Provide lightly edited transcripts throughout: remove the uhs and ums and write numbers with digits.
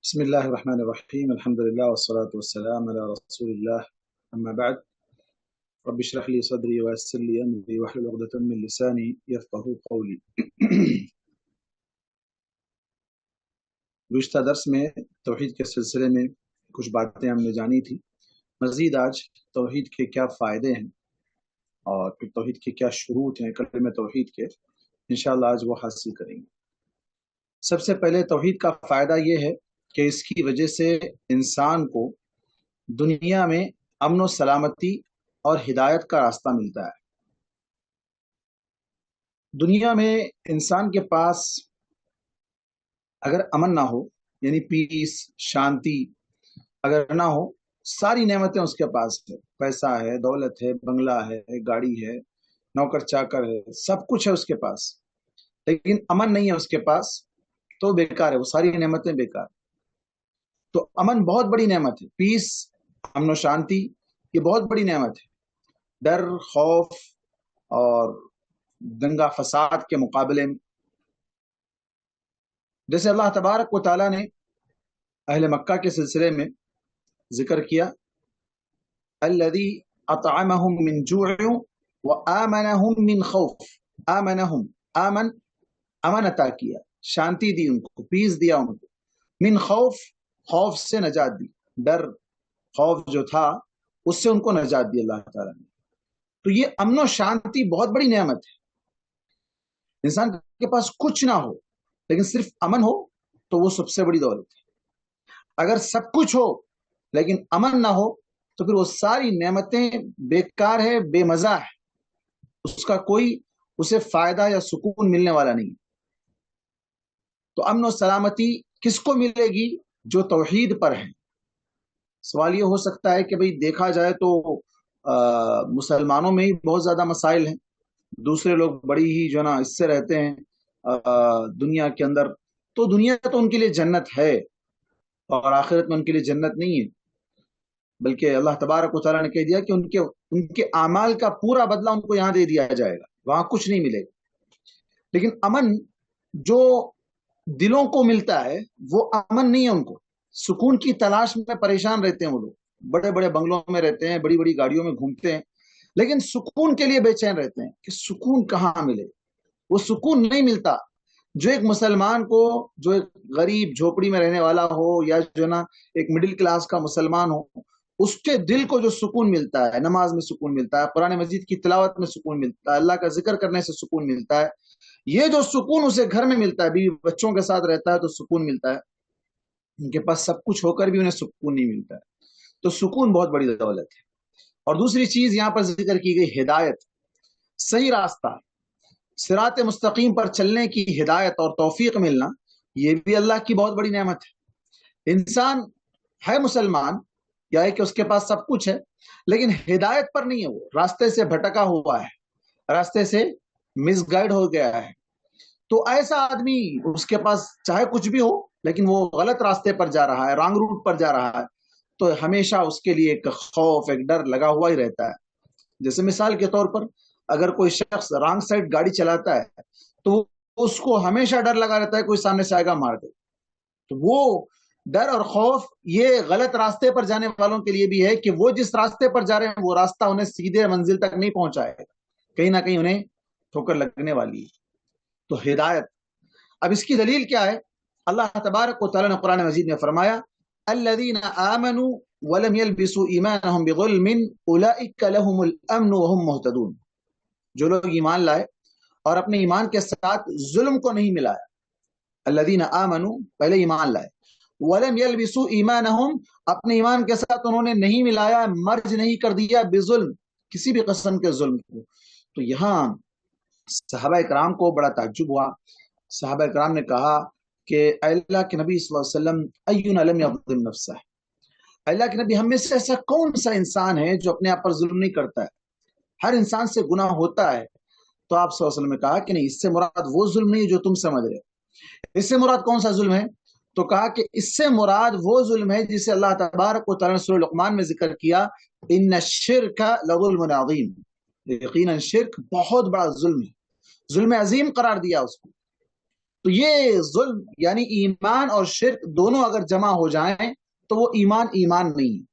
بسم الله الرحمن الرحيم. الحمد لله والصلاة والسلام على رسول الله. أما بعد، رب اشرح لي صدري ويسر لي أمري واحلل عقدة من لساني يفقهوا قولي. گزشتہ درس میں توحید کے سلسلے میں کچھ باتیں ہم نے جانی تھی. مزید آج توحید کے کیا فائدے ہیں اور پھر توحید کے کیا شروط ہیں کلمہ توحید کے، انشاءاللہ آج وہ حاصل کریں گے. سب سے پہلے توحید کا فائدہ یہ ہے کہ اس کی وجہ سے انسان کو دنیا میں امن و سلامتی اور ہدایت کا راستہ ملتا ہے. دنیا میں انسان کے پاس اگر امن نہ ہو، یعنی پیس، شانتی اگر نہ ہو، ساری نعمتیں اس کے پاس ہے، پیسہ ہے، دولت ہے، بنگلہ ہے، گاڑی ہے، نوکر چاکر ہے، سب کچھ ہے اس کے پاس، لیکن امن نہیں ہے اس کے پاس، تو بیکار ہے، وہ ساری نعمتیں بیکار. تو امن بہت بڑی نعمت ہے، پیس، امن و شانتی یہ بہت بڑی نعمت ہے. ڈر، خوف اور دنگا فساد کے مقابلے میں، جیسے اللہ تبارک و تعالیٰ نے اہل مکہ کے سلسلے میں ذکر کیا، الذی اطعمہم من جوع وآمنہم من خوف. امن عطا کیا، شانتی دی ان کو، پیس دیا ان کو، من خوف، خوف سے نجات دی، ڈر خوف جو تھا اس سے ان کو نجات دی اللہ تعالیٰ نے. تو یہ امن و شانتی بہت بڑی نعمت ہے. انسان کے پاس کچھ نہ ہو لیکن صرف امن ہو تو وہ سب سے بڑی دولت ہے. اگر سب کچھ ہو لیکن امن نہ ہو تو پھر وہ ساری نعمتیں بیکار ہے، بے مزہ ہے، اس کا کوئی اسے فائدہ یا سکون ملنے والا نہیں. تو امن و سلامتی کس کو ملے گی؟ جو توحید پر ہے. سوال یہ ہو سکتا ہے کہ بھئی دیکھا جائے تو مسلمانوں میں ہی بہت زیادہ مسائل ہیں، دوسرے لوگ بڑی ہی جو نا اس سے رہتے ہیں دنیا کے اندر. تو دنیا تو ان کے لیے جنت ہے اور آخرت میں ان کے لیے جنت نہیں ہے، بلکہ اللہ تبارک و تعالیٰ نے کہہ دیا کہ ان کے اعمال کا پورا بدلہ ان کو یہاں دے دیا جائے گا، وہاں کچھ نہیں ملے گا. لیکن امن جو دلوں کو ملتا ہے وہ امن نہیں ہے. ان کو سکون کی تلاش میں پریشان رہتے ہیں، وہ لوگ بڑے بڑے بنگلوں میں رہتے ہیں، بڑی بڑی گاڑیوں میں گھومتے ہیں، لیکن سکون کے لیے بے چین رہتے ہیں کہ سکون کہاں ملے. وہ سکون نہیں ملتا جو ایک مسلمان کو، جو ایک غریب جھوپڑی میں رہنے والا ہو یا جو نا ایک مڈل کلاس کا مسلمان ہو، اس کے دل کو جو سکون ملتا ہے، نماز میں سکون ملتا ہے، قرآن مجید کی تلاوت میں سکون ملتا ہے، اللہ کا ذکر کرنے سے سکون ملتا ہے. یہ جو سکون اسے گھر میں ملتا ہے، بیوی بچوں کے ساتھ رہتا ہے تو سکون ملتا ہے. ان کے پاس سب کچھ ہو کر بھی انہیں سکون نہیں ملتا ہے. تو سکون بہت بڑی دولت ہے. اور دوسری چیز یہاں پر ذکر کی گئی ہدایت، صحیح راستہ، صراط مستقیم پر چلنے کی ہدایت اور توفیق ملنا، یہ بھی اللہ کی بہت بڑی نعمت ہے. انسان ہے مسلمان، یا ہے کہ اس کے پاس سب کچھ ہے لیکن ہدایت پر نہیں ہے، وہ راستے سے بھٹکا ہوا ہے، راستے سے مس گائیڈ ہو گیا ہے. تو ایسا آدمی، اس کے پاس چاہے کچھ بھی ہو لیکن وہ غلط راستے پر جا رہا ہے، رانگ روٹ پر جا رہا ہے، تو ہمیشہ اس کے لیے ایک خوف، ایک ڈر لگا ہوا ہی رہتا ہے. جیسے مثال کے طور پر اگر کوئی شخص رانگ سائڈ گاڑی چلاتا ہے تو اس کو ہمیشہ ڈر لگا رہتا ہے کوئی سامنے سے آئے گا مار دے. تو وہ ڈر اور خوف یہ غلط راستے پر جانے والوں کے لیے بھی ہے کہ وہ جس راستے پر جا رہے ہیں وہ راستہ انہیں سیدھے منزل تک نہیں پہنچائے گا، کہیں نہ کہیں انہیں ٹھوکر لگنے والی ہے. تو ہدایت، اب اس کی دلیل کیا ہے؟ اللہ تبارک و تعالیٰ نے قرآن مجید میں فرمایا، الذین آمنوا ولم يلبسوا ایمانهم بظلم اولئک لهم الامن وهم مہتدون. جو لوگ ایمان لائے اور اپنے ایمان کے ساتھ ظلم کو نہیں ملایا، الذین آمنوا پہلے ایمان لائے، ولم يلبسوا ایمانهم اپنے ایمان کے ساتھ انہوں نے نہیں ملایا، مرج نہیں کر دیا بظلم، کسی بھی قسم کے ظلم کو. تو یہاں صحابہ اکرام کو بڑا تعجب ہوا. صحابہ اکرام نے کہا کہ اے اللہ کے نبی صلی اللہ علیہ وسلم، اینا لم یظلم نفسہ، اللہ کے نبی ہم میں سے ایسا کون سا انسان ہے جو اپنے آپ پر ظلم نہیں کرتا ہے؟ ہر انسان سے گناہ ہوتا ہے. تو آپ صلی اللہ علیہ وسلم نے کہا کہ نہیں، اس سے مراد وہ ظلم نہیں جو تم سمجھ رہے. اس سے مراد کون سا ظلم ہے؟ تو کہا کہ اس سے مراد وہ ظلم ہے جسے اللہ تبارک و تعالیٰ نے سورہ لقمان میں ذکر کیا، ان الشرک لظلم عظیم، یقیناً شرک بہت بڑا ظلم ہے، ظلم عظیم قرار دیا اس کو. تو یہ ظلم یعنی ایمان اور شرک دونوں اگر جمع ہو جائیں تو وہ ایمان نہیں ہے،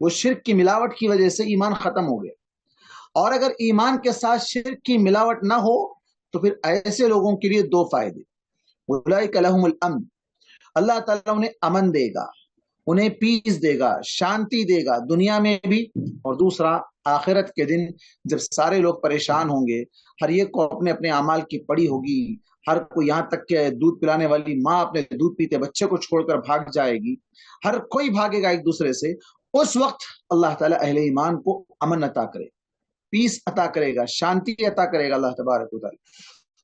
وہ شرک کی ملاوٹ کی وجہ سے ایمان ختم ہو گیا. اور اگر ایمان کے ساتھ شرک کی ملاوٹ نہ ہو تو پھر ایسے لوگوں کے لیے دو فائدے. اولئک لہم الامن، اللہ تعالیٰ انہیں امن دے گا، انہیں پیس دے گا، شانتی دے گا دنیا میں بھی، اور دوسرا آخرت کے دن جب سارے لوگ پریشان ہوں گے، ہر ایک کو اپنے اپنے اعمال کی پڑی ہوگی، ہر کوئی یہاں تک کہ دودھ پلانے والی ماں اپنے دودھ پیتے بچے کو چھوڑ کر بھاگ جائے گی، ہر کوئی بھاگے گا ایک دوسرے سے. اس وقت اللہ تعالیٰ اہل ایمان کو امن عطا کرے، پیس عطا کرے گا، شانتی عطا کرے گا اللہ تبارک و تعالیٰ.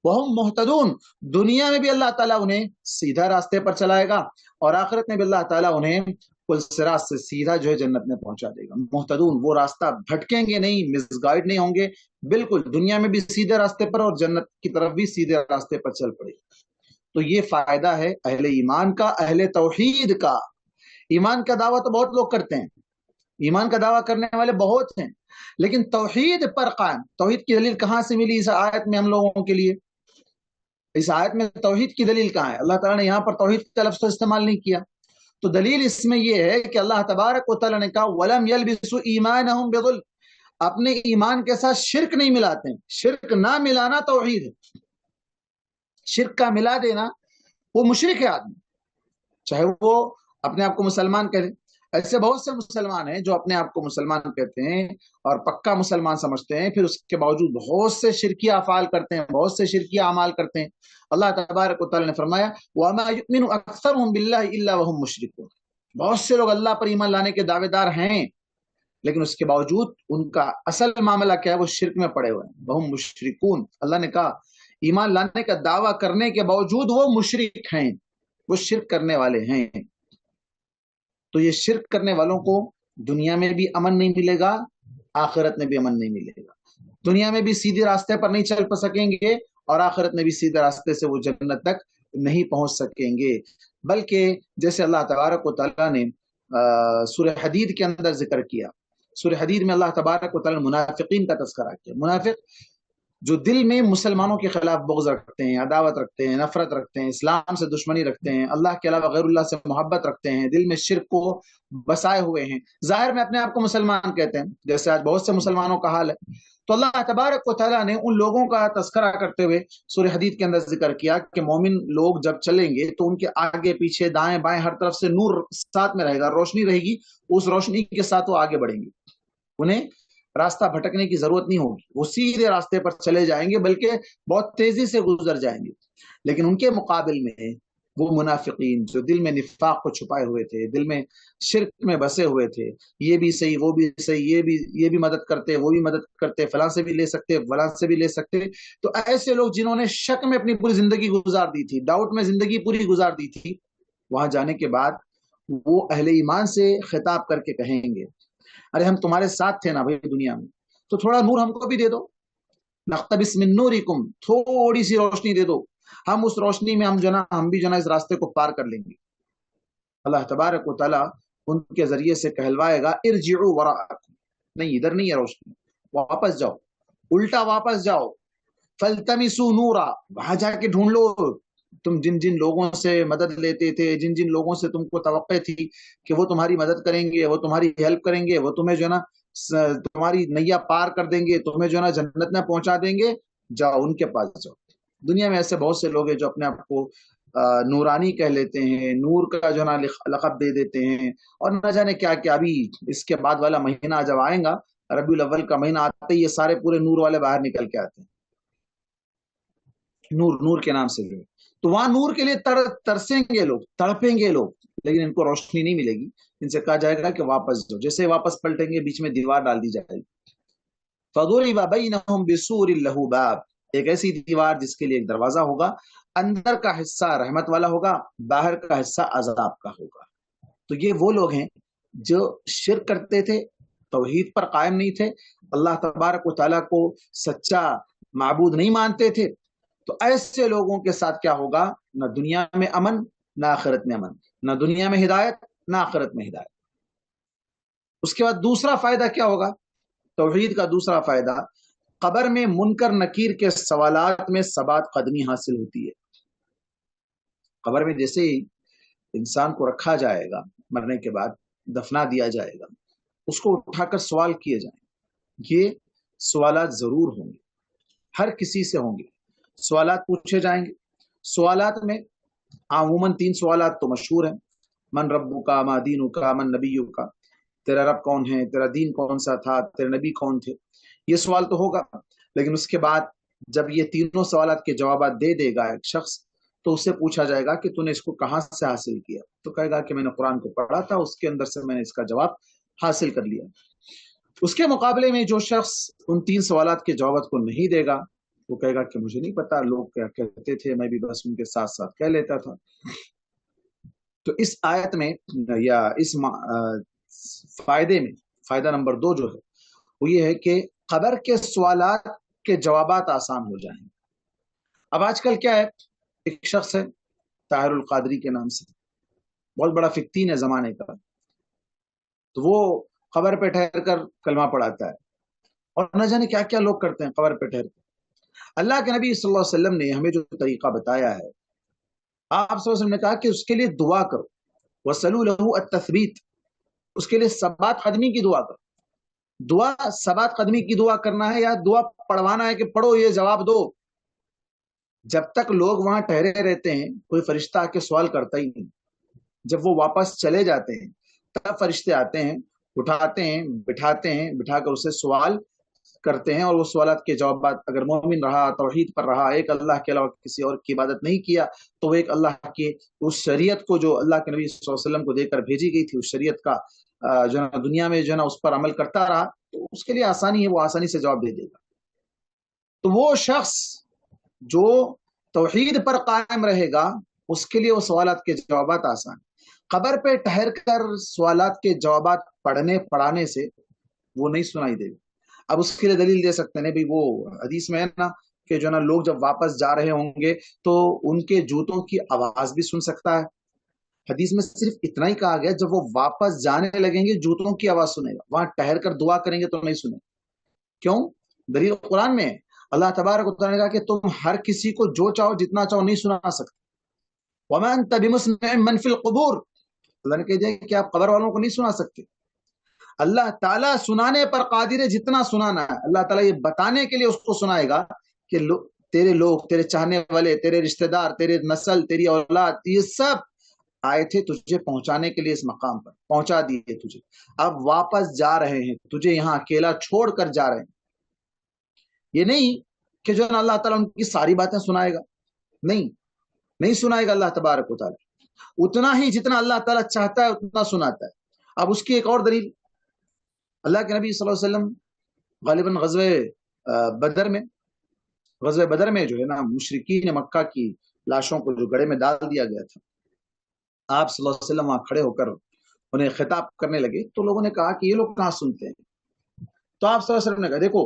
وہم محتدون، دنیا میں بھی اللہ تعالیٰ انہیں سیدھا راستے پر چلائے گا اور آخرت میں بھی اللہ تعالیٰ انہیں پل صراط سے سیدھا جو ہے جنت میں پہنچا دے گا. محتدون، وہ راستہ بھٹکیں گے نہیں، مس گائیڈ نہیں ہوں گے، بالکل دنیا میں بھی سیدھے راستے پر اور جنت کی طرف بھی سیدھے راستے پر چل پڑے. تو یہ فائدہ ہے اہل ایمان کا، اہل توحید کا. ایمان کا دعویٰ تو بہت لوگ کرتے ہیں، ایمان کا دعویٰ کرنے والے بہت ہیں، لیکن توحید پر قائم. توحید کی دلیل کہاں سے ملی اس آیت میں ہم لوگوں کے لیے؟ اس آیت میں توحید کی دلیل کہاں ہے؟ اللہ تعالیٰ نے یہاں پر توحید کا لفظ تو استعمال نہیں کیا. تو دلیل اس میں یہ ہے کہ اللہ تبارک و تعالیٰ نے کہا وَلَمْ يَلْبِسُوا إِيمَانَهُمْ بِظُلْمٍ، اپنے ایمان کے ساتھ شرک نہیں ملاتے ہیں. شرک نہ ملانا توحید ہے. شرک کا ملا دینا وہ مشرک ہے آدمی، چاہے وہ اپنے آپ کو مسلمان کہے. ایسے بہت سے مسلمان ہیں جو اپنے آپ کو مسلمان کہتے ہیں اور پکا مسلمان سمجھتے ہیں، پھر اس کے باوجود بہت سے شرکیہ افعال کرتے ہیں، بہت سے شرکیہ اعمال کرتے ہیں. اللہ تبارک و تعالیٰ نے فرمایا وَمَا يُؤْمِنُ أَكْثَرُهُمْ بِاللَّهِ إِلَّا وَهُمْ مُشْرِكُونَ، بہت سے لوگ اللہ پر ایمان لانے کے دعوے دار ہیں لیکن اس کے باوجود ان کا اصل معاملہ کیا ہے؟ وہ شرک میں پڑے ہوئے ہیں. وَهُمْ مُشْرِكُونَ، اللہ نے کہا ایمان لانے کا دعویٰ کرنے کے باوجود وہ مشرک ہیں، وہ شرک کرنے والے ہیں. تو یہ شرک کرنے والوں کو دنیا میں بھی امن نہیں ملے گا، آخرت میں بھی امن نہیں ملے گا. دنیا میں بھی سیدھے راستے پر نہیں چل سکیں گے اور آخرت میں بھی سیدھے راستے سے وہ جنت تک نہیں پہنچ سکیں گے. بلکہ جیسے اللہ تبارک و تعالیٰ نے سورہ حدید کے اندر ذکر کیا، سورہ حدید میں اللہ تبارک و تعالیٰ نے منافقین کا تذکرہ کیا. منافق جو دل میں مسلمانوں کے خلاف بغض رکھتے ہیں، عداوت رکھتے ہیں، نفرت رکھتے ہیں، اسلام سے دشمنی رکھتے ہیں، اللہ کے علاوہ غیر اللہ سے محبت رکھتے ہیں، دل میں شرک کو بسائے ہوئے ہیں، ظاہر میں اپنے آپ کو مسلمان کہتے ہیں جیسے آج بہت سے مسلمانوں کا حال ہے. تو اللہ تبارک و تعالیٰ نے ان لوگوں کا تذکرہ کرتے ہوئے سورہ حدید کے اندر ذکر کیا کہ مومن لوگ جب چلیں گے تو ان کے آگے پیچھے دائیں بائیں ہر طرف سے نور ساتھ میں رہے گا، روشنی رہے گی، اس روشنی کے ساتھ وہ آگے بڑھیں گے، انہیں راستہ بھٹکنے کی ضرورت نہیں ہوگی، وہ سیدھے راستے پر چلے جائیں گے، بلکہ بہت تیزی سے گزر جائیں گے. لیکن ان کے مقابل میں وہ منافقین جو دل میں نفاق کو چھپائے ہوئے تھے، دل میں شرک میں بسے ہوئے تھے، یہ بھی صحیح وہ بھی صحیح، یہ بھی مدد کرتے وہ بھی مدد کرتے، فلاں سے بھی لے سکتے فلاں سے بھی لے سکتے. تو ایسے لوگ جنہوں نے شک میں اپنی پوری زندگی گزار دی تھی، ڈاؤٹ میں زندگی پوری گزار دی تھی، وہاں جانے کے بعد وہ اہل ایمان سے خطاب کر کے کہیں گے ارے ہم تمہارے ساتھ تھے نا بھائی دنیا میں، تو تھوڑا نور ہم کو بھی دے دو، نقتبس من نورکم، تھوڑی سی روشنی دے دو، ہم اس روشنی میں ہم بھی اس راستے کو پار کر لیں گے. اللہ تبارک و تعالیٰ ان کے ذریعے سے کہلوائے گا ارجعوا وراءکم، نہیں ادھر نہیں ہے روشنی، واپس جاؤ، الٹا واپس جاؤ، فالتمسوا نورا، وہاں جا کے ڈھونڈ لو، تم جن جن لوگوں سے مدد لیتے تھے، جن جن لوگوں سے تم کو توقع تھی کہ وہ تمہاری مدد کریں گے، وہ تمہاری ہیلپ کریں گے، وہ تمہیں جو ہے نا تمہاری نیا پار کر دیں گے، تمہیں جو ہے نا جنت میں پہنچا دیں گے، جاؤ ان کے پاس جاؤ. دنیا میں ایسے بہت سے لوگ ہیں جو اپنے آپ کو نورانی کہہ لیتے ہیں، نور کا جو ہے نا لقب دے دیتے ہیں، اور نہ جانے کیا کیا. ابھی اس کے بعد والا مہینہ جب آئے گا، ربیع الاول کا مہینہ آتے ہی یہ سارے پورے نور والے باہر نکل کے آتے ہیں، نور کے نام سے. تو وہاں نور کے لیے ترسیں گے لوگ، تڑپیں گے لوگ، لیکن ان کو روشنی نہیں ملے گی. ان سے کہا جائے گا کہ واپس جاؤ، جیسے واپس پلٹیں گے بیچ میں دیوار ڈال دی جائے گی. فَضُرِبَ بَيْنَهُمْ بِسُورٍ لَهُ بَابٌ، ایک ایسی دیوار جس کے لیے ایک دروازہ ہوگا، اندر کا حصہ رحمت والا ہوگا، باہر کا حصہ عذاب کا ہوگا. تو یہ وہ لوگ ہیں جو شرک کرتے تھے، توحید پر قائم نہیں تھے، اللہ تبارک و تعالیٰ کو سچا معبود نہیں مانتے تھے. تو ایسے لوگوں کے ساتھ کیا ہوگا؟ نہ دنیا میں امن، نہ آخرت میں امن، نہ دنیا میں ہدایت، نہ آخرت میں ہدایت. اس کے بعد دوسرا فائدہ کیا ہوگا؟ توحید کا دوسرا فائدہ، قبر میں منکر نکیر کے سوالات میں ثبات قدمی حاصل ہوتی ہے. قبر میں جیسے ہی انسان کو رکھا جائے گا، مرنے کے بعد دفنا دیا جائے گا، اس کو اٹھا کر سوال کیے جائیں گے۔ یہ سوالات ضرور ہوں گے، ہر کسی سے ہوں گے، سوالات پوچھے جائیں گے۔ سوالات میں عموماً 3 سوالات تو مشہور ہیں: من ربو کا، ما دینو کا، من نبیو کا، تیرا رب کون ہے، تیرا دین کون سا تھا، تیرے نبی کون تھے۔ یہ سوال تو ہوگا، لیکن اس کے بعد جب یہ تینوں سوالات کے جوابات دے دے گا ایک شخص، تو اس سے پوچھا جائے گا کہ تو نے اس کو کہاں سے حاصل کیا؟ تو کہے گا کہ میں نے قرآن کو پڑھا تھا، اس کے اندر سے میں نے اس کا جواب حاصل کر لیا۔ اس کے مقابلے میں جو شخص ان 3 سوالات کے جوابات کو نہیں دے گا، وہ کہے گا کہ مجھے نہیں پتا لوگ کیا کہتے تھے، میں بھی بس ان کے ساتھ ساتھ کہہ لیتا تھا۔ تو اس آیت میں یا اس فائدے میں فائدہ نمبر 2 جو ہے وہ یہ ہے کہ قبر کے سوالات کے جوابات آسان ہو جائیں۔ اب آج کل کیا ہے، ایک شخص ہے طاہر القادری کے نام سے، بہت بڑا فتین ہے زمانے کا، تو وہ قبر پہ ٹھہر کر کلمہ پڑھاتا ہے، اور نہ جانے کیا کیا لوگ کرتے ہیں قبر پہ ٹھہر کر۔ اللہ کے نبی صلی اللہ علیہ وسلم نے ہمیں جو طریقہ بتایا ہے، آپ صلی اللہ علیہ وسلم نے کہا کہ اس کے لیے دعا کرو، وَصَلُوا لَهُ التَّثْبِيتِ، اس کے لیے ثبات قدمی کی دعا کرو۔ دعا ثبات قدمی کی دعا کرنا ہے یا دعا پڑھوانا ہے کہ پڑھو یہ جواب دو؟ جب تک لوگ وہاں ٹھہرے رہتے ہیں کوئی فرشتہ آ کے سوال کرتا ہی نہیں۔ جب وہ واپس چلے جاتے ہیں تب فرشتے آتے ہیں، اٹھاتے ہیں، بٹھاتے ہیں، بٹھا کر اسے سوال کرتے ہیں، اور وہ سوالات کے جوابات، اگر مومن رہا، توحید پر رہا، ایک اللہ کے علاوہ کسی اور کی عبادت نہیں کیا، تو وہ ایک اللہ کی اس شریعت کو جو اللہ کے نبی صلی اللہ علیہ وسلم کو دے کر بھیجی گئی تھی، اس شریعت کا جو ہے دنیا میں جو ہے نا اس پر عمل کرتا رہا، تو اس کے لیے آسانی ہے، وہ آسانی سے جواب دے دے گا۔ تو وہ شخص جو توحید پر قائم رہے گا اس کے لیے وہ سوالات کے جوابات آسان۔ قبر پہ ٹھہر کر سوالات کے جوابات پڑھانے سے وہ نہیں سنائی دے گا۔ اب اس کے لیے دلیل دے سکتے ہیں، بھی وہ حدیث میں ہے نا کہ جو ہے نا لوگ جب واپس جا رہے ہوں گے تو ان کے جوتوں کی آواز بھی سن سکتا ہے۔ حدیث میں صرف اتنا ہی کہا گیا جب وہ واپس جانے لگیں گے جوتوں کی آواز سنے گا، وہاں ٹھہر کر دعا کریں گے تو نہیں سنے۔ کیوں؟ دلیل قرآن میں ہے، اللہ تبارک و تعالیٰ نے کہا کہ تم ہر کسی کو جو چاہو جتنا چاہو نہیں سنا سکتے۔ وَمَا أَنْتَ بِمُسْمِعٍ مَّن فِي الْقُبُورِ، اللہ نے کہہ دیا کہ آپ قبر والوں کو نہیں سنا سکتے۔ اللہ تعالیٰ سنانے پر قادر ہے، جتنا سنانا ہے اللہ تعالیٰ یہ بتانے کے لیے اس کو سنائے گا کہ تیرے لوگ، تیرے چاہنے والے، تیرے رشتہ دار، تیرے نسل، تیری اولاد، یہ سب آئے تھے تجھے پہنچانے کے لیے، اس مقام پر پہنچا دیے تجھے، اب واپس جا رہے ہیں، تجھے یہاں اکیلا چھوڑ کر جا رہے ہیں۔ یہ نہیں کہ جو ہے نا اللہ تعالیٰ ان کی ساری باتیں سنائے گا، نہیں سنائے گا اللہ تبارک و تعالیٰ، اتنا ہی جتنا اللہ تعالیٰ چاہتا ہے اتنا سناتا ہے۔ اب اس کی ایک اور دلیل، اللہ کے نبی صلی اللہ علیہ وسلم غالباً غزوہ بدر میں جو ہے نا مشرکین مکہ کی لاشوں کو جو گڑھے میں ڈال دیا گیا تھا، آپ صلی اللہ علیہ وسلم وہاں کھڑے ہو کر انہیں خطاب کرنے لگے، تو لوگوں نے کہا کہ یہ لوگ کہاں سنتے ہیں؟ تو آپ صلی اللہ علیہ وسلم نے کہا دیکھو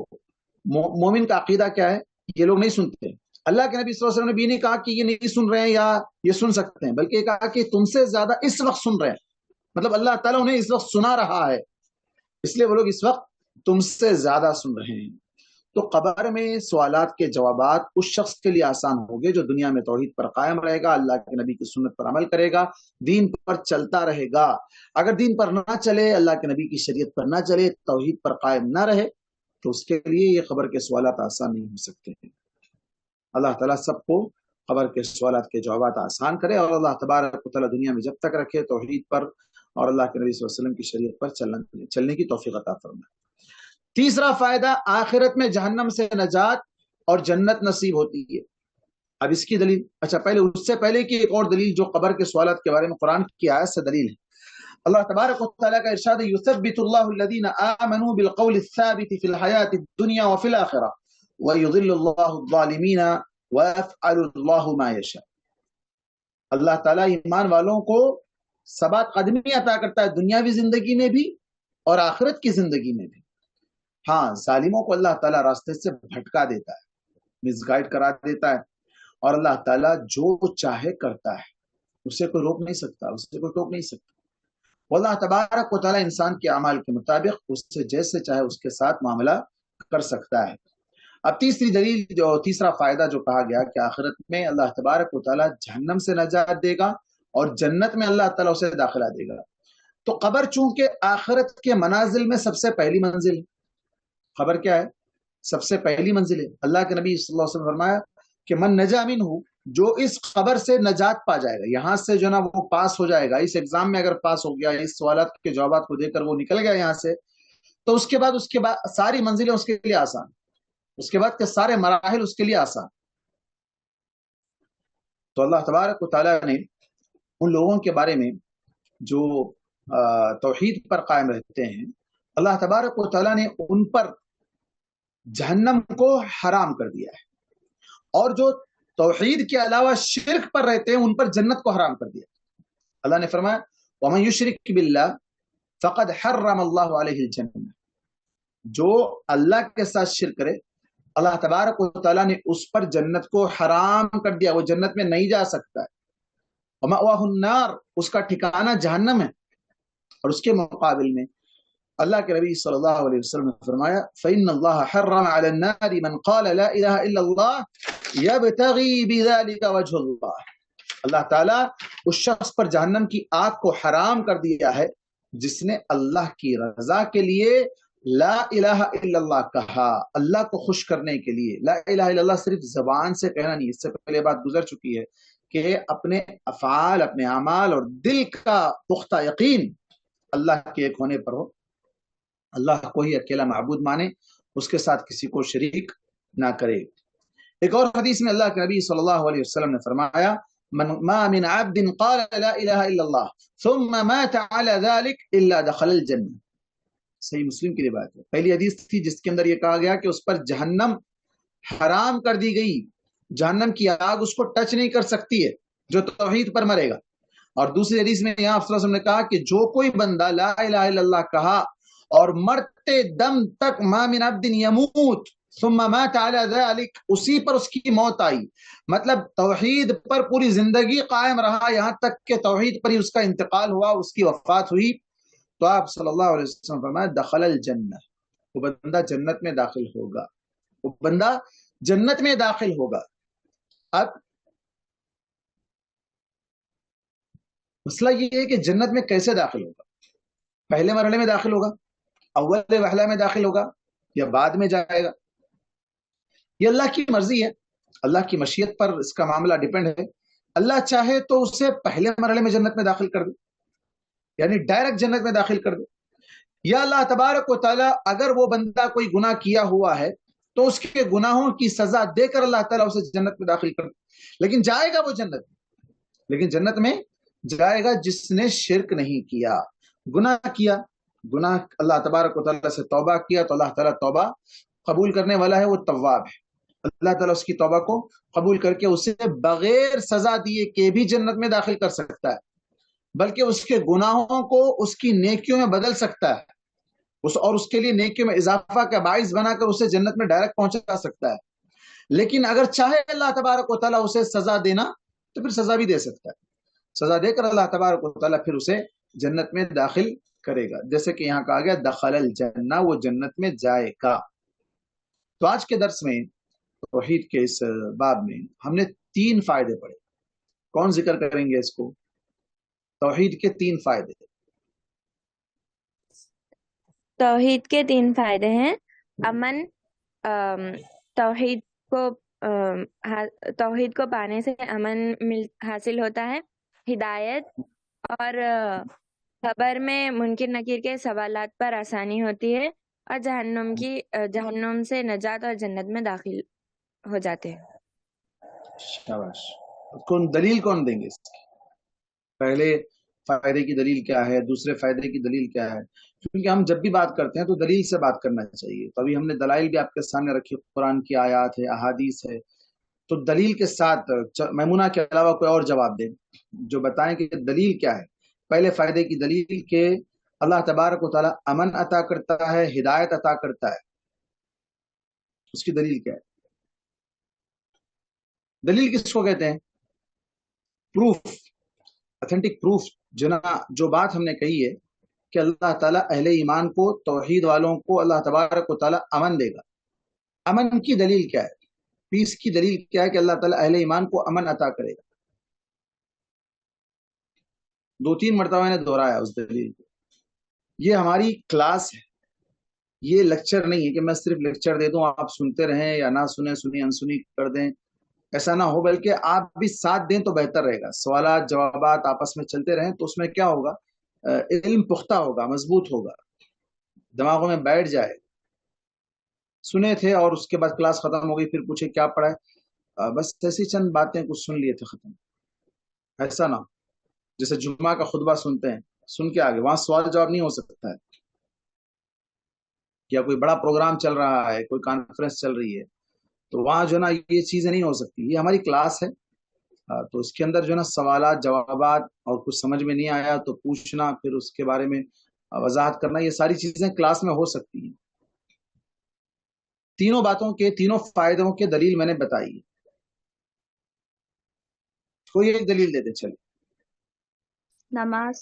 مومن کا عقیدہ کیا ہے، یہ لوگ نہیں سنتے۔ اللہ کے نبی صلی اللہ علیہ وسلم نے بھی نہیں کہا کہ یہ نہیں سن رہے ہیں یا یہ سن سکتے ہیں، بلکہ یہ کہا کہ تم سے زیادہ اس وقت سن رہے ہیں، مطلب اللہ تعالیٰ انہیں اس وقت سنا رہا ہے، اس لیے وہ لوگ اس وقت تم سے زیادہ سن رہے ہیں۔ تو قبر میں سوالات کے جوابات اس شخص کے لیے آسان ہوگے جو دنیا میں توحید پر قائم رہے گا، اللہ کے نبی کی سنت پر عمل کرے گا، دین پر چلتا رہے گا۔ اگر دین پر نہ چلے، اللہ کے نبی کی شریعت پر نہ چلے، توحید پر قائم نہ رہے، تو اس کے لیے یہ قبر کے سوالات آسان نہیں ہو سکتے ہیں۔ اللہ تعالیٰ سب کو قبر کے سوالات کے جوابات آسان کرے، اور اللہ تبارک و تعالیٰ دنیا میں جب تک رکھے توحید پر اور اللہ کے نبی صلی اللہ علیہ وسلم کی شریعت پر چلنے کی توفیق عطا فرمائے۔ تیسرا فائدہ، آخرت میں جہنم سے نجات اور جنت نصیب ہوتی ہے۔ اب اس کی دلیل، اس سے پہلے کی ایک اور دلیل جو قبر کے سوالات کے بارے میں قرآن کی آیت سے دلیل ہے۔ اللہ تبارک و تعالیٰ کا ارشاد ہے، یثبت اللہ الذین آمنوا بالقول الثابت فی الحیاۃ الدنیا وفی الآخرہ ویضل اللہ الظالمین ویفعل اللہ ما یشاء۔ اللہ تعالیٰ ایمان والوں کو ثبات قدمی عطا کرتا ہے، دنیاوی زندگی میں بھی اور آخرت کی زندگی میں بھی۔ ہاں، ظالموں کو اللہ تعالیٰ راستے سے بھٹکا دیتا ہے، مس گائیڈ کرا دیتا ہے، اور اللہ تعالیٰ جو چاہے کرتا ہے، اسے کوئی روک نہیں سکتا، اسے کوئی ٹوک نہیں سکتا۔ اللہ تبارک و تعالیٰ انسان کے اعمال کے مطابق اس سے جیسے چاہے اس کے ساتھ معاملہ کر سکتا ہے۔ اب تیسری دلیل جو تیسرا فائدہ جو کہا گیا کہ آخرت میں اللہ تبارک و تعالیٰ جہنم سے نجات دے گا اور جنت میں اللہ تعالیٰ اسے داخلہ دے گا. تو قبر چونکہ آخرت کے منازل میں سب سے پہلی منزل ہے. خبر کیا ہے؟ سب سے پہلی منزل ہے. اللہ کے نبی صلی اللہ علیہ وسلم فرمایا کہ من نجا منہ، جو اس خبر سے نجات پا جائے گا، یہاں سے جو نا وہ پاس ہو جائے گا، اس ایگزام میں اگر پاس ہو گیا، اس سوالات کے جوابات کو دے کر وہ نکل گیا یہاں سے، تو اس کے بعد ساری منزلیں اس کے لیے آسان، اس کے بعد کے سارے مراحل اس کے لیے آسان. تو اللہ تبارک و تعالیٰ نے ان لوگوں کے بارے میں جو توحید پر قائم رہتے ہیں، اللہ تبارک و تعالیٰ نے ان پر جہنم کو حرام کر دیا ہے، اور جو توحید کے علاوہ شرک پر رہتے ہیں ان پر جنت کو حرام کر دیا. اللہ نے فرمایا وَمَن يُشْرِكْ بِاللَّهِ فَقَدْ حَرَّمَ اللَّهُ عَلَيْهِ الْجَنَّةَ، جو اللہ کے ساتھ شرک کرے اللہ تبارک و تعالیٰ نے اس پر جنت کو حرام کر دیا، وہ جنت میں نہیں جا سکتا ہے. وَمَأْوَاهُ النَّارُ، اس کا ٹھکانہ جہنم ہے. اور اس کے مقابل میں اللہ کے نبی صلی اللہ علیہ وسلم نے فرمایا فَإِنَّ اللَّهَ حَرَّمَ عَلَى النَّارِ مَنْ قَالَ لَا إِلَهَ إِلَّا اللَّهُ يَبْتَغِي بِذَلِكَ وَجْهُ اللَّهِ، اللہ تعالیٰ اس شخص پر جہنم کی آگ کو حرام کر دیا ہے جس نے اللہ کی رضا کے لیے لا الہ الا اللہ کہا، اللہ کو خوش کرنے کے لیے. لا الہ الا اللہ صرف زبان سے کہنا نہیں، اس سے پہلے بات گزر چکی ہے کہ اپنے افعال، اپنے اعمال اور دل کا پختہ یقین اللہ کے ایک ہونے پر ہو، اللہ کو ہی اکیلا معبود مانے، اس کے ساتھ کسی کو شریک نہ کرے. ایک اور حدیث میں اللہ کے نبی صلی اللہ علیہ وسلم نے فرمایا ما من عبد قال لا الہ الا اللہ ثم مات على ذلك الا دخل الجنہ. صحیح مسلم کی روایت ہے. پہلی حدیث تھی جس کے اندر یہ کہا گیا کہ اس پر جہنم حرام کر دی گئی، جہنم کی آگ اس کو ٹچ نہیں کر سکتی ہے جو توحید پر مرے گا. اور دوسری حدیث میں یہاں صلی اللہ علیہ وسلم نے کہا کہ جو کوئی بندہ لا الہ الا اللہ کہا اور مرتے دم تک ما من عبد یموت ثم مات علی ذلک، اسی پر اس کی موت آئی، مطلب توحید پر پوری زندگی قائم رہا یہاں تک کہ توحید پر ہی اس کا انتقال ہوا، اس کی وفات ہوئی، تو آپ صلی اللہ علیہ وسلم فرمایا دخل الجنہ، وہ بندہ جنت میں داخل ہوگا، وہ بندہ جنت میں داخل ہوگا. اب مسئلہ یہ ہے کہ جنت میں کیسے داخل ہوگا؟ پہلے مرحلے میں داخل ہوگا، اول وہلہ میں داخل ہوگا، یا بعد میں جائے گا؟ یہ اللہ کی مرضی ہے، اللہ کی مشیت پر اس کا معاملہ ڈیپینڈ ہے. اللہ چاہے تو اسے پہلے مرحلے میں جنت میں داخل کر دے، یعنی ڈائریکٹ جنت میں داخل کر دے، یا اللہ تبارک و تعالیٰ اگر وہ بندہ کوئی گناہ کیا ہوا ہے تو اس کے گناہوں کی سزا دے کر اللہ تعالیٰ اسے جنت میں داخل کر دے، لیکن جائے گا وہ جنت میں، لیکن جنت میں جائے گا جس نے شرک نہیں کیا، گناہ کیا، گناہ اللہ تبارک و تعالیٰ سے توبہ کیا تو اللہ تعالیٰ توبہ قبول کرنے والا ہے، وہ تواب ہے. اللہ تعالیٰ اس کی توبہ کو قبول کر کے اسے بغیر سزا دیے کہ بھی جنت میں داخل کر سکتا ہے، بلکہ اس کے گناہوں کو اس کی نیکیوں میں بدل سکتا ہے، اور اس کے لیے نیکیوں میں اضافہ کا باعث بنا کر اسے جنت میں ڈائریکٹ پہنچا سکتا ہے. لیکن اگر چاہے اللہ تبارک و تعالیٰ اسے سزا دینا تو پھر سزا بھی دے سکتا ہے، سزا دے کر اللہ تبارک و تعالیٰ پھر اسے جنت میں داخل کرے گا، جیسے کہ یہاں کہا گیا دخل الجنہ، وہ جنت میں جائے گا. تو آج کے درس میں توحید کے اس باب میں ہم نے 3 فائدے پڑھے. کون ذکر کریں گے اس کو؟ توحید کے 3 فائدے. توحید کے 3 فائدے ہیں: امن، توحید کو توحید کو پانے سے امن حاصل ہوتا ہے، ہدایت، اور خبر میں منکر نکیر کے سوالات پر آسانی ہوتی ہے، اور جہنم سے نجات اور جنت میں داخل ہو جاتے ہیں. شاباش. دلیل کون دیں گے اس کی؟ پہلے فائدے کی دلیل کیا ہے، دوسرے فائدے کی دلیل کیا ہے؟ کیونکہ ہم جب بھی بات کرتے ہیں تو دلیل سے بات کرنا چاہیے. تو ابھی ہم نے دلائل بھی آپ کے سامنے رکھی، قرآن کی آیات ہے، احادیث ہے، تو دلیل کے ساتھ میمونہ کے علاوہ کوئی اور جواب دیں جو بتائیں کہ دلیل کیا ہے. پہلے فائدے کی دلیل کہ اللہ تبارک و تعالیٰ امن عطا کرتا ہے، ہدایت عطا کرتا ہے، اس کی دلیل کیا ہے؟ دلیل کس کو کہتے ہیں؟ Proof, authentic proof. جو بات ہم نے کہی ہے کہ اللہ تعالیٰ اہل ایمان کو، توحید والوں کو اللہ تبارک و تعالیٰ امن دے گا، امن کی دلیل کیا ہے؟ پیس کی دلیل کیا ہے کہ اللہ تعالیٰ اہل ایمان کو امن عطا کرے گا. 2-3 مرتبہ میں نے دہرایا اس دلیل کو. یہ ہماری کلاس ہے، یہ لیکچر نہیں ہے کہ میں صرف لیکچر دے دوں آپ سنتے رہیں یا نہ سنیں، سنی انسنی کر دیں، ایسا نہ ہو، بلکہ آپ بھی ساتھ دیں تو بہتر رہے گا. سوالات جوابات آپس میں چلتے رہیں تو اس میں کیا ہوگا، علم پختہ ہوگا، مضبوط ہوگا، دماغوں میں بیٹھ جائے. سنے تھے اور اس کے بعد کلاس ختم ہو گئی، پھر پوچھے کیا پڑھا ہے، بس ایسی چند باتیں کچھ سن لیے تھے، ختم. ایسا نہ ہو. جیسے جمعہ کا خطبہ سنتے ہیں، سن کے آگے وہاں سوال جواب نہیں ہو سکتا ہے، یا کوئی بڑا پروگرام چل رہا ہے، کوئی کانفرنس چل رہی ہے، تو وہاں جو ہے نا یہ چیزیں نہیں ہو سکتی. یہ ہماری کلاس ہے، تو اس کے اندر جو ہے نا سوالات جوابات، اور کچھ سمجھ میں نہیں آیا تو پوچھنا، پھر اس کے بارے میں وضاحت کرنا، یہ ساری چیزیں کلاس میں ہو سکتی ہیں. تینوں باتوں کے، تینوں فائدوں کے دلیل میں نے بتائی. کوئی ایک دلیل دیتے چلے. نماز.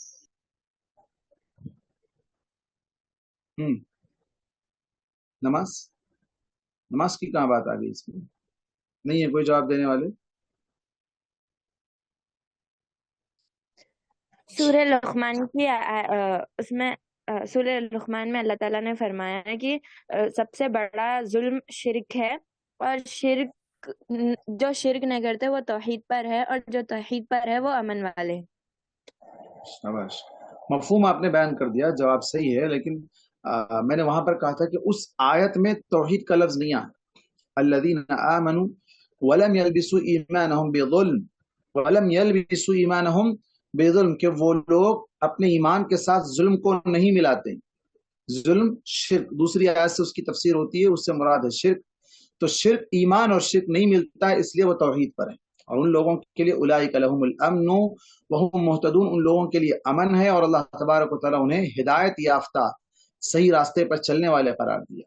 نماز، نماز کی کہاں بات آ گئی اس میں؟ نہیں ہے کوئی جواب دینے والے؟ سورہ لقمان کی اس میں سورہ لقمان میں اللہ تعالیٰ نے فرمایا ہے کہ سب سے بڑا ظلم شرک ہے، اور شرک جو شرک نہیں کرتے وہ توحید پر ہے، اور جو توحید پر ہے وہ امن والے ہیں. شاباش، مفہوم آپ نے بیان کر دیا، جواب صحیح ہے، لیکن میں نے وہاں پر کہا تھا کہ اس آیت میں توحید کا لفظ نہیں آیا. الذین آمنوا ولم یلبسوا ایمانہم بظلم، ولم یلبسوا ایمانہم بظلم، کہ وہ لوگ اپنے ایمان کے ساتھ ظلم کو نہیں ملاتے. ظلم شرک، دوسری آیت سے اس کی تفسیر ہوتی ہے، اس سے مراد ہے شرک. تو شرک، ایمان اور شرک نہیں ملتا ہے، اس لیے وہ توحید پر ہے. اور ان لوگوں کے لیے اولئک لہم الامن وہم مہتدون، ان لوگوں کے لیے امن ہے اور اللہ تبارک و تعالیٰ انہیں ہدایت یافتہ صحیح راستے پر چلنے والے قرار دیا.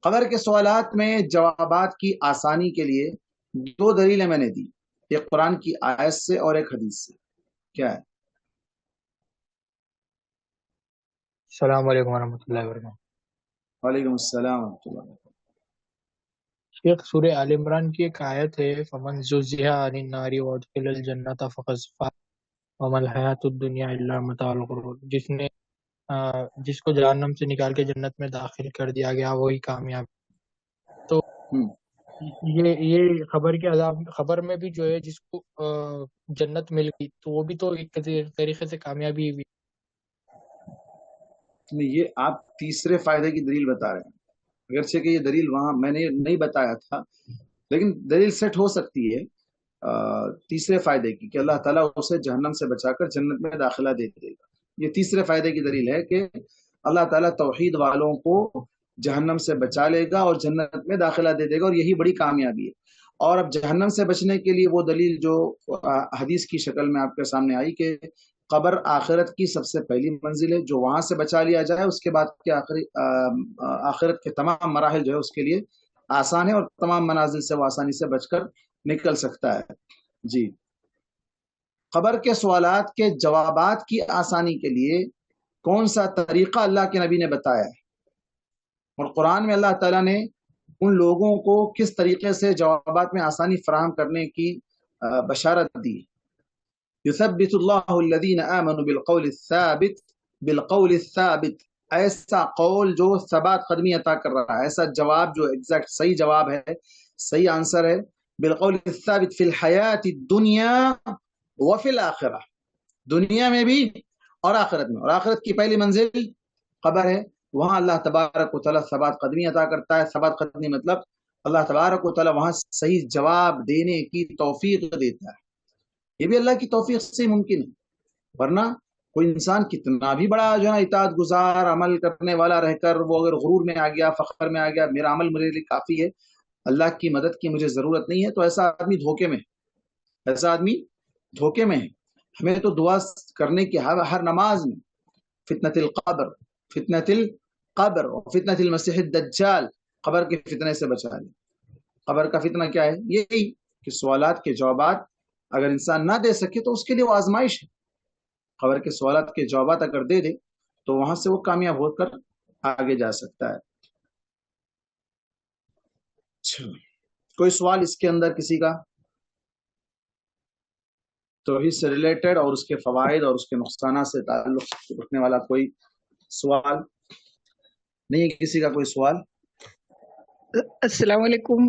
خبر کے سوالات میں جوابات کی آسانی کے لیے 2 دلیلیں میں نے دی، ایک قرآن کی آیت سے اور ایک حدیث سے. کیا ہے؟ السلام علیکم ورحمۃ اللہ وبرکاتہ. وعلیکم السلام ورحمۃ اللہ. شیخ، سورہ آل عمران کی ایک آیت ہے، فمن زحزح عن النار وادخل الجنۃ فقد فاز وما الحیاۃ الدنیا الا متاع الغرور، جس کو جہنم سے نکال کے جنت میں داخل کر دیا گیا وہی کامیاب. تو یہ خبر کے عذاب، خبر میں بھی جو ہے جس کو جنت مل گئی تو وہ بھی تو ایک طریقے سے کامیابی ہوئی. یہ آپ تیسرے فائدے کی دلیل بتا رہے ہیں، اگرچہ کہ یہ دلیل وہاں میں نے نہیں بتایا تھا، لیکن دلیل سیٹ ہو سکتی ہے تیسرے فائدے کی، کہ اللہ تعالیٰ اسے جہنم سے بچا کر جنت میں داخلہ دے دے گا. یہ تیسرے فائدے کی دلیل ہے کہ اللہ تعالیٰ توحید والوں کو جہنم سے بچا لے گا اور جنت میں داخلہ دے دے گا، اور یہی بڑی کامیابی ہے. اور اب جہنم سے بچنے کے لیے وہ دلیل جو حدیث کی شکل میں آپ کے سامنے آئی کہ قبر آخرت کی سب سے پہلی منزل ہے، جو وہاں سے بچا لیا جائے اس کے بعد کے آخرت کے تمام مراحل جو ہے اس کے لیے آسان ہے، اور تمام منازل سے وہ آسانی سے بچ کر نکل سکتا ہے. جی، قبر کے سوالات کے جوابات کی آسانی کے لیے کون سا طریقہ اللہ کے نبی نے بتایا ہے، اور قرآن میں اللہ تعالیٰ نے ان لوگوں کو کس طریقے سے جوابات میں آسانی فراہم کرنے کی بشارت دی. یثبت اللہ الذین آمنوا بالقول الثابت، ایسا قول جو ثبات قدمی عطا کر رہا ہے، ایسا جواب جو ایگزیکٹ صحیح جواب ہے، صحیح آنسر ہے. بالقول الثابت فی الحیات الدنیا وفی الآخرہ، دنیا میں بھی اور آخرت میں. اور آخرت کی پہلی منزل قبر ہے، وہاں اللہ تبارک و تعالیٰ ثبات قدمی عطا کرتا ہے. ثبات قدمی مطلب اللہ تبارک و تعالیٰ وہاں صحیح جواب دینے کی توفیق دیتا ہے. یہ بھی اللہ کی توفیق سے ممکن ہے، ورنہ کوئی انسان کتنا بھی بڑا جو ہے اطاعت گزار عمل کرنے والا رہ کر وہ اگر غرور میں آ گیا، فخر میں آ گیا، میرا عمل میرے لیے کافی ہے، اللہ کی مدد کی مجھے ضرورت نہیں ہے، تو ایسا آدمی دھوکے میں ہے، ایسا آدمی دھوکے میں ہے. ہمیں تو دعا کرنے کی ہر نماز میں فتنۃ القبر، فتنۃ القبر اور فتنۃ المسیح الدجال، قبر کے فتنے سے بچا لیں. قبر کا فتنہ کیا ہے؟ یہی کہ سوالات کے جوابات اگر انسان نہ دے سکے تو اس کے لیے وہ آزمائش ہے. قبر کے سوالات کے جوابات اگر دے دے تو وہاں سے وہ کامیاب ہو کر آگے جا سکتا ہے. اچھا، کوئی سوال اس کے اندر کسی کا توحید سے ریلیٹڈ اور اس کے فوائد اور اس کے نقصانات سے تعلق رکھنے والا کوئی سوال نہیں ہے؟ کسی کا کوئی سوال؟ السلام علیکم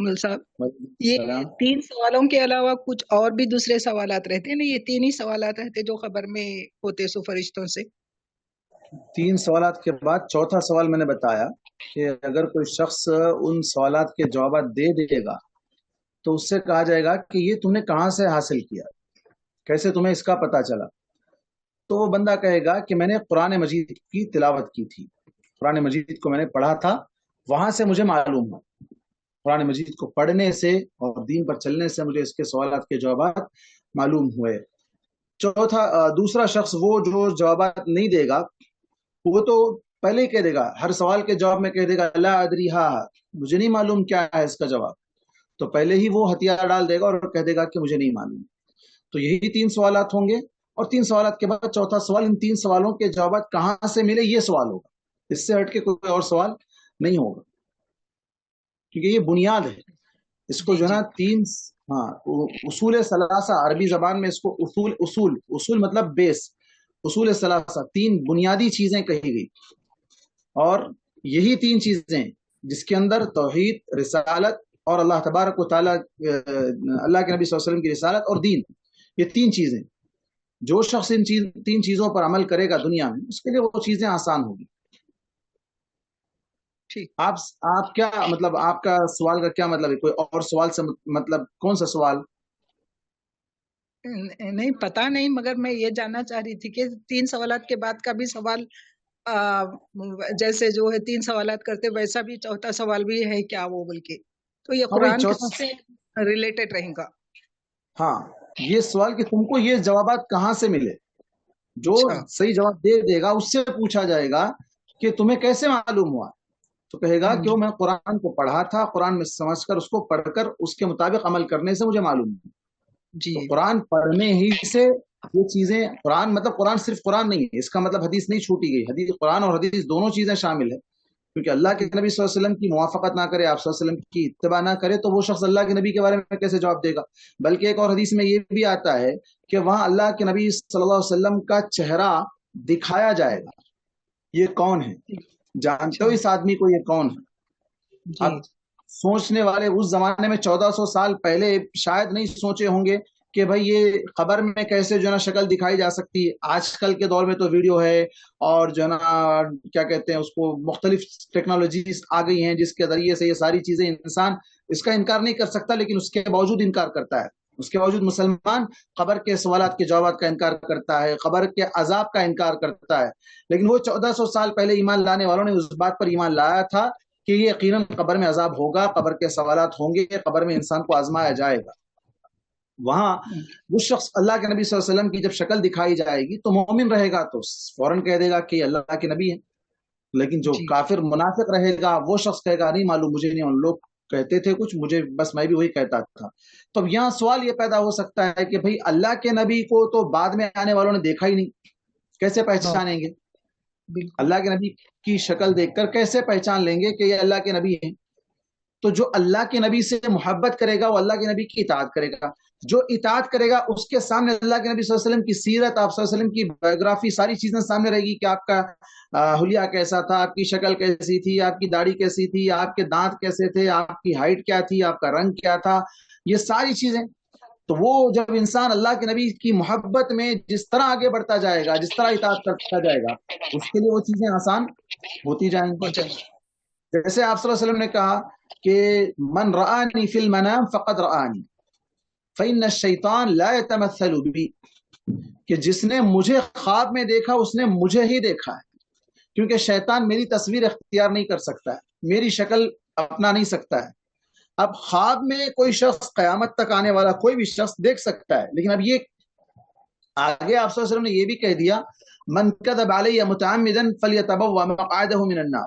مل صاحب. وعلیکم یہ السلام. 3 سوالوں کے علاوہ کچھ اور بھی دوسرے سوالات رہتے ہیں نا؟ یہ 3 ہی سوالات رہتے جو خبر میں ہوتے سو فرشتوں سے. 3 سوالات کے بعد چوتھا سوال میں نے بتایا کہ اگر کوئی شخص ان سوالات کے جوابات دے دے گا تو اس سے کہا جائے گا کہ یہ تم نے کہاں سے حاصل کیا، کیسے تمہیں اس کا پتہ چلا؟ تو وہ بندہ کہے گا کہ میں نے قرآن مجید کی تلاوت کی تھی، قرآن مجید کو میں نے پڑھا تھا، وہاں سے مجھے معلوم ہوا. قرآن مجید کو پڑھنے سے اور دین پر چلنے سے مجھے اس کے سوالات کے جوابات معلوم ہوئے. دوسرا شخص وہ جو جوابات نہیں دے گا وہ تو پہلے ہی کہہ دے گا، ہر سوال کے جواب میں کہہ دے گا لا ادری، ہاں مجھے نہیں معلوم کیا ہے اس کا جواب. تو پہلے ہی وہ ہتھیار ڈال دے گا اور کہہ دے گا کہ مجھے نہیں معلوم. تو یہی 3 سوالات ہوں گے، اور 3 سوالات کے بعد چوتھا سوال، ان 3 سوالوں کے جوابات کہاں سے ملے یہ سوال ہوگا. اس سے ہٹ کے کوئی اور سوال نہیں ہوگا، کیونکہ یہ بنیاد ہے. اس کو جو ہے نا 3 اصول ثلاثہ، عربی زبان میں اس کو اصول مطلب بیس، اصول ثلاثہ 3 بنیادی چیزیں کہی گئی. اور یہی 3 چیزیں جس کے اندر توحید، رسالت اور اللہ تبارک و تعالیٰ، اللہ کے نبی صلی اللہ علیہ وسلم کی رسالت اور دین، یہ 3 چیزیں، جو شخص ان 3 چیزوں پر عمل کرے گا دنیا میں اس کے لیے وہ چیزیں آسان ہوگی. ٹھیک. آپ کیا مطلب، آپ کا سوال کا کیا مطلب ہے؟ کوئی اور سوال سے مطلب کون سا سوال؟ نہیں پتا نہیں، مگر میں یہ جاننا چاہ رہی تھی کہ 3 سوالات کے بعد کا بھی سوال جیسے جو ہے 3 سوالات کرتے ویسا بھی چوتھا سوال بھی ہے کیا وہ، بلکہ تو یہ قرآن سے ریلیٹڈ رہے گا. ہاں، یہ سوال کہ تم کو یہ جوابات کہاں سے ملے، جو صحیح جواب دے دے گا اس سے پوچھا جائے گا کہ تمہیں کیسے معلوم ہوا. تو کہے گا کہ میں قرآن کو پڑھا تھا، قرآن میں سمجھ کر اس کو پڑھ کر اس کے مطابق عمل کرنے سے مجھے معلوم ہے. جی. تو قرآن پڑھنے ہی سے یہ چیزیں، قرآن مطلب قرآن صرف قرآن نہیں ہے، اس کا مطلب حدیث نہیں چھوٹی گئی، حدیث قرآن اور حدیث دونوں چیزیں شامل ہے. کیونکہ اللہ کے نبی صلی اللہ علیہ وسلم کی موافقت نہ کرے، آپ صلی اللہ علیہ وسلم کی اتباع نہ کرے تو وہ شخص اللہ کے نبی کے بارے میں کیسے جواب دے گا؟ بلکہ ایک اور حدیث میں یہ بھی آتا ہے کہ وہاں اللہ کے نبی صلی اللہ علیہ وسلم کا چہرہ دکھایا جائے گا. یہ کون ہے؟ جانتے ہو اس آدمی کو یہ کون ہے؟ اب سوچنے والے اس زمانے میں 1400 سال پہلے شاید نہیں سوچے ہوں گے کہ بھائی یہ قبر میں کیسے جو ہے نا شکل دکھائی جا سکتی ہے. آج کل کے دور میں تو ویڈیو ہے اور جو ہے نا کیا کہتے ہیں اس کو، مختلف ٹیکنالوجیز آ گئی ہیں جس کے ذریعے سے یہ ساری چیزیں، انسان اس کا انکار نہیں کر سکتا لیکن اس کے باوجود انکار کرتا ہے. اس کے باوجود مسلمان قبر کے سوالات کے جوابات کا انکار کرتا ہے، قبر کے عذاب کا انکار کرتا ہے. لیکن وہ 1400 سال پہلے ایمان لانے والوں نے اس بات پر ایمان لایا تھا کہ یہ یقیناً قبر میں عذاب ہوگا، قبر کے سوالات ہوں گے، قبر میں انسان کو آزمایا جائے گا. وہاں وہ شخص اللہ کے نبی صلی اللہ علیہ وسلم کی جب شکل دکھائی جائے گی تو مومن رہے گا تو فوراً کہہ دے گا کہ اللہ کے نبی ہے. لیکن جو کافر منافق رہے گا وہ شخص کہے گا نہیں معلوم، مجھے نہیں، ان لوگ کہتے تھے کچھ، مجھے بس میں بھی وہی کہتا تھا. تو یہاں سوال یہ پیدا ہو سکتا ہے کہ بھئی اللہ کے نبی کو تو بعد میں آنے والوں نے دیکھا ہی نہیں، کیسے پہچانیں گے؟ اللہ کے نبی کی شکل دیکھ کر کیسے پہچان لیں گے کہ یہ اللہ کے نبی ہیں؟ تو جو اللہ کے نبی سے محبت کرے گا وہ اللہ کے نبی کی اطاعت کرے گا. جو اطاعت کرے گا اس کے سامنے اللہ کے نبی صلی اللہ علیہ وسلم کی سیرت، آپ صلی اللہ علیہ وسلم کی بایوگرافی، ساری چیزیں سامنے رہے گی کہ آپ کا حلیہ کیسا تھا، آپ کی شکل کیسی تھی، آپ کی داڑھی کیسی تھی، آپ کے دانت کیسے تھے، آپ کی ہائٹ کیا تھی، آپ کا رنگ کیا تھا، یہ ساری چیزیں. تو وہ جب انسان اللہ کے نبی کی محبت میں جس طرح آگے بڑھتا جائے گا، جس طرح اطاعت کرتا جائے گا، اس کے لیے وہ چیزیں آسان ہوتی جائیں گی. جیسے آپ صلی اللہ علیہ وسلم نے کہا کہ من رآنی فی المنام فقد رآنی فإن الشیطان لا يتمثل بی، کہ جس نے مجھے خواب میں دیکھا اس نے مجھے ہی دیکھا ہے، کیونکہ شیطان میری تصویر اختیار نہیں کر سکتا ہے، میری شکل اپنا نہیں سکتا ہے. اب خواب میں کوئی شخص قیامت تک آنے والا کوئی بھی شخص دیکھ سکتا ہے، لیکن اب یہ آگے آپ صلی اللہ علیہ وسلم نے یہ بھی کہہ دیا من کذب علی متعمدا فلیتبوأ مقعدہ من النار،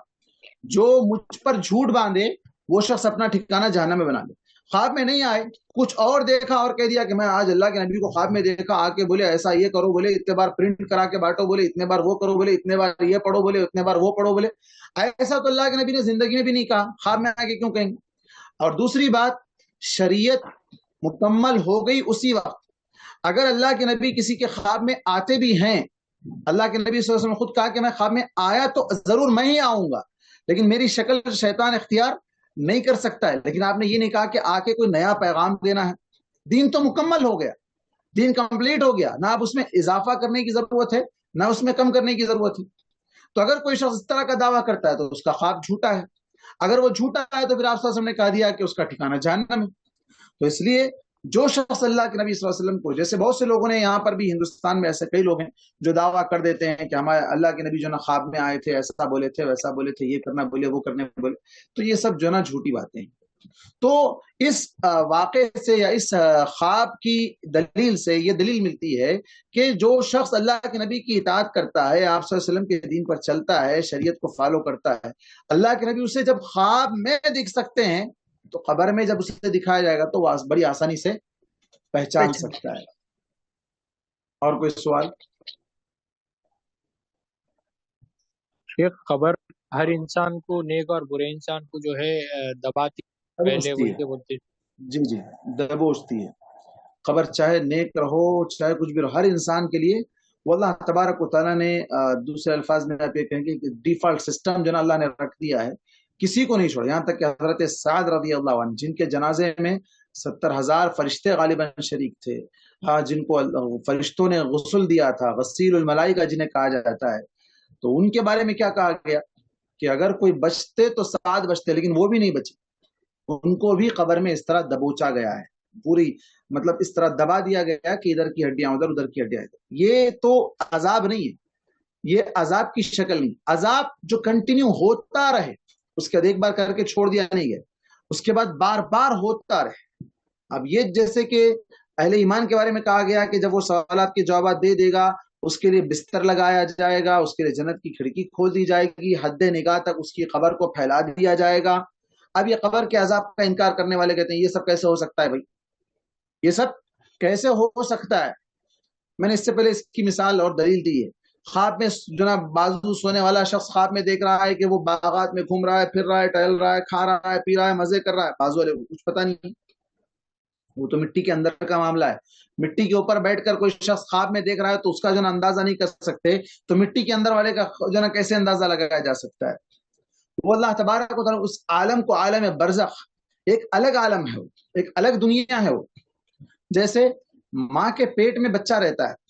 جو مجھ پر جھوٹ باندھے وہ شخص اپنا ٹھکانہ جہنم میں بنا لے. خواب میں نہیں آئے، کچھ اور دیکھا اور کہہ دیا کہ میں آج اللہ کے نبی کو خواب میں دیکھا، آ کے بولے ایسا یہ کرو، بولے اتنے بار پرنٹ کرا کے بانٹو، بولے اتنے بار وہ کرو، بولے اتنے بار یہ پڑھو، بولے اتنے بار وہ پڑھو، بولے ایسا تو اللہ کے نبی نے زندگی میں بھی نہیں کہا، خواب میں آ کے کیوں کہیں گے؟ اور دوسری بات، شریعت مکمل ہو گئی اسی وقت. اگر اللہ کے نبی کسی کے خواب میں آتے بھی ہیں، اللہ کے نبی صلی اللہ علیہ وسلم نے خود کہا کہ میں خواب میں آیا تو ضرور میں ہی آؤں گا، لیکن میری شکل شیطان اختیار نہیں کر سکتا ہے. لیکن آپ نے یہ نہیں کہا کہ آ کے کوئی نیا پیغام دینا ہے. دین تو مکمل ہو گیا، دین کمپلیٹ ہو گیا، نہ اب اس میں اضافہ کرنے کی ضرورت ہے نہ اس میں کم کرنے کی ضرورت ہے. تو اگر کوئی شخص اس طرح کا دعویٰ کرتا ہے تو اس کا خواب جھوٹا ہے. اگر وہ جھوٹا ہے تو پھر آپ صلی اللہ علیہ وسلم نے کہا دیا کہ اس کا ٹھکانہ جہنم ہے. تو اس لیے جو شخص اللہ کے نبی صلی اللہ علیہ وسلم کو، جیسے بہت سے لوگوں نے یہاں پر بھی ہندوستان میں ایسے کئی لوگ ہیں جو دعویٰ کر دیتے ہیں کہ ہمارے اللہ کے نبی جو نا خواب میں آئے تھے، ایسا بولے تھے، ویسا بولے تھے، یہ کرنا بولے، وہ کرنے بولے، تو یہ سب جو نا جھوٹی باتیں ہیں. تو اس واقعے سے یا اس خواب کی دلیل سے یہ دلیل ملتی ہے کہ جو شخص اللہ کے نبی کی اطاعت کرتا ہے، آپ صلی اللہ علیہ وسلم کے دین پر چلتا ہے، شریعت کو فالو کرتا ہے، اللہ کے نبی اسے جب خواب میں دکھ سکتے ہیں تو قبر میں جب اسے دکھایا جائے گا تو وہ بڑی آسانی سے پہچان سکتا ہے. اور کوئی سوال؟ شیخ، قبر ہر انسان کو، نیک اور برے انسان کو جو ہے دباتی پہلے بول کے بولتے. جی جی، دبوچتی ہے قبر، چاہے نیک رہو چاہے کچھ بھی رہو، ہر انسان کے لیے وہ اللہ تبارک و تعالیٰ نے دوسرے الفاظ میں آپ یہ کہیں گے کہ ڈیفالٹ سسٹم جو نا اللہ نے رکھ دیا ہے، کسی کو نہیں چھوڑا. یہاں تک کہ حضرت سعد رضی اللہ عنہ، جن کے جنازے میں 70,000 فرشتے غالباً شریک تھے، ہاں، جن کو فرشتوں نے غسل دیا تھا، غسیل الملائکہ جنہیں کہا جاتا ہے، تو ان کے بارے میں کیا کہا گیا کہ اگر کوئی بچتے تو سعد بچتے، لیکن وہ بھی نہیں بچے. ان کو بھی قبر میں اس طرح دبوچا گیا ہے، پوری مطلب اس طرح دبا دیا گیا کہ ادھر کی ہڈیاں ادھر، ادھر کی ہڈیاں ادھر. یہ تو عذاب نہیں ہے، یہ عذاب کی شکل نہیں. عذاب جو کنٹینیو ہوتا رہے، اس کے بعد ایک بار کر کے چھوڑ دیا نہیں گیا، اس کے بعد بار بار ہوتا رہے. اب یہ جیسے کہ اہل ایمان کے بارے میں کہا گیا کہ جب وہ سوالات کے جوابات دے دے گا، اس کے لیے بستر لگایا جائے گا، اس کے لیے جنت کی کھڑکی کھول دی جائے گی، حد نگاہ تک اس کی قبر کو پھیلا دیا جائے گا. اب یہ قبر کے عذاب کا انکار کرنے والے کہتے ہیں یہ سب کیسے ہو سکتا ہے بھائی، یہ سب کیسے ہو سکتا ہے. میں نے اس سے پہلے اس کی مثال اور دلیل دی ہے. خواب میں جناب بازو سونے والا شخص خواب میں دیکھ رہا ہے کہ وہ باغات میں گھوم رہا ہے، پھر رہا ہے، ٹہل رہا ہے، کھا رہا ہے، پی رہا ہے، مزے کر رہا ہے. بازو والے کو کچھ پتا نہیں، وہ تو مٹی کے اندر کا معاملہ ہے. مٹی کے اوپر بیٹھ کر کوئی شخص خواب میں دیکھ رہا ہے تو اس کا جو اندازہ نہیں کر سکتے، تو مٹی کے اندر والے کا جو کیسے اندازہ لگایا جا سکتا ہے. وہ اللہ تبارک و تعالیٰ اس عالم کو عالم برزخ، ایک الگ عالم ہے، ایک الگ دنیا ہے. وہ جیسے ماں کے پیٹ میں بچہ رہتا ہے،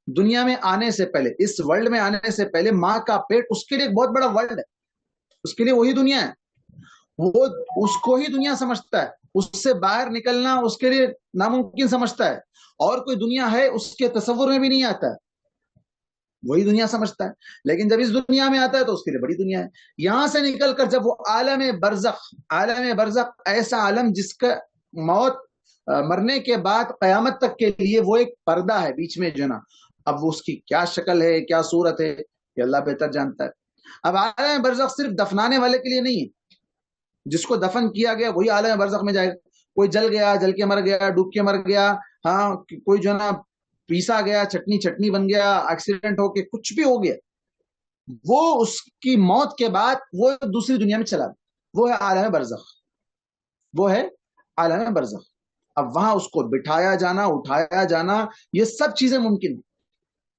دنیا میں آنے سے پہلے، اس ورلڈ میں آنے سے پہلے ماں کا پیٹ اس کے لیے ایک بہت بڑا ورلڈ ہے، اس کے لیے وہی دنیا ہے، وہ اس کو ہی دنیا سمجھتا ہے. اس سے باہر نکلنا اس کے لیے ناممکن سمجھتا ہے، اور کوئی دنیا ہے اس کے تصور میں بھی نہیں آتا ہے، وہی دنیا سمجھتا ہے. لیکن جب اس دنیا میں آتا ہے تو اس کے لیے بڑی دنیا ہے. یہاں سے نکل کر جب وہ عالم برزخ ایسا عالم جس کا موت، مرنے کے بعد قیامت تک کے لیے وہ ایک پردہ ہے بیچ میں جو نا، اب اس کی کیا شکل ہے، کیا صورت ہے، یہ اللہ بہتر جانتا ہے. اب عالم برزخ صرف دفنانے والے کے لیے نہیں ہے، جس کو دفن کیا گیا وہی عالم برزخ میں جائے گا. کوئی جل گیا، جل کے مر گیا، ڈوب کے مر گیا، ہاں، کوئی جو نا پیسا گیا، چٹنی بن گیا، ایکسیڈنٹ ہو کے کچھ بھی ہو گیا، وہ اس کی موت کے بعد وہ دوسری دنیا میں چلا گیا. وہ ہے عالم برزخ، وہ ہے عالم برزخ. اب وہاں اس کو بٹھایا جانا، اٹھایا جانا، یہ سب چیزیں ممکن ہیں.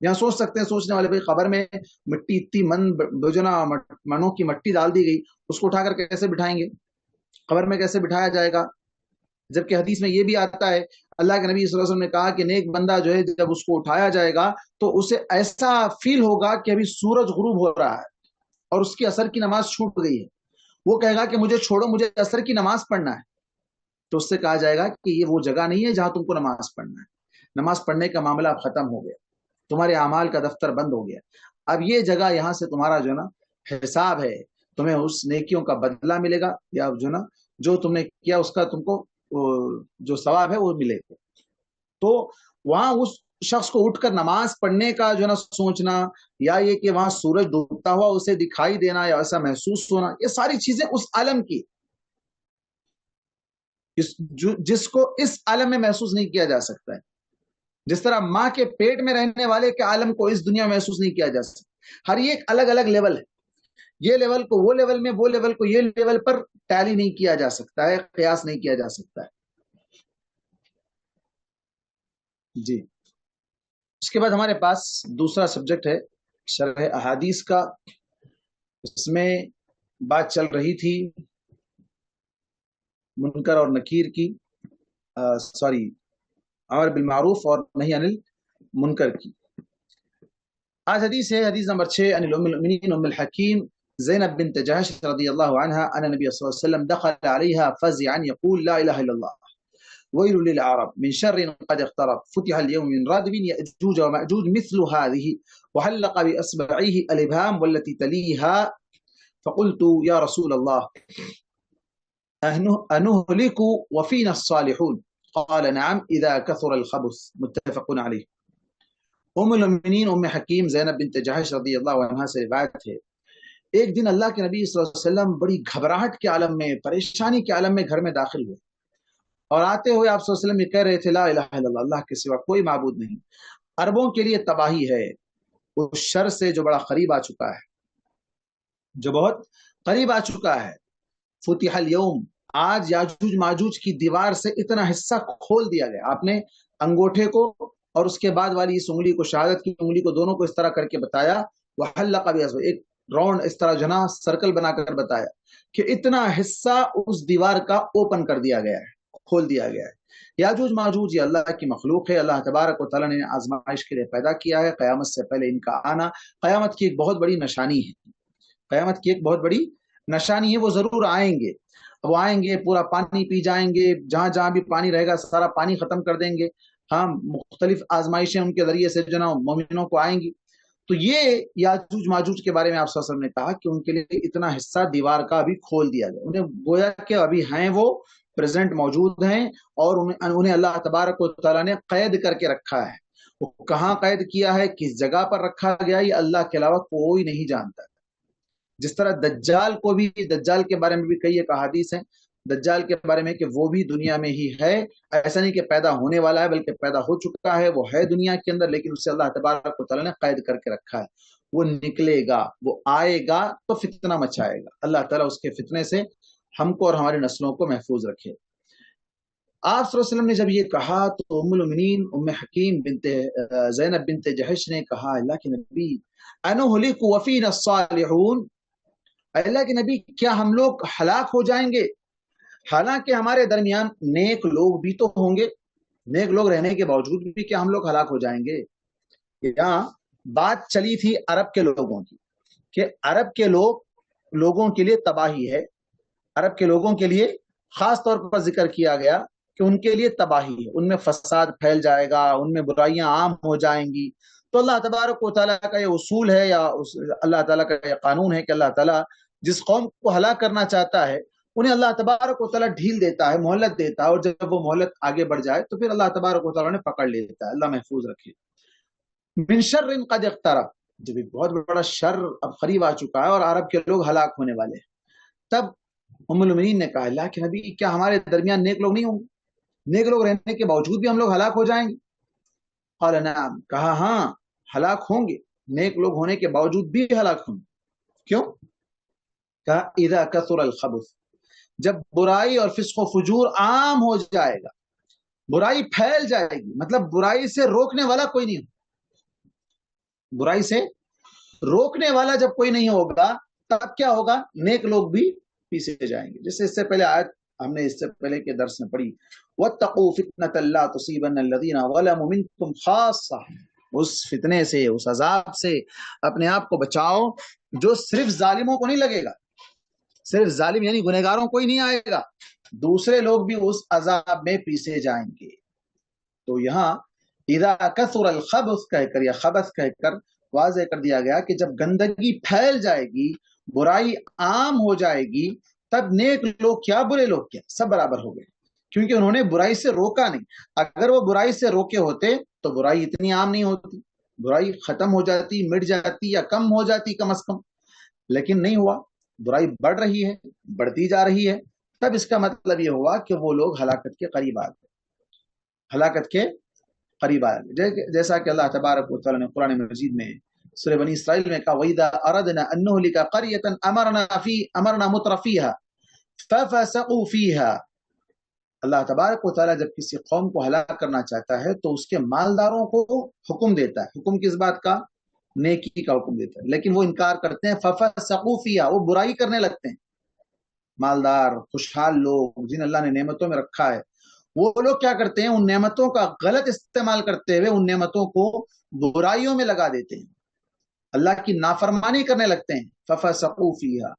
یہاں سوچ سکتے ہیں سوچنے والے، بھائی قبر میں مٹی اتنی منوں کی مٹی ڈال دی گئی، اس کو اٹھا کر کیسے بٹھائیں گے، قبر میں کیسے بٹھایا جائے گا؟ جبکہ حدیث میں یہ بھی آتا ہے، اللہ کے نبی صلی اللہ علیہ وسلم نے کہا کہ نیک بندہ جو ہے جب اس کو اٹھایا جائے گا تو اسے ایسا فیل ہوگا کہ ابھی سورج غروب ہو رہا ہے اور اس کی عصر کی نماز چھوٹ گئی ہے. وہ کہے گا کہ مجھے چھوڑو، مجھے عصر کی نماز پڑھنا ہے. تو اس سے کہا جائے گا کہ یہ وہ جگہ نہیں ہے جہاں تم کو نماز پڑھنا ہے، نماز پڑھنے کا معاملہ اب ختم ہو گیا، تمہارے اعمال کا دفتر بند ہو گیا، اب یہ جگہ یہاں سے تمہارا جو نا حساب ہے، تمہیں اس نیکیوں کا بدلہ ملے گا، یا جو نا جو تم نے کیا اس کا تم کو جو ثواب ہے وہ ملے گا. تو وہاں اس شخص کو اٹھ کر نماز پڑھنے کا جو نا سوچنا، یا یہ کہ وہاں سورج ڈوبتا ہوا اسے دکھائی دینا یا ایسا محسوس ہونا، یہ ساری چیزیں اس عالم کی، جس کو اس عالم میں محسوس نہیں کیا جا سکتا ہے. جس طرح ماں کے پیٹ میں رہنے والے کے عالم کو اس دنیا میں محسوس نہیں کیا جا سکتا. ہر ایک الگ الگ لیول ہے. یہ لیول کو وہ لیول میں، وہ لیول کو یہ لیول پر ٹیلی نہیں کیا جا سکتا ہے، قیاس نہیں کیا جا سکتا ہے. جی اس کے بعد ہمارے پاس دوسرا سبجیکٹ ہے شرح احادیث کا. اس میں بات چل رہی تھی منکر اور نکیر کی، امر بالمعروف اور نہی عن المنکر کی. آج حدیث ہے، حدیث نمبر 6، عن ام المؤمنین ام الحکیم زینب بنت جہش رضی اللہ عنہا ان نبی صلی اللہ علیہ وسلم دخل علیہا فزعا یقول لا الہ الا اللہ ويل للعرب من شر قد اقترب فتح اليوم من ردب يأجوج ومأجوج مثل هذه وحلق بأصبعيه الإبهام والتي تليها فقلت يا رسول الله أنهلك وفينا الصالحون قال نعم إذا كثر الخبث متفق عليه. ام المؤمنین ام حکیم زینب بنت جہش رضی اللہ عنہا سے روایت ہے، ایک دن اللہ کے نبی صلی اللہ علیہ وسلم بڑی گھبراہٹ کے عالم میں، پریشانی کے عالم میں گھر میں داخل ہوئے اور آتے ہوئے آپ صلی اللہ علیہ وسلم یہ کہہ رہے تھے لا الہ الا اللہ، اللہ کے سوا کوئی معبود نہیں، عربوں کے لیے تباہی ہے اس شر سے جو بڑا قریب آ چکا ہے، جو بہت قریب آ چکا ہے. فتح اليوم، آج یاجوج ماجوج کی دیوار سے اتنا حصہ کھول دیا گیا. آپ نے انگوٹھے کو اور اس کے بعد والی اس انگلی کو، شہادت کی انگلی کو، دونوں کو اس طرح کر کے بتایا، وحلق بأصبعیہ، ایک راؤنڈ اس طرح جنا سرکل بنا کر بتایا کہ اتنا حصہ اس دیوار کا اوپن کر دیا گیا ہے، کھول دیا گیا ہے. یاجوج ماجوج یہ اللہ کی مخلوق ہے، اللہ تبارک و تعالیٰ نے آزمائش کے لیے پیدا کیا ہے. قیامت سے پہلے ان کا آنا قیامت کی ایک بہت بڑی نشانی ہے، قیامت کی ایک بہت بڑی نشانی ہے. وہ ضرور آئیں گے، وہ آئیں گے، پورا پانی پی جائیں گے، جہاں جہاں بھی پانی رہے گا سارا پانی ختم کر دیں گے. ہاں مختلف آزمائشیں ان کے ذریعے سے جناب مومنوں کو آئیں گی. تو یہ یاجوج ماجوج کے بارے میں آپ صلی اللہ علیہ وسلم نے کہا کہ ان کے لیے اتنا حصہ دیوار کا ابھی کھول دیا گیا، انہیں گویا کہ ابھی ہیں، وہ پریزنٹ موجود ہیں اور انہیں اللہ تبارک و تعالیٰ نے قید کر کے رکھا ہے. وہ کہاں قید کیا ہے، کس جگہ پر رکھا گیا، یہ اللہ کے علاوہ کوئی نہیں جانتا. جس طرح دجال کو بھی، دجال کے بارے میں بھی کئی ایک احادیث ہیں دجال کے بارے میں کہ وہ بھی دنیا میں ہی ہے، ایسا نہیں کہ پیدا ہونے والا ہے بلکہ پیدا ہو چکا ہے، وہ ہے دنیا کے اندر، لیکن اسے اللہ تبارک و تعالیٰ نے قید کر کے رکھا ہے. وہ نکلے گا، وہ آئے گا تو فتنہ مچائے گا. اللہ تعالیٰ اس کے فتنے سے ہم کو اور ہماری نسلوں کو محفوظ رکھے. آپ صلی اللہ علیہ وسلم نے جب یہ کہا تو ام المؤمنین ام حکیم بنت زینب بنت جہش نے کہا اللہ کے نبی انہلک وفینا الصالحون، اللہ کے نبی کیا ہم لوگ ہلاک ہو جائیں گے حالانکہ ہمارے درمیان نیک لوگ بھی تو ہوں گے، نیک لوگ رہنے کے باوجود بھی کیا ہم لوگ ہلاک ہو جائیں گے. یہاں بات چلی تھی عرب کے لوگوں کی کہ عرب کے لوگوں کے لیے تباہی ہے، عرب کے لوگوں کے لیے خاص طور پر ذکر کیا گیا کہ ان کے لیے تباہی ہے، ان میں فساد پھیل جائے گا، ان میں برائیاں عام ہو جائیں گی. تو اللہ تبارک و تعالیٰ کا یہ اصول ہے یا اللہ تعالیٰ کا یہ قانون ہے کہ اللہ تعالیٰ جس قوم کو ہلاک کرنا چاہتا ہے انہیں اللہ تبارک و تعالیٰ ڈھیل دیتا ہے، مہلت دیتا ہے، اور جب وہ مہلت آگے بڑھ جائے تو پھر اللہ تبارک و تعالیٰ نے پکڑ لیتا ہے. اللہ محفوظ رکھے. من شر قد اقترب، جب ایک بہت بڑا شر اب قریب آ چکا ہے اور عرب کے لوگ ہلاک ہونے والے ہیں، تب ام المؤمنین نے کہا اللہ کے نبی کیا ہمارے درمیان نیک لوگ نہیں ہوں گے، نیک لوگ رہنے کے باوجود بھی ہم لوگ ہلاک ہو جائیں گے؟ قال نعم، کہا ہاں ہلاک ہوں گے، نیک لوگ ہونے کے باوجود بھی ہلاک ہوں گے. کیوں؟ کہا اذا کثر الخبث، جب برائی اور فسق و فجور عام ہو جائے گا، برائی پھیل جائے گی، مطلب برائی سے روکنے والا کوئی نہیں ہو، برائی سے روکنے والا جب کوئی نہیں ہوگا تب کیا ہوگا، نیک لوگ بھی پیچھے جائیں گے. جیسے اس سے پہلے آیت ہم نے اس سے پہلے کے درس میں پڑھی وَاتَّقُوا فِتْنَةً لَا تُصِيبَنَّ الَّذِينَ ظَلَمُوا مِنْكُمْ خَاصَّةً، اس فتنے سے، اس عذاب سے اپنے آپ کو بچاؤ جو صرف ظالموں کو نہیں لگے گا، صرف ظالم یعنی گنہگاروں کو ہی نہیں آئے گا، دوسرے لوگ بھی اس عذاب میں پیسے جائیں گے. تو یہاں اذا کثر الخبث کہہ کر یا خبث کہہ کر واضح کر دیا گیا کہ جب گندگی پھیل جائے گی، برائی عام ہو جائے گی، تب نیک لوگ کیا برے لوگ کیا سب برابر ہو گئے، کیونکہ انہوں نے برائی سے روکا نہیں. اگر وہ برائی سے روکے ہوتے تو برائی اتنی عام نہیں ہوتی، برائی ختم ہو جاتی، مٹ جاتی یا کم ہو جاتی کم از کم، لیکن نہیں ہوا، برائی بڑھ رہی ہے، بڑھتی جا رہی ہے. تب اس کا مطلب یہ ہوا کہ وہ لوگ ہلاکت کے قریب آ گئے، ہلاکت کے قریب آ گئے. جیسا کہ اللہ تبارک و تعالیٰ نے قرآن مجید میں سورہ بنی اسرائیل میں کہا وَإِذَا أَرَدْنَا أَن نُهْلِكَ قَرْيَةً أَمَرْنَا مُتْرَ فِيهَا فَفَسَقُوا فِيهَا. اللہ تبارک و تعالیٰ جب کسی قوم کو ہلاک کرنا چاہتا ہے تو اس کے مالداروں کو حکم دیتا ہے. حکم کس بات کا؟ نیکی کا حکم دیتا ہے. لیکن وہ انکار کرتے ہیں. فَفَسَقُوا فِيهَا، وہ برائی کرنے لگتے ہیں. مالدار خوشحال لوگ جن اللہ نے نعمتوں میں رکھا ہے، وہ لوگ کیا کرتے ہیں؟ ان نعمتوں کا غلط استعمال کرتے ہوئے ان نعمتوں کو برائیوں میں لگا دیتے ہیں، اللہ کی نافرمانی کرنے لگتے ہیں. فَفَسَقُوا فِيهَا.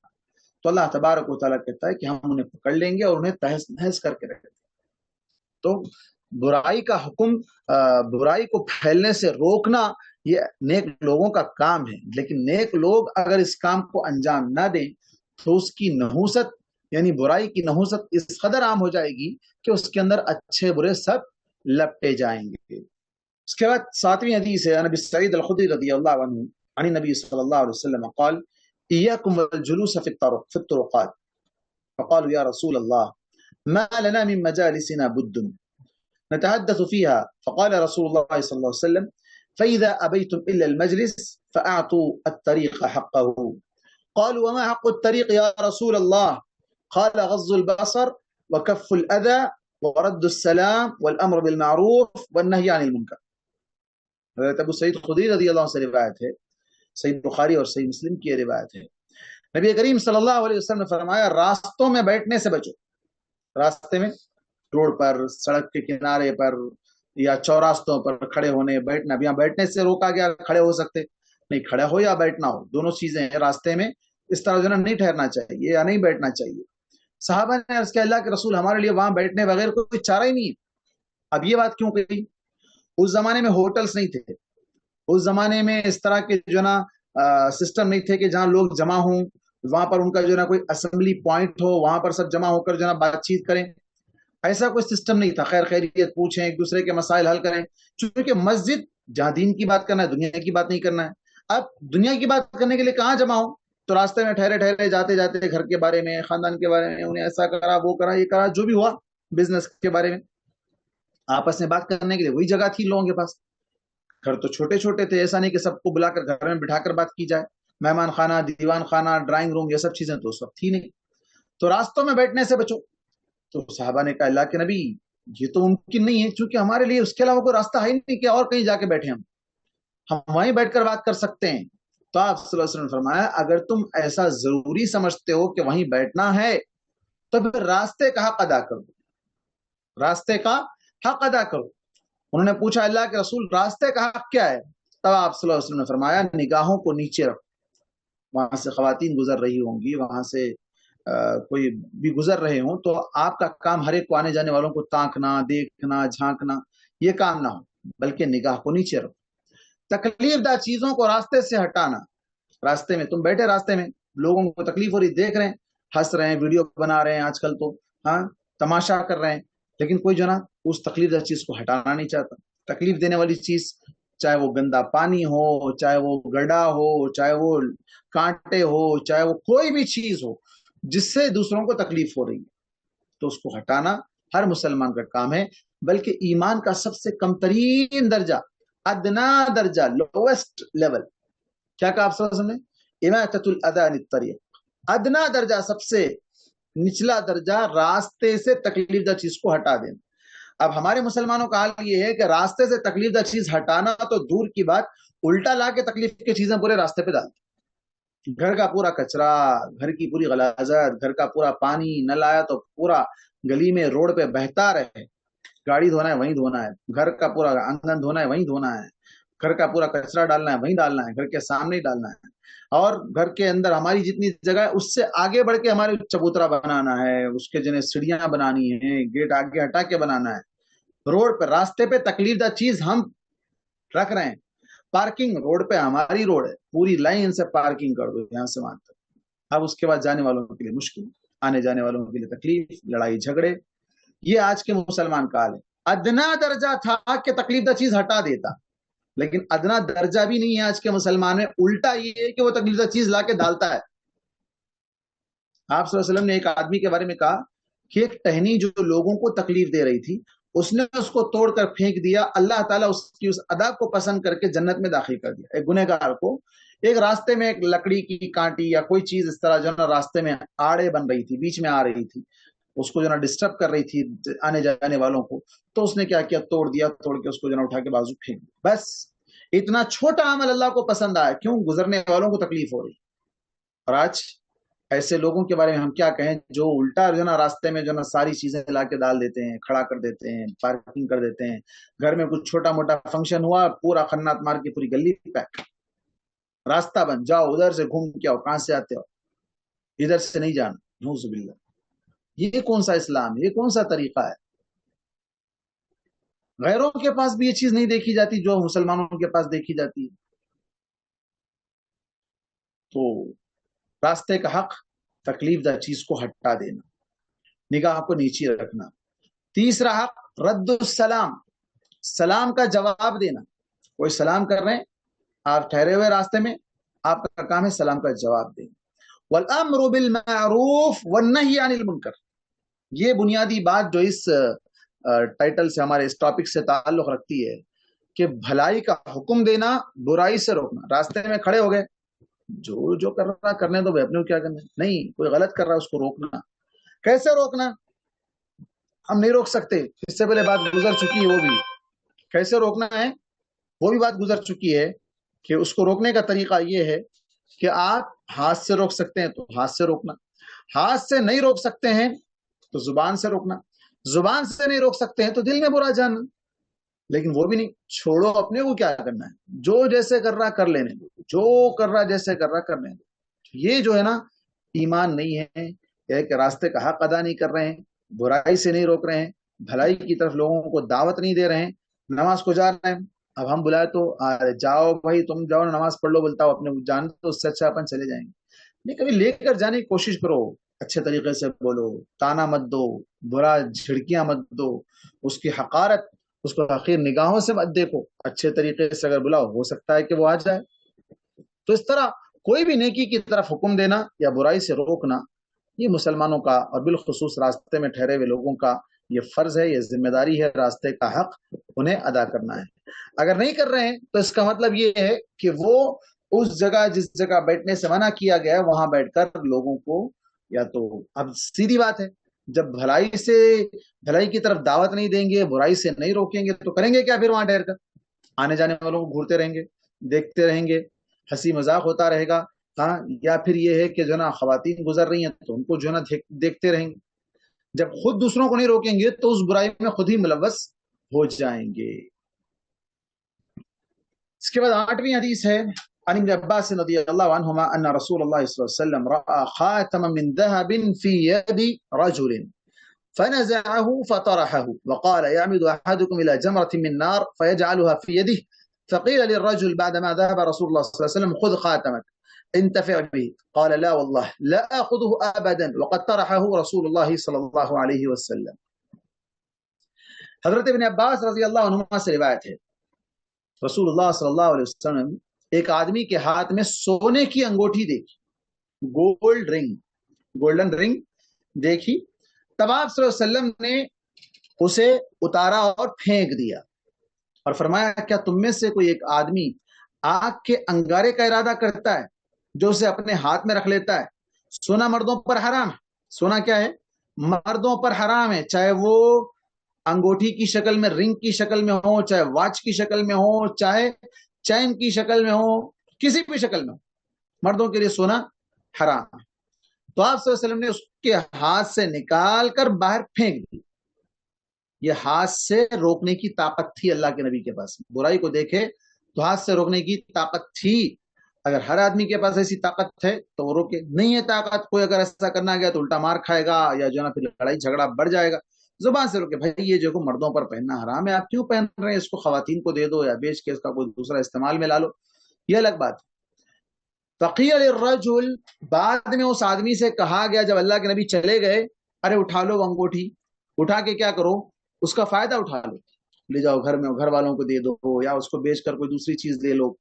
تو اللہ تبارک و تعالیٰ کہتا ہے کہ ہم انہیں پکڑ لیں گے اور انہیں تہس نہس کر کے رکھیں گے. تو برائی کا حکم، برائی کو پھیلنے سے روکنا یہ نیک لوگوں کا کام ہے. لیکن نیک لوگ اگر اس کام کو انجام نہ دیں تو اس کی نحوست یعنی برائی کی نحوست اس قدر عام ہو جائے گی کہ اس کے اندر اچھے برے سب لپٹے جائیں گے. اس کے بعد 7ویں حدیث ہے نبی سعید الخدری رضی اللہ عنہ عن نبی صلی اللہ علیہ وسلم قال إياكم والجلوس في الطرقات فقالوا يا رسول الله ما لنا من مجالسنا بد نتحدث فيها فقال رسول الله صلى الله عليه وسلم فإذا أبيتم إلا المجلس فأعطوا الطريق حقه. قالوا وما حق الطريق يا رسول الله؟ قال غض البصر وكف الأذى ورد السلام والأمر بالمعروف والنهي عن المنكر. حضرت ابو سعید خدری رضی اللہ عنہ سے روایت ہے، صحیح بخاری اور صحیح مسلم کی یہ روایت ہے. نبی کریم صلی اللہ علیہ وسلم نے فرمایا راستوں میں بیٹھنے سے بچو. راستے میں، روڈ پر، سڑک کے کنارے پر یا چوراستوں پر کھڑے ہونے بیٹھنا. اب یہاں بیٹھنے سے روکا گیا، کھڑے ہو سکتے نہیں، کھڑے ہو یا بیٹھنا ہو دونوں چیزیں ہیں. راستے میں اس طرح جو ہے نہیں ٹھہرنا چاہیے یا نہیں بیٹھنا چاہیے. صحابہ نے عرض کیا اللہ کے رسول ہمارے لیے وہاں بیٹھنے بغیر کوئی چارہ ہی نہیں ہے. اب یہ بات کیوں کہی؟ اس زمانے میں ہوٹلز نہیں تھے، اس زمانے میں اس طرح کے جو نا سسٹم نہیں تھے کہ جہاں لوگ جمع ہوں، وہاں پر ان کا جو نا کوئی اسمبلی پوائنٹ ہو، وہاں پر سب جمع ہو کر جو نا بات چیت کریں. ایسا کوئی سسٹم نہیں تھا. خیر خیریت پوچھیں، ایک دوسرے کے مسائل حل کریں. چونکہ مسجد جہاں دین کی بات کرنا ہے، دنیا کی بات نہیں کرنا ہے. اب دنیا کی بات کرنے کے لیے کہاں جمع ہو؟ تو راستے میں ٹھہرے ٹھہرے جاتے جاتے گھر کے بارے میں، خاندان کے بارے میں، انہیں ایسا کرا وہ کرا یہ کرا، جو بھی ہوا بزنس کے بارے میں آپس میں بات کرنے کے لیے وہی جگہ تھی لوگوں کے پاس. گھر تو چھوٹے چھوٹے تھے، ایسا نہیں کہ سب کو بلا کر گھر میں بٹھا کر بات کی جائے. مہمان خانہ، دیوان خانہ، ڈرائنگ روم، یہ سب چیزیں تو اس وقت تھی نہیں. تو راستوں میں بیٹھنے سے بچو. تو صحابہ نے کہا اللہ کے نبی یہ تو ممکن نہیں ہے، چونکہ ہمارے لیے اس کے علاوہ کوئی راستہ ہے ہی نہیں کہ اور کہیں جا کے بیٹھے ہم وہیں بیٹھ کر بات کر سکتے ہیں. تو آپ صلی اللہ علیہ وسلم نے فرمایا اگر تم ایسا ضروری سمجھتے ہو کہ وہیں بیٹھنا ہے تو پھر راستے کا حق ادا کرو، راستے کا حق ادا کرو. انہوں نے پوچھا اللہ کے رسول راستے کا حق کیا ہے؟ تب آپ صلی اللہ علیہ وسلم نے فرمایا نگاہوں کو نیچے رکھو. وہاں سے خواتین گزر رہی ہوں گی، وہاں سے کوئی بھی گزر رہے ہوں تو آپ کا کام ہر ایک کو آنے جانے والوں کو تاکنا، دیکھنا، جھانکنا یہ کام نہ ہو، بلکہ نگاہ کو نیچے رکھو. تکلیف دہ چیزوں کو راستے سے ہٹانا. راستے میں تم بیٹھے، راستے میں لوگوں کو تکلیف ہو رہی، دیکھ رہے ہیں، ہنس رہے ہیں، ویڈیو بنا رہے ہیں، آج کل تو تماشا کر رہے ہیں، لیکن کوئی جو نا اس تکلیف دہ چیز کو ہٹانا نہیں چاہتا. تکلیف دینے والی چیز چاہے وہ گندا پانی ہو، چاہے وہ گڈھا ہو، چاہے وہ کانٹے ہو، چاہے وہ کوئی بھی چیز ہو جس سے دوسروں کو تکلیف ہو رہی ہے، تو اس کو ہٹانا ہر مسلمان کا کام ہے. بلکہ ایمان کا سب سے کم ترین درجہ، ادنا درجہ، لویسٹ لیول کیا کہا آپ صلی اللہ علیہ وسلم نے؟ اماطۃ الاذی عن الطریق. ادنا درجہ، سب سے نچلا درجہ راستے سے تکلیف دہ چیز کو ہٹا دینا. اب ہمارے مسلمانوں کا حال یہ ہے کہ راستے سے تکلیف دہ چیز ہٹانا تو دور کی بات، الٹا لا کے تکلیف کی چیزیں پورے راستے پہ ڈالتے. گھر کا پورا کچرا، گھر کی پوری غلاظت، گھر کا پورا پانی نہ لایا تو پورا گلی میں روڈ پہ بہتا رہے. گاڑی دھونا ہے وہیں دھونا ہے، گھر کا پورا آنگن دھونا ہے وہیں دھونا ہے، گھر کا پورا کچرا ڈالنا ہے وہیں ڈالنا ہے، گھر کے سامنے ہی ڈالنا ہے. اور گھر کے اندر ہماری جتنی جگہ ہے اس سے آگے بڑھ کے ہمارے چبوترا بنانا ہے، اس کے جنہیں سیڑھیاں بنانی ہیں، گیٹ آگے ہٹا کے بنانا ہے. روڈ پہ، راستے پہ تکلیف دہ چیز ہم رکھ رہے ہیں. پارکنگ روڈ پہ، ہماری روڈ ہے، پوری لائن سے پارکنگ کر دو یہاں سے وہاں تک. اب اس کے بعد جانے والوں کے لیے مشکل، آنے جانے والوں کے لیے تکلیف، لڑائی جھگڑے. یہ آج کے مسلمان کا حال ہے. ادنا درجہ تھا کہ تکلیف دہ چیز ہٹا دیتا، لیکن ادنا درجہ بھی نہیں ہے آج کے مسلمان میں. الٹا یہ ہے کہ وہ تکلیف دہ چیز لا کے ڈالتا ہے. آپ صلی اللہ علیہ وسلم نے ایک آدمی کے بارے میں کہا کہ ایک ٹہنی جو لوگوں کو تکلیف دے رہی تھی اس نے اس کو توڑ کر پھینک دیا، اللہ تعالیٰ اس کی اس ادا کو پسند کر کے جنت میں داخل کر دیا۔ ایک گنہگار کو ایک راستے میں ایک لکڑی کی کانٹی یا کوئی چیز اس طرح جو ہے نا راستے میں آڑے بن رہی تھی، بیچ میں آ رہی تھی، اس کو جو ہے نا ڈسٹرب کر رہی تھی آنے جانے والوں کو، تو اس نے کیا کیا، توڑ دیا، توڑ کے اس کو جو ہے نا اٹھا کے بازو پھینک دیا۔ بس اتنا چھوٹا عمل اللہ کو پسند آیا، کیوں؟ گزرنے والوں کو تکلیف ہو رہی۔ اور آج ایسے لوگوں کے بارے میں ہم کیا کہیں جو الٹا جو ہے نا راستے میں جو ہے نا ساری چیزیں لا کے ڈال دیتے ہیں، کھڑا کر دیتے ہیں، پارکنگ کر دیتے ہیں، گھر میں کچھ چھوٹا موٹا فنکشن ہوا، پورا خنات مار کے پوری گلی پیک، راستہ بند، جاؤ ادھر سے گھوم کے آؤ، کہاں سے آتے ہو، ادھر سے نہیں جانا، نعوذ باللہ۔ یہ کون سا اسلام ہے؟ یہ کون سا طریقہ ہے؟ غیروں کے پاس بھی یہ چیز نہیں دیکھی جاتی جو مسلمانوں کے پاس دیکھی جاتی ہے۔ تو راستے کا حق، تکلیف دہ چیز کو ہٹا دینا، نگاہ کو نیچے رکھنا۔ تیسرا حق رد السلام، سلام کا جواب دینا۔ کوئی سلام کر رہے ہیں، آپ ٹھہرے ہوئے راستے میں، آپ کا کام ہے سلام کا جواب دینا۔ والامر بالمعروف والنہی عن المنکر، یہ بنیادی بات جو اس ٹائٹل سے، ہمارے اس ٹاپک سے تعلق رکھتی ہے کہ بھلائی کا حکم دینا، برائی سے روکنا۔ راستے میں کھڑے ہو گئے، جو کر رہا کرنے دو، اپنے کو کیا کرنا، نہیں، کوئی غلط کر رہا ہے اس کو روکنا۔ کیسے روکنا؟ ہم نہیں روک سکتے، اس سے پہلے بات گزر چکی ہے، وہ بھی کیسے روکنا ہے وہ بھی بات گزر چکی ہے، کہ اس کو روکنے کا طریقہ یہ ہے کہ آپ ہاتھ سے روک سکتے ہیں تو ہاتھ سے روکنا، ہاتھ سے نہیں روک سکتے ہیں تو زبان سے روکنا، زبان سے نہیں روک سکتے ہیں تو دل میں برا جاننا، لیکن وہ بھی نہیں، چھوڑو اپنے کو کیا کرنا ہے، جو جیسے کر رہا کر لینے دو، جو کر رہا جیسے کر رہا کرنے دو۔ یہ جو ہے نا ایمان نہیں ہے، یہ کہ راستے کا حق ادا نہیں کر رہے ہیں، برائی سے نہیں روک رہے ہیں، بھلائی کی طرف لوگوں کو دعوت نہیں دے رہے ہیں، نماز کو جا رہے ہیں، اب ہم بلائے تو جاؤ بھائی تم جاؤ نماز پڑھ لو، بولتا ہو اپنے جان تو اس سے اچھا اپن چلے جائیں گے۔ نہیں، کبھی لے کر جانے کی کوشش کرو، اچھے طریقے سے بولو، تانا مت دو، برا جھڑکیاں مت دو، اس کی حقارت، اس کو حقیر نگاہوں سے مت دیکھو، اچھے طریقے سے اگر بلاؤ ہو سکتا ہے کہ وہ آ جائے۔ تو اس طرح کوئی بھی نیکی کی طرف حکم دینا یا برائی سے روکنا، یہ مسلمانوں کا اور بالخصوص راستے میں ٹھہرے ہوئے لوگوں کا یہ فرض ہے، یہ ذمہ داری ہے، راستے کا حق انہیں ادا کرنا ہے۔ اگر نہیں کر رہے ہیں تو اس کا مطلب یہ ہے کہ وہ اس جگہ جس جگہ بیٹھنے سے منع کیا گیا ہے وہاں بیٹھ کر لوگوں کو، یا تو اب سیدھی بات ہے، جب بھلائی کی طرف دعوت نہیں دیں گے، برائی سے نہیں روکیں گے تو کریں گے کیا؟ پھر وہاں ٹھہر کر آنے جانے والوں کو گھورتے رہیں گے، دیکھتے رہیں گے، ہنسی مذاق ہوتا رہے گا، ہاں، یا پھر یہ ہے کہ جو ہے نا خواتین گزر رہی ہیں تو ان کو جو ہے نا دیکھتے رہیں گے۔ جب خود دوسروں کو نہیں روکیں گے تو اس برائی میں خود ہی ملوث ہو جائیں گے۔ اس کے بعد 8ویں حدیث ہے، عن ابن عباس رضی اللہ عنہما ان رسول اللہ صلی اللہ علیہ وسلم رأى خاتما من ذهب في يد رجل فنزعه فطرحه وقال يعمد احدكم الى جمرة من نار فيجعلها في يده فقيل للرجل بعدما ذهب رسول الله صلى الله عليه وسلم خذ خاتمك انتفع به قال لا والله لا اخذه ابدا وقد طرحه رسول الله صلی اللہ علیہ وسلم۔ حضرت ابن عباس رضی اللہ عنہما سے روایت ہے، رسول اللہ صلی اللہ علیہ وسلم ایک آدمی کے ہاتھ میں سونے کی انگوٹھی دیکھی، گولڈن رنگ دیکھی، تب آپ صلی اللہ علیہ وسلم نے اسے اتارا اور پھینک دیا اور فرمایا کیا تم میں سے کوئی ایک آدمی آگ کے انگارے کا ارادہ کرتا ہے جو اسے اپنے ہاتھ میں رکھ لیتا ہے؟ سونا مردوں پر حرام ہے، سونا کیا ہے؟ مردوں پر حرام ہے، چاہے وہ انگوٹھی کی شکل میں، رنگ کی شکل میں ہو، چاہے واچ کی شکل میں ہو، چاہے چین کی شکل میں ہو، کسی بھی شکل میں ہو، مردوں کے لیے سونا حرام ہے۔ تو آپ صلی اللہ علیہ وسلم نے اس کے ہاتھ سے نکال کر باہر پھینک دی۔ یہ ہاتھ سے روکنے کی طاقت تھی اللہ کے نبی کے پاس، برائی کو دیکھے تو ہاتھ سے روکنے کی طاقت تھی۔ اگر ہر آدمی کے پاس ایسی طاقت ہے تو وہ روکے، نہیں ہے طاقت، کوئی اگر ایسا کرنا گیا تو الٹا مار کھائے گا یا جو ہے نا پھر لڑائی جھگڑا بڑھ جائے گا، زبان سے روکے، بھائی یہ جو مردوں پر پہننا حرام ہے، آپ کیوں پہن رہے ہیں، اس کو خواتین کو دے دو یا بیچ کے اس کا کوئی دوسرا استعمال میں لا لو، یہ الگ بات ہے۔ فقیل للرجل، بعد میں اس آدمی سے کہا گیا جب اللہ کے نبی چلے گئے، ارے اٹھا لو انگوٹھی، اٹھا کے کیا کرو، اس کا فائدہ اٹھا لو، لے جاؤ گھر میں، گھر والوں کو دے دو یا اس کو بیچ کر کوئی دوسری چیز لے لو۔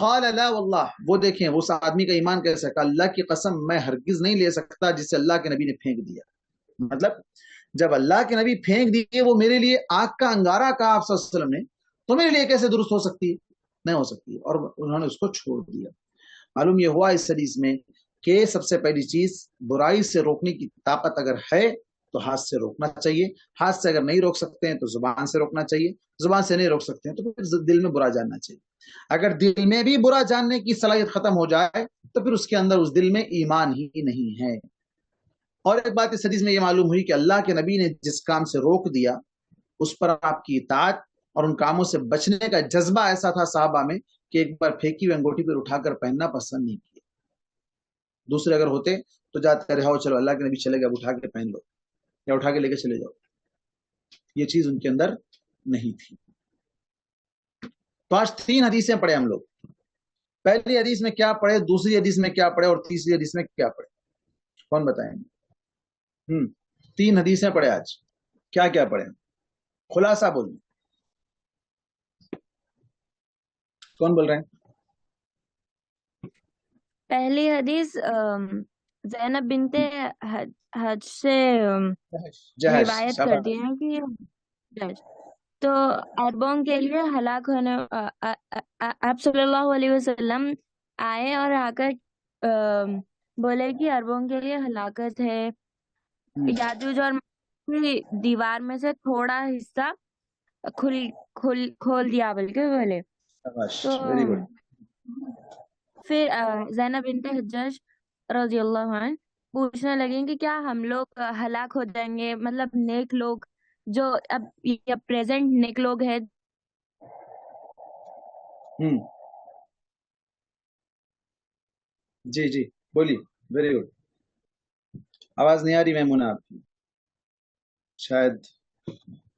قال لا واللہ، وہ دیکھیں اس آدمی کا ایمان کیسا ہے، اللہ کی قسم میں ہرگز نہیں لے سکتا جسے اللہ کے نبی نے پھینک دیا۔ مطلب جب اللہ کے نبی پھینک دیے وہ میرے لیے آگ کا انگارہ کہا آپ صلی اللہ علیہ وسلم نے، تو میرے لیے کیسے درست ہو سکتی ہے؟ نہیں ہو سکتی، اور انہوں نے اس کو چھوڑ دیا۔ معلوم یہ ہوا اس حدیث میں کہ سب سے پہلی چیز برائی سے روکنے کی طاقت اگر ہے تو ہاتھ سے روکنا چاہیے، ہاتھ سے اگر نہیں روک سکتے ہیں تو زبان سے روکنا چاہیے، زبان سے نہیں روک سکتے ہیں تو پھر دل میں برا جاننا چاہیے۔ اگر دل میں بھی برا جاننے کی صلاحیت ختم ہو جائے تو پھر اس کے اندر اس دل میں ایمان ہی نہیں ہے۔ اور ایک بات اس حدیث میں یہ معلوم ہوئی کہ اللہ کے نبی نے جس کام سے روک دیا اس پر آپ کی اطاعت اور ان کاموں سے بچنے کا جذبہ ایسا تھا صحابہ میں کہ ایک بار پھینکی ہوئی انگوٹھی پر اٹھا کر پہننا پسند نہیں کیا۔ دوسرے اگر ہوتے تو جاتے رہو، چلو اللہ کے نبی چلے گئے، اٹھا کے پہن لو یا اٹھا کے لے کے چلے جاؤ، یہ چیز ان کے اندر نہیں تھی۔ تو آج 3 حدیثیں پڑھے ہم لوگ، پہلی حدیث میں کیا پڑھے، دوسری حدیث میں کیا پڑھے اور تیسری حدیث میں کیا پڑھے؟ کون بتائیں گے؟ 3 حدیثیں پڑھے آج، کیا کیا پڑھے؟ خلاصہ بولیں، کون بول رہے ہیں؟ پہلی حدیث زینب بنت حج سے جہش روایت کرتی ہے کہ جہش تو عربوں کے لیے ہلاک ہونے آپ صلی اللہ علیہ وسلم آئے اور آ کر بولے کہ عربوں کے لیے ہلاکت ہے، یاجوج اور ماجوج کی دیوار میں سے تھوڑا حصہ کھول دیا بلکہ بولے تو ویری گڈ۔ پھر زینب بنت حجاج رضی اللہ عنہ پوچھنے لگیں کہ کیا ہم لوگ ہلاک ہو جائیں گے، مطلب نیک لوگ جو اب پریزنٹ نیک لوگ ہیں۔ جی جی بولیے، ویری گڈ۔ آواز نہیں آ رہی میمونہ آپ کی، شاید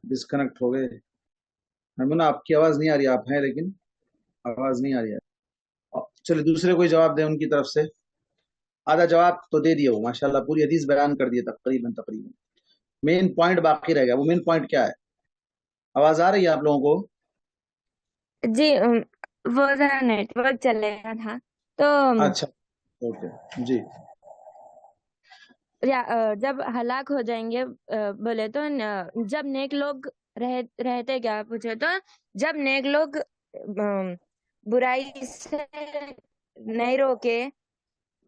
ڈسکنیکٹ ہو گئے۔ میمونہ آپ کی آواز نہیں آ رہی، آپ ہیں لیکن آواز نہیں آ رہی ہے۔ چلے دوسرے کوئی جواب دے ان کی طرف سے، آدھا جواب تو دے دیا وہ ماشاءاللہ، پوری حدیث بیان کر دی تقریباً مین پوائنٹ باقی رہ گیا، وہ مین پوائنٹ کیا ہے؟ آواز آ رہی ہے آپ لوگوں کو؟ جی وہ ذرا نیٹ ورک چلے گا تھا تو اچھا اوکے جی۔ جب ہلاک ہو جائیں گے بولے تو جب نیک لوگ رہتے کیا پوچھے تو جب نیک لوگ برائی سے نہیں روکے،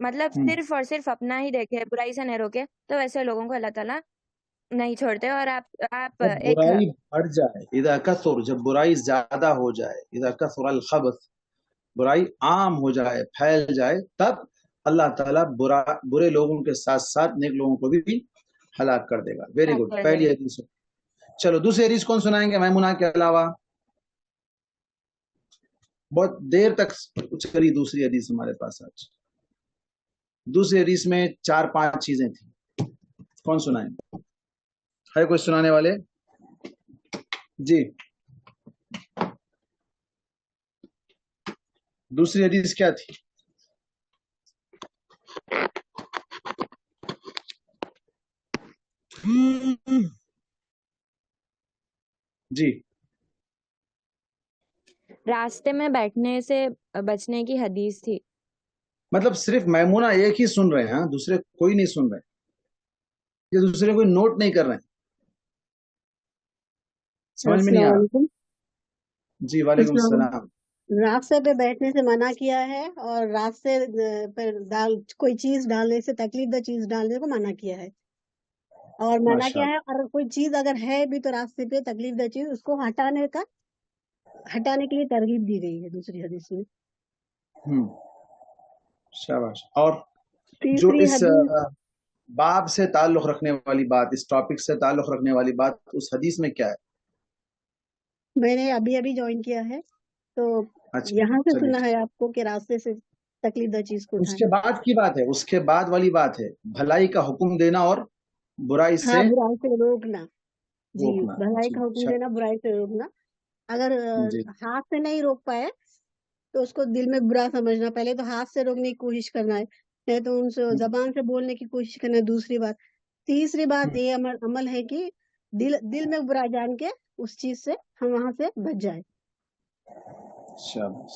مطلب صرف اور صرف اپنا ہی دیکھے، برائی سے نہیں روکے، تو ویسے لوگوں کو اللہ تعالیٰ نہیں چھوڑتے۔ اور آپ ایک برائی بڑھ جائے، اذا کثر، جب برائی زیادہ ہو جائے، اذا کثر الخبث، برائی عام ہو جائے، پھیل جائے، تب اللہ تعالیٰ برے لوگوں کے ساتھ ساتھ نیک لوگوں کو بھی ہلاک کر دے گا۔ ویری گڈ، پہلی حدیث۔ چلو دوسری حدیث کون سنائیں گے میمونہ کے علاوہ؟ بہت دیر تک کچھ کری دوسری حدیث ہمارے پاس آج۔ دوسری حدیث میں 4-5 چیزیں تھیں، کون سنائیں گے؟ ہے کوئی سنانے والے؟ جی دوسری حدیث کیا تھی؟ جی راستے میں بیٹھنے سے بچنے کی حدیث تھی۔ مطلب صرف میمونہ ایک ہی سن رہے ہیں، دوسرے کوئی نہیں سن رہے، یہ دوسرے کوئی نوٹ نہیں کر رہے ہیں، سمجھ میں نہیں آ رہا؟ جی وعلیکم السلام۔ راستے پہ بیٹھنے سے منع کیا ہے اور راستے پر کوئی چیز ڈالنے سے، تکلیف دہ چیز ڈالنے کو منع کیا ہے، اور منع کیا ہے اور کوئی چیز اگر ہے بھی تو راستے پہ تکلیف دہ چیز اس کو ہٹانے کے لیے ترغیب دی گئی ہے دوسری حدیث میں۔ شاباش۔ اور جو اس باب سے تعلق رکھنے والی بات، اس ٹاپک سے تعلق رکھنے والی بات اس حدیث میں کیا ہے؟ میں نے ابھی جوائن کیا ہے تو یہاں سے سنا ہے آپ کو کہ راستے سے تکلیف دہ چیز کو اس کے بعد کی بات ہے، اس کے بعد والی بات ہے، بھلائی کا حکم دینا اور برائی سے روکنا۔ جی بھلائی کا حکم دینا، برائی سے روکنا۔ اگر ہاتھ سے نہیں روک پائے تو اس کو دل میں برا سمجھنا، پہلے تو ہاتھ سے روکنے کی کوشش کرنا ہے، نہیں تو ان سے زبان سے بولنے کی کوشش کرنا ہے، دوسری بات۔ تیسری بات یہ عمل ہے کہ دل میں برا جان کے اس چیز سے ہم وہاں سے بچ جائے۔ شاباش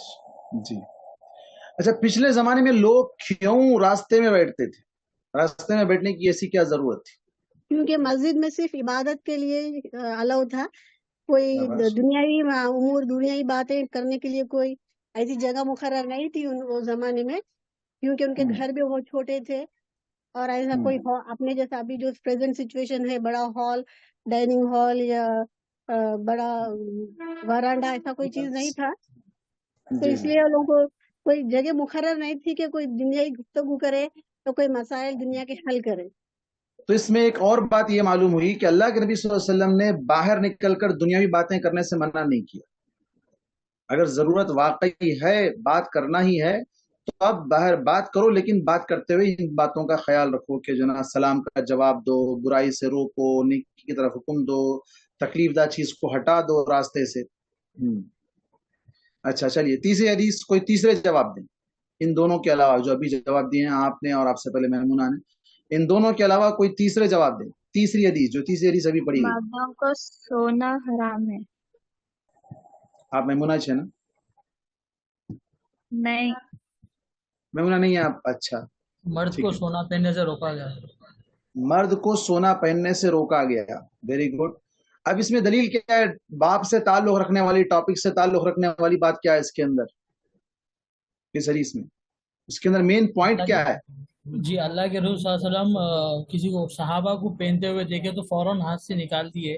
جی۔ اچھا پچھلے زمانے میں لوگ کیوں راستے میں بیٹھتے تھے؟ راستے میں بیٹھنے کی ایسی کیا ضرورت تھی؟ کیونکہ مسجد میں صرف عبادت کے لیے الاؤ تھا، کوئی دنیاوی امور دنیاوی باتیں کرنے کے لیے کوئی ایسی جگہ مقرر نہیں تھی اس زمانے میں، کیونکہ ان کے گھر بھی بہت چھوٹے تھے، اور ایسا کوئی اپنے جیسا ابھی جو پریزنٹ سچویشن ہے بڑا ہال، ڈائننگ ہال یا بڑا ورانڈا، ایسا کوئی چیز نہیں تھا. تو اس لیے لوگوں کو کوئی جگہ مقرر نہیں تھی کہ کوئی دنیاوی گفتگو کرے تو کوئی مسائل دنیا کے حل کرے. تو اس میں ایک اور بات یہ معلوم ہوئی کہ اللہ کے نبی صلی اللہ علیہ وسلم نے باہر نکل کر دنیاوی باتیں کرنے سے منع نہیں کیا. اگر ضرورت واقعی ہے بات کرنا ہی ہے تو اب باہر بات کرو، لیکن بات کرتے ہوئے ان باتوں کا خیال رکھو کہ جو نا سلام کا جواب دو، برائی سے روکو، نیکی کی طرف حکم دو، تکلیف دہ چیز کو ہٹا دو راستے سے. اچھا چلیے تیسری حدیث، کوئی تیسرے جواب دیں ان دونوں کے علاوہ جو ابھی جواب دیے ہیں آپ نے اور آپ سے پہلے میمونہ نے. ان دونوں کے علاوہ کوئی تیسرے جواب دیں. تیسری حدیث ابھی پڑھی گئی. مردوں کو سونا حرام ہے. آپ میمونہ ہے نا؟ نہیں میمونہ نہیں ہے آپ. اچھا، مرد کو سونا پہننے سے روکا گیا. مرد کو سونا پہننے سے روکا گیا. Very good. اب اس میں دلیل کیا ہے؟ باپ سے تعلق رکھنے والی، ٹاپک سے تعلق رکھنے والی بات کیا ہے اس کے اندر، اس حدیث میں؟ اس کے اندر مین پوائنٹ کیا ہے؟ جی اللہ کے رسول صلی اللہ علیہ وسلم کسی کو صحابہ کو پہنتے ہوئے دیکھے تو فوراً ہاتھ سے نکال دیے.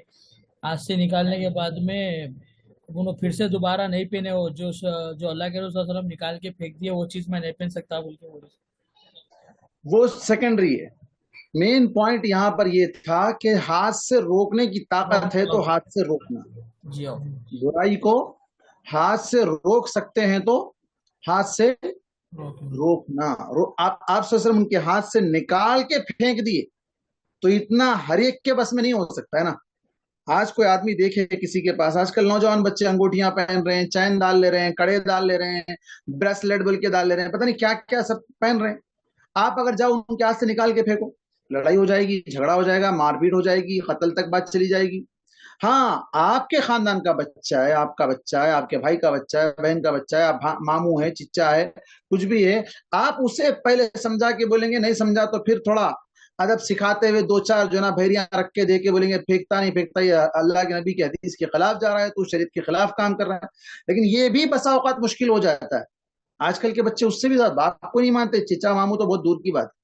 ہاتھ سے نکالنے کے بعد میں انہوں پھر سے دوبارہ نہیں پہنے. وہ جو اللہ کے رسول صلی اللہ علیہ وسلم نکال کے پھینک دیے وہ چیز میں نہیں پہن سکتا بول کے بولے. وہ سیکنڈری ہے. مین پوائنٹ یہاں پر یہ تھا کہ ہاتھ سے روکنے کی طاقت ہے تو ہاتھ سے روکنا. جی برائی کو ہاتھ سے روک سکتے ہیں تو ہاتھ سے روکنا. آپ صلی اللہ علیہ وسلم ان کے ہاتھ سے نکال کے پھینک دیے تو اتنا ہر ایک کے بس میں نہیں ہو سکتا ہے نا. آج کوئی آدمی دیکھے کسی کے پاس، آج کل نوجوان بچے انگوٹھیاں پہن رہے ہیں، چین ڈال لے رہے ہیں، کڑے ڈال لے رہے ہیں، بریسلیٹ بول کے ڈال لے رہے ہیں، پتہ نہیں کیا کیا سب پہن رہے ہیں. آپ اگر جاؤ ان کے ہاتھ سے نکال کے پھینکو، لڑائی ہو جائے گی، جھگڑا ہو جائے گا، مار پیٹ ہو جائے گی، قتل تک بات چلی جائے گی. ہاں آپ کے خاندان کا بچہ ہے، آپ کا بچہ ہے، آپ کے بھائی کا بچہ ہے، بہن کا بچہ ہے، آپ ماموں ہے، چچا ہے، کچھ بھی ہے، آپ اسے پہلے سمجھا کے بولیں گے. نہیں سمجھا تو پھر تھوڑا ادب سکھاتے ہوئے دو چار جو نا بھیریاں رکھ کے دے کے بولیں گے پھینکتا نہیں پھینکتا، یہ اللہ کے نبی کی حدیث کے خلاف جا رہا ہے، تو شریعت کے خلاف کام کر رہا ہے. لیکن یہ بھی بسا اوقات مشکل ہو جاتا ہے. آج کل کے بچے اس سے بھی زیادہ باپ کو نہیں مانتے، چچا ماموں تو بہت دور کی بات ہے،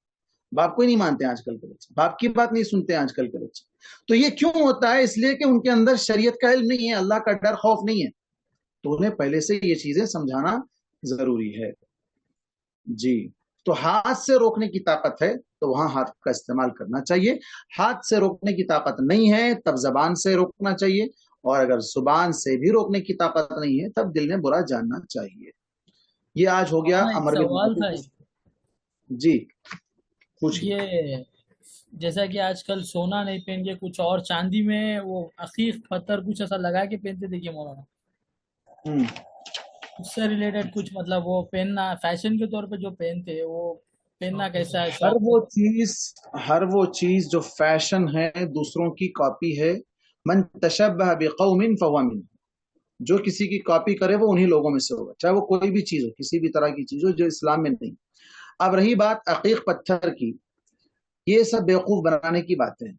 باپ کو ہی نہیں مانتے آج کل کے بچے، باپ کی بات نہیں سنتے آج کل کے بچے. تو یہ کیوں ہوتا ہے؟ اس لیے کہ ان کے اندر شریعت کا علم نہیں ہے، اللہ کا ڈر خوف نہیں ہے. تو انہیں پہلے سے یہ چیزیں سمجھانا ضروری ہے. جی تو ہاتھ سے روکنے کی طاقت ہے تو وہاں ہاتھ کا استعمال کرنا چاہیے. ہاتھ سے روکنے کی طاقت نہیں ہے تب زبان سے روکنا چاہیے، اور اگر زبان سے بھی روکنے کی طاقت نہیں ہے تب دل میں برا جاننا چاہیے. یہ آج ہو گیا سوال تھا. جی یہ جیسا کہ آج کل سونا نہیں پہن کے کچھ اور چاندی میں وہ عقیق پتھر کچھ ایسا لگا کے پہنتے دیکھیے مولانا، اس سے ریلیٹڈ کچھ مطلب وہ پہننا فیشن کے طور پہ جو پہنتے ہیں وہ پہننا کیسا ہے؟ ہر وہ چیز جو فیشن ہے دوسروں کی کاپی ہے. من تشبہ بقوم فہو منہم، جو کسی کی کاپی کرے وہ انہی لوگوں میں سے ہوگا، چاہے وہ کوئی بھی چیز ہو، کسی بھی طرح کی چیز ہو جو اسلام میں نہیں. اب رہی بات عقیق پتھر کی، یہ سب بیوقوف بنانے کی باتیں ہیں.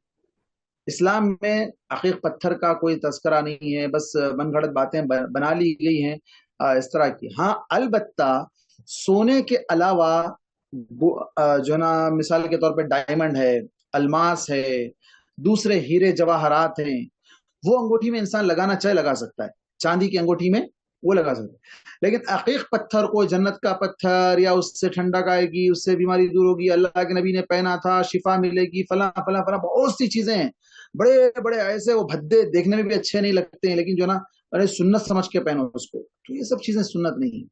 اسلام میں عقیق پتھر کا کوئی تذکرہ نہیں ہے، بس من گھڑت باتیں بنا لی گئی ہیں اس طرح کی. ہاں البتہ سونے کے علاوہ جو نا مثال کے طور پہ ڈائمنڈ ہے، الماس ہے، دوسرے ہیرے جواہرات ہیں، وہ انگوٹھی میں انسان لگانا چاہے لگا سکتا ہے، چاندی کی انگوٹھی میں وہ لگا سکتا ہے. لیکن عقیق پتھر کو جنت کا پتھر یا اس سے ٹھنڈک آئے گی، اس سے بیماری دور ہوگی، اللہ کے نبی نے پہنا تھا شفا ملے گی، فلاں فلاں فلاں بہت سی چیزیں ہیں. بڑے بڑے ایسے وہ بھدے دیکھنے میں بھی اچھے نہیں لگتے ہیں، لیکن جو نا ارے سنت سمجھ کے پہنو اس کو. تو یہ سب چیزیں سنت نہیں،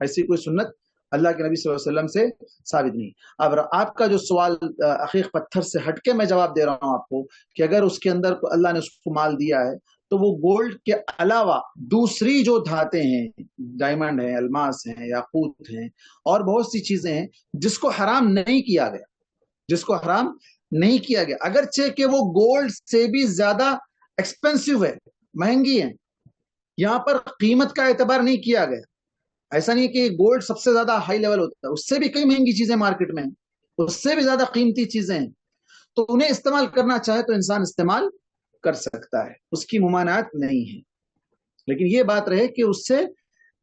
ایسی کوئی سنت اللہ کے نبی صلی اللہ علیہ وسلم سے ثابت نہیں. اب آپ کا جو سوال عقیق پتھر سے ہٹ کے میں جواب دے رہا ہوں آپ کو کہ اگر اس کے اندر اللہ نے اس کو مال دیا ہے تو وہ گولڈ کے علاوہ دوسری جو دھاتیں ہیں، ڈائمنڈ ہیں، الماس ہیں، یاقوت ہیں، اور بہت سی چیزیں ہیں جس کو حرام نہیں کیا گیا، جس کو حرام نہیں کیا گیا، اگرچہ کہ وہ گولڈ سے بھی زیادہ ایکسپینسو ہے، مہنگی ہے. یہاں پر قیمت کا اعتبار نہیں کیا گیا. ایسا نہیں کہ گولڈ سب سے زیادہ ہائی لیول ہوتا ہے، اس سے بھی کئی مہنگی چیزیں مارکیٹ میں ہیں، اس سے بھی زیادہ قیمتی چیزیں ہیں. تو انہیں استعمال کرنا چاہے تو انسان استعمال کر سکتا ہے، اس کی ممانعت نہیں ہے، لیکن یہ بات رہے کہ اس سے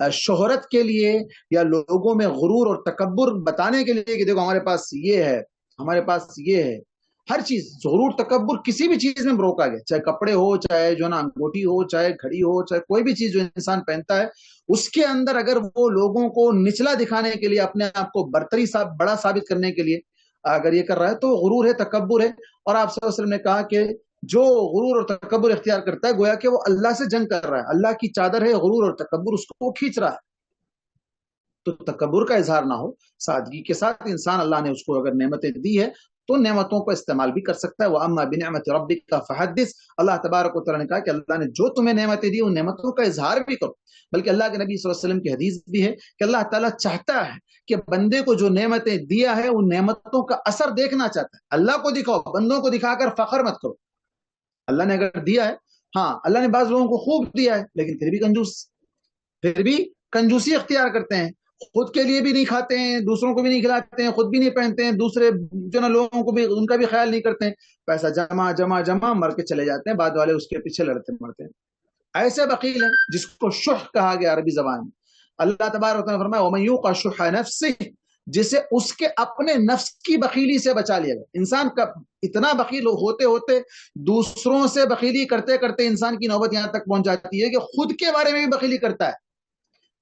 شہرت کے لیے یا لوگوں میں غرور اور تکبر بتانے کے لیے کہ دیکھو ہمارے پاس یہ ہے، ہمارے پاس یہ ہے، ہر چیز غرور تکبر کسی بھی چیز میں روکا گیا، چاہے کپڑے ہو، چاہے جو نا انگوٹھی ہو، چاہے گھڑی ہو، چاہے کوئی بھی چیز جو انسان پہنتا ہے، اس کے اندر اگر وہ لوگوں کو نچلا دکھانے کے لیے، اپنے آپ کو برتری بڑا ثابت کرنے کے لیے اگر یہ کر رہا ہے تو غرور ہے، تکبر ہے۔ اور آپ صلی اللہ علیہ وسلم نے کہا کہ جو غرور اور تکبر اختیار کرتا ہے گویا کہ وہ اللہ سے جنگ کر رہا ہے، اللہ کی چادر ہے غرور اور تکبر، اس کو وہ کھینچ رہا ہے۔ تو تکبر کا اظہار نہ ہو، سادگی کے ساتھ انسان، اللہ نے اس کو اگر نعمتیں دی ہے تو نعمتوں کو استعمال بھی کر سکتا ہے۔ وَأَمَّا بِنِعْمَةِ رَبِّكَ فَحَدِّثْ، اللہ تبارک و تعالیٰ نے کہا کہ اللہ نے جو تمہیں نعمتیں دی ان نعمتوں کا اظہار بھی کرو۔ بلکہ اللہ کے نبی صلی اللہ علیہ وسلم کی حدیث بھی ہے کہ اللہ تعالیٰ چاہتا ہے کہ بندے کو جو نعمتیں دیا ہے ان نعمتوں کا اثر دیکھنا چاہتا ہے۔ اللہ کو دکھاؤ، بندوں کو دکھا کر فخر مت کرو۔ اللہ نے اگر دیا ہے، ہاں اللہ نے بعض لوگوں کو خوب دیا ہے لیکن پھر بھی کنجوسی اختیار کرتے ہیں، خود کے لیے بھی نہیں کھاتے ہیں، دوسروں کو بھی نہیں کھلاتے ہیں، خود بھی نہیں پہنتے ہیں، دوسرے جو نا لوگوں کو بھی ان کا بھی خیال نہیں کرتے ہیں، پیسہ جمع جمع جمع مر کے چلے جاتے ہیں، بعد والے اس کے پیچھے لڑتے مرتے ہیں۔ ایسے بخیل ہیں جس کو شح کہا گیا عربی زبان میں۔ اللہ تبارک و تعالیٰ نے فرمایا وَمَن یوق شح نفسہ، جسے اس کے اپنے نفس کی بخیلی سے بچا لیا گیا۔ انسان کا اتنا بخیل ہوتے ہوتے دوسروں سے بخیلی کرتے کرتے انسان کی نوبت یہاں تک پہنچ جاتی ہے کہ خود کے بارے میں بھی بخیلی کرتا ہے،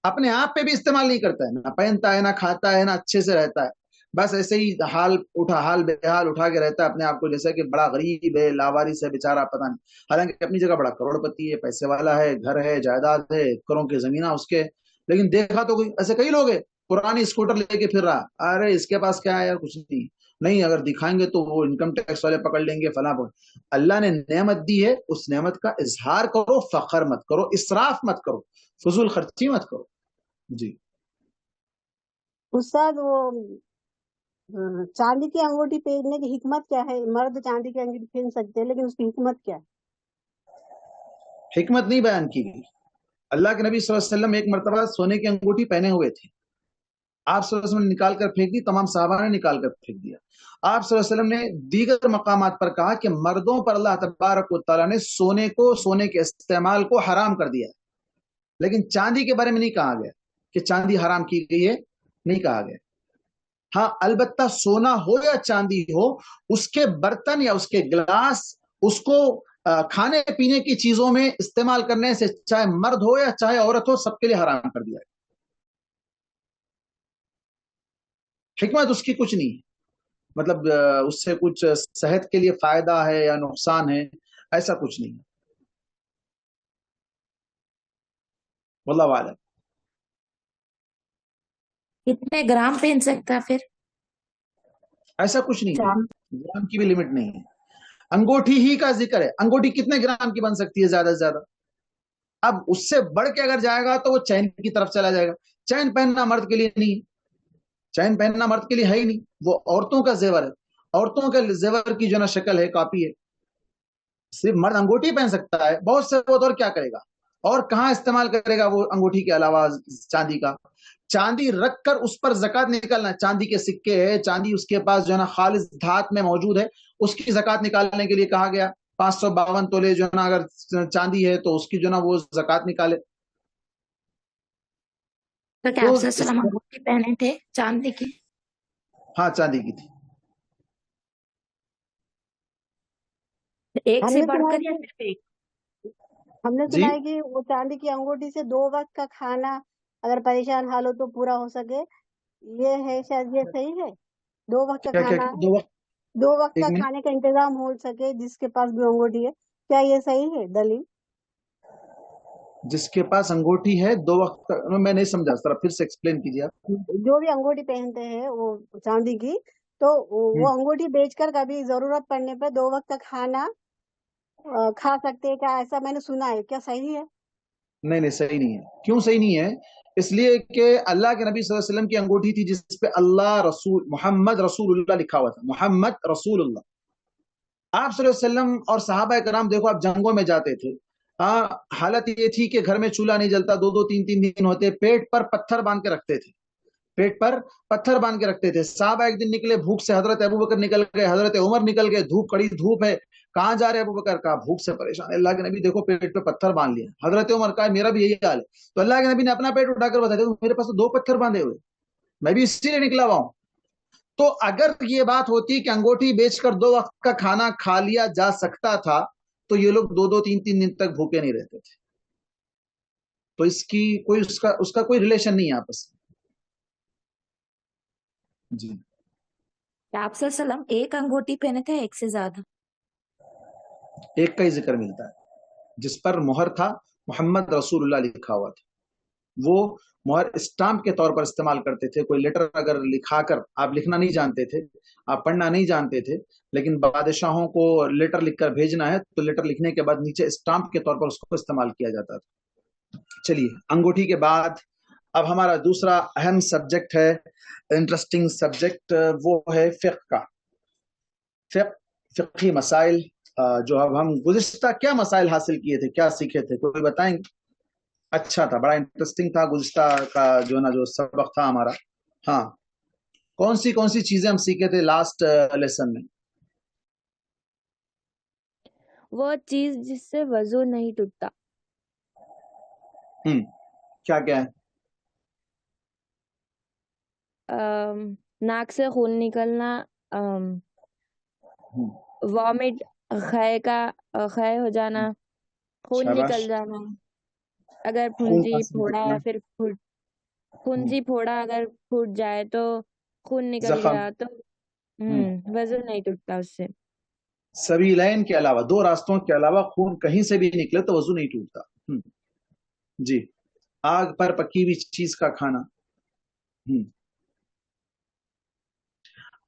اپنے آپ پہ بھی استعمال نہیں کرتا ہے، نہ پہنتا ہے، نہ کھاتا ہے، نہ اچھے سے رہتا ہے، بس ایسے ہی حال بے حال اٹھا کے رہتا ہے اپنے آپ کو، جیسا کہ بڑا غریب ہے، لاوارث ہے بیچارہ، پتہ نہیں، حالانکہ اپنی جگہ بڑا کروڑ پتی ہے، پیسے والا ہے، گھر ہے، جائیداد ہے، ایکڑوں کی زمینہ اس کے، لیکن دیکھا تو ایسے کئی لوگ ہیں پرانی اسکوٹر لے کے پھر رہا، ارے اس کے پاس کیا ہے یار، کچھ نہیں، اگر دکھائیں گے تو وہ انکم ٹیکس والے پکڑ لیں گے فلاں۔ اللہ نے نعمت دی ہے، اس نعمت کا اظہار کرو، فخر مت کرو، اسراف مت کرو، فضول خرچی مت کرو۔ جی استاد، وہ چاندی کی انگوٹھی پہننے کی حکمت کیا ہے؟ مرد چاندی کی انگوٹھی پہن سکتے ہیں لیکن اس کی حکمت کیا ہے؟ حکمت نہیں بیان کی گئی۔ اللہ کے نبی صلی اللہ علیہ وسلم ایک مرتبہ سونے کی انگوٹھی پہنے ہوئے تھے، آپ صلی اللہ علیہ وسلم نے نکال کر پھینک دی، تمام صحابہ نے نکال کر پھینک دیا۔ آپ صلی اللہ علیہ وسلم نے دیگر مقامات پر کہا کہ مردوں پر اللہ تبارک و تعالیٰ نے سونے کے استعمال کو حرام کر دیا، لیکن چاندی کے بارے میں نہیں کہا گیا کہ چاندی حرام کی گئی ہے، نہیں کہا گیا۔ ہاں البتہ سونا ہو یا چاندی ہو، اس کے برتن یا اس کے گلاس، اس کو کھانے پینے کی چیزوں میں استعمال کرنے سے چاہے مرد ہو یا چاہے عورت ہو، سب کے لیے حرام کر دیا ہے۔ حکمت اس کی کچھ نہیں ہے، مطلب اس سے کچھ صحت کے لیے فائدہ ہے یا نقصان ہے، ایسا کچھ نہیں ہے، واللہ اعلم۔ کتنے گرام پہن سکتا ہے پھر؟ ایسا کچھ نہیں ہے، گرام کی بھی لمٹ نہیں ہے، انگوٹھی ہی کا ذکر ہے، انگوٹھی کتنے گرام کی بن سکتی ہے زیادہ سے زیادہ؟ اب اس سے بڑھ کے اگر جائے گا تو وہ چین کی طرف چلا جائے گا۔ چین پہننا مرد کے لیے نہیں ہے، چین پہننا مرد کے لیے ہے ہی نہیں، وہ عورتوں کا زیور ہے، عورتوں کے زیور کی جو نا شکل ہے، کاپی ہے۔ صرف مرد انگوٹھی پہن سکتا ہے، بہت سے وہ اور کیا کرے گا، اور کہاں استعمال کرے گا وہ انگوٹھی کے علاوہ چاندی کا؟ چاندی رکھ کر اس پر زکات نکالنا، چاندی کے سکے ہے، چاندی اس کے پاس جو ہے نا خالص دھات میں موجود ہے، اس کی زکات نکالنے کے لیے کہا گیا 552 تولے جو ہے نا اگر چاندی ہے تو اس کی جو ہے نا وہ زکات نکالے۔ تو کیا آپ صلی اللہ علیہ وسلم انگوٹھی پہنے تھے چاندی کی؟ ہاں چاندی کی تھی۔ ایک سے بڑھ کر یا صرف ایک؟ ہم نے سنا ہے کہ وہ چاندی کی انگوٹھی سے 2 وقت کا کھانا اگر پریشان حال ہو تو پورا ہو سکے، یہ ہے شاید، یہ صحیح ہے؟ 2 وقت کا کھانا، 2 وقت کا کھانے کا انتظام ہو سکے جس کے پاس بھی انگوٹھی ہے، کیا یہ صحیح ہے دلیل؟ جس کے پاس انگوٹھی ہے 2 وقت، میں نہیں سمجھا، ذرا پھر سے ایکسپلین کیجیے آپ۔ جو بھی انگوٹھی پہنتے ہیں وہ چاندی کی، تو وہ انگوٹھی بیچ کر کبھی ضرورت پڑنے پہ 2 وقت کا کھانا کھا سکتے ہیں، کیا ایسا میں نے سنا ہے، کیا صحیح ہے؟ نہیں صحیح نہیں ہے۔ کیوں صحیح نہیں ہے؟ اس لیے کہ اللہ کے نبی صلی اللہ علیہ وسلم کی انگوٹھی تھی جس پہ اللہ رسول محمد رسول اللہ لکھا ہوا تھا، محمد رسول اللہ۔ آپ صلی اللہ علیہ وسلم اور صحابہ کرام دیکھو، آپ جنگوں میں جاتے تھے، حالت یہ تھی کہ گھر میں چولہا نہیں جلتا، 2-2 3-3 دن ہوتے، پیٹ پر پتھر باندھ کے رکھتے تھے پیٹ پر پتھر باندھ کے رکھتے تھے. صحابہ ایک دن نکلے بھوک سے, حضرت ابو بکر نکل گئے, حضرت عمر نکل گئے, دھوپ کڑی دھوپ ہے, کہاں جا رہے ابو بکر؟ کہا بھوک سے پریشان. اللہ کے نبی دیکھو پیٹ پہ پتھر باندھ لیا. حضرت عمر کہا میرا بھی یہی حال ہے. تو اللہ کے نبی نے اپنا پیٹ اٹھا کر بتایا میرے پاس تو 2 پتھر باندھے ہوئے, میں بھی اسی لیے نکلا ہوا ہوں. تو اگر یہ بات ہوتی کہ انگوٹھی بیچ کر 2 وقت کا کھانا کھا لیا جا سکتا تھا تو یہ لوگ 2 3 دن تک بھوکے نہیں رہتے تھے. تو اس کی کوئی اس کا کوئی ریلیشن نہیں ہے آپس میں. جی آپ صلی اللہ علیہ وسلم ایک انگوٹھی پہنے تھے, ایک سے زیادہ؟ ایک کا ہی ذکر ملتا ہے جس پر مہر تھا محمد رسول اللہ لکھا ہوا تھا. وہ مہر اسٹامپ کے طور پر استعمال کرتے تھے. کوئی لیٹر اگر لکھا کر, آپ لکھنا نہیں جانتے تھے, آپ پڑھنا نہیں جانتے تھے, لیکن بادشاہوں کو لیٹر لکھ کر بھیجنا ہے تو لیٹر لکھنے کے بعد نیچے اسٹامپ کے طور پر اس کو استعمال کیا جاتا تھا. چلیے, انگوٹھی کے بعد اب ہمارا دوسرا اہم سبجیکٹ ہے, انٹرسٹنگ سبجیکٹ, وہ ہے فقہ کا. فقہی مسائل جو اب ہم گزشتہ کیا مسائل حاصل کیے تھے, کیا سیکھے تھے, کوئی بتائیں گے؟ اچھا تھا, بڑا انٹرسٹنگ تھا گزشتہ کا جو سبق تھا ہمارا. ہاں, کون سی چیزیں ہم سیکھے تھے لاسٹ لیسن میں؟ وہ چیز جس سے وضو نہیں ٹوٹتا. کیا ہے؟ ناک سے خون نکلنا, وامٹ, خے ہو جانا, خون نکل جانا, اگر پھنجی پھوڑا یا پھر پھنجی پھوڑا اگر پھوٹ جائے تو خون نکل گیا تو وضو نہیں ٹوٹتا اس سے. سبیلین کے علاوہ, 2 راستوں کے علاوہ خون کہیں سے بھی نکلے تو وضو نہیں ٹوٹتا. جی, آگ پر پکی ہوئی چیز کا کھانا.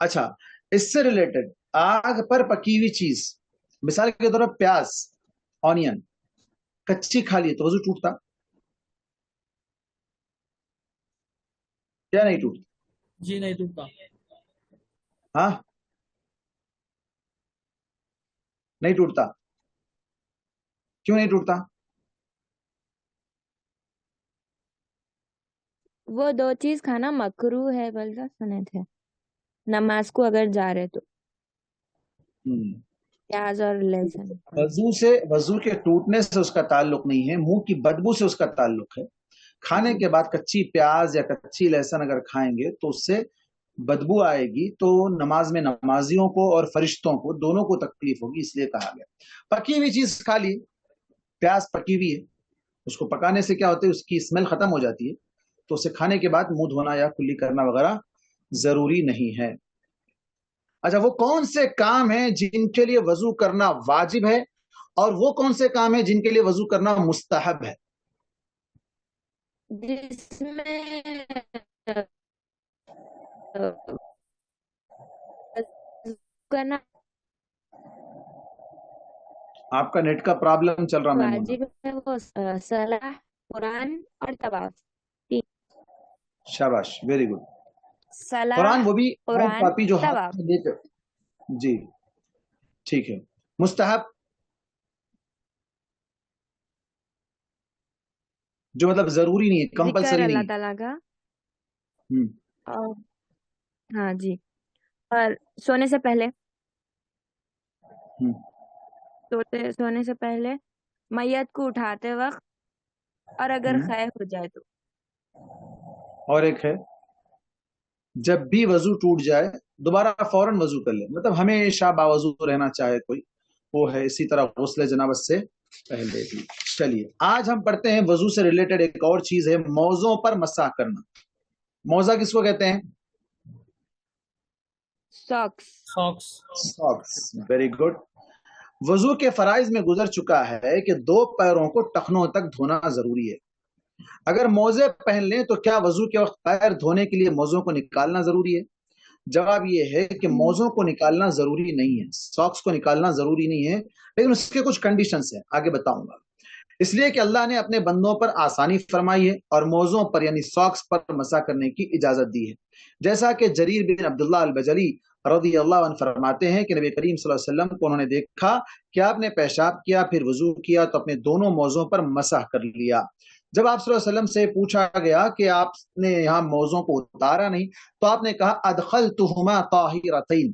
اچھا, اس سے ریلیٹڈ آگ پر پکی ہوئی چیز, مثال کے طور پر پیاز, آنین کچی کھا لی تو وضو ٹوٹتا کیا نہیں ٹوٹتا؟ جی نہیں ٹوٹتا. ہاں نہیں ٹوٹتا. کیوں نہیں ٹوٹتا؟ وہ 2 چیز کھانا مکروہ ہے بول کر سنے تھے, نماز کو اگر جا رہے تو پیاز اور لہسن. وضو کے ٹوٹنے سے اس کا تعلق نہیں ہے, منہ کی بدبو سے اس کا تعلق ہے. کھانے کے بعد کچی پیاز یا کچی لہسن اگر کھائیں گے تو اس سے بدبو آئے گی, تو نماز میں نمازیوں کو اور فرشتوں کو دونوں کو تکلیف ہوگی, اس لیے کہا گیا. پکی ہوئی چیز کھا لی, پیاز پکی ہوئی ہے, اس کو پکانے سے کیا ہوتا ہے, اس کی اسمیل ختم ہو جاتی ہے, تو اسے کھانے کے بعد منہ دھونا یا کلی کرنا وغیرہ ضروری نہیں ہے. اچھا, وہ کون سے کام ہیں جن کے لیے وضو کرنا واجب ہے, اور وہ کون سے کام ہیں جن کے لیے وضو کرنا مستحب ہے؟ جس میں کرنا آپ کا نیٹ کا پرابلم چل رہا ہے. واجب ہے وہ صلاح, قرآن اور طواف. شاباش, ویری گڈ. صلاح, قرآن, وہ بھی کاپی جو ہاتھ طواف. میں لے کر. جی ٹھیک ہے. مستحب جو مطلب ضروری نہیں ہے, ذکر کمپلسری اللہ نہیں ہے. تعالیٰ کا. ہاں جی, اور سونے سے پہلے, سونے سے پہلے میت کو اٹھاتے وقت, اور اگر خیر ہو جائے تو. اور ایک ہے, جب بھی وضو ٹوٹ جائے دوبارہ فوراً وضو کر لے, مطلب ہمیشہ باوضو رہنا چاہے کوئی, وہ ہے. اسی طرح غسل جنابت سے پہلے بھی. چلیے, آج ہم پڑھتے ہیں وضو سے ریلیٹڈ ایک اور چیز ہے, موزوں پر مسح کرنا. موزہ کس کو کہتے ہیں؟ ساکس. Very good. وضو کے فرائض میں گزر چکا ہے کہ 2 پیروں کو ٹخنوں تک دھونا ضروری ہے. اگر موزے پہن لیں تو کیا وضو کے وقت پیر دھونے کے لیے موزوں کو نکالنا ضروری ہے؟ جواب یہ ہے کہ موزوں کو نکالنا ضروری نہیں ہے, ساکس کو نکالنا ضروری نہیں ہے, لیکن اس کے کچھ کنڈیشنز ہیں, آگے بتاؤں گا. اس لیے کہ اللہ نے اپنے بندوں پر آسانی فرمائی ہے اور موزوں پر یعنی ساکس پر مسح کرنے کی اجازت دی ہے, جیسا کہ جریر بن عبداللہ البجلی رضی اللہ عنہ فرماتے ہیں کہ نبی کریم صلی اللہ علیہ وسلم کو انہوں نے دیکھا کہ آپ نے پیشاب کیا پھر وضو کیا تو اپنے دونوں موزوں پر مسح کر لیا. جب آپ صلی اللہ علیہ وسلم سے پوچھا گیا کہ آپ نے یہاں موزوں کو اتارا نہیں، تو آپ نے کہا ادخلتہما طاہرتین،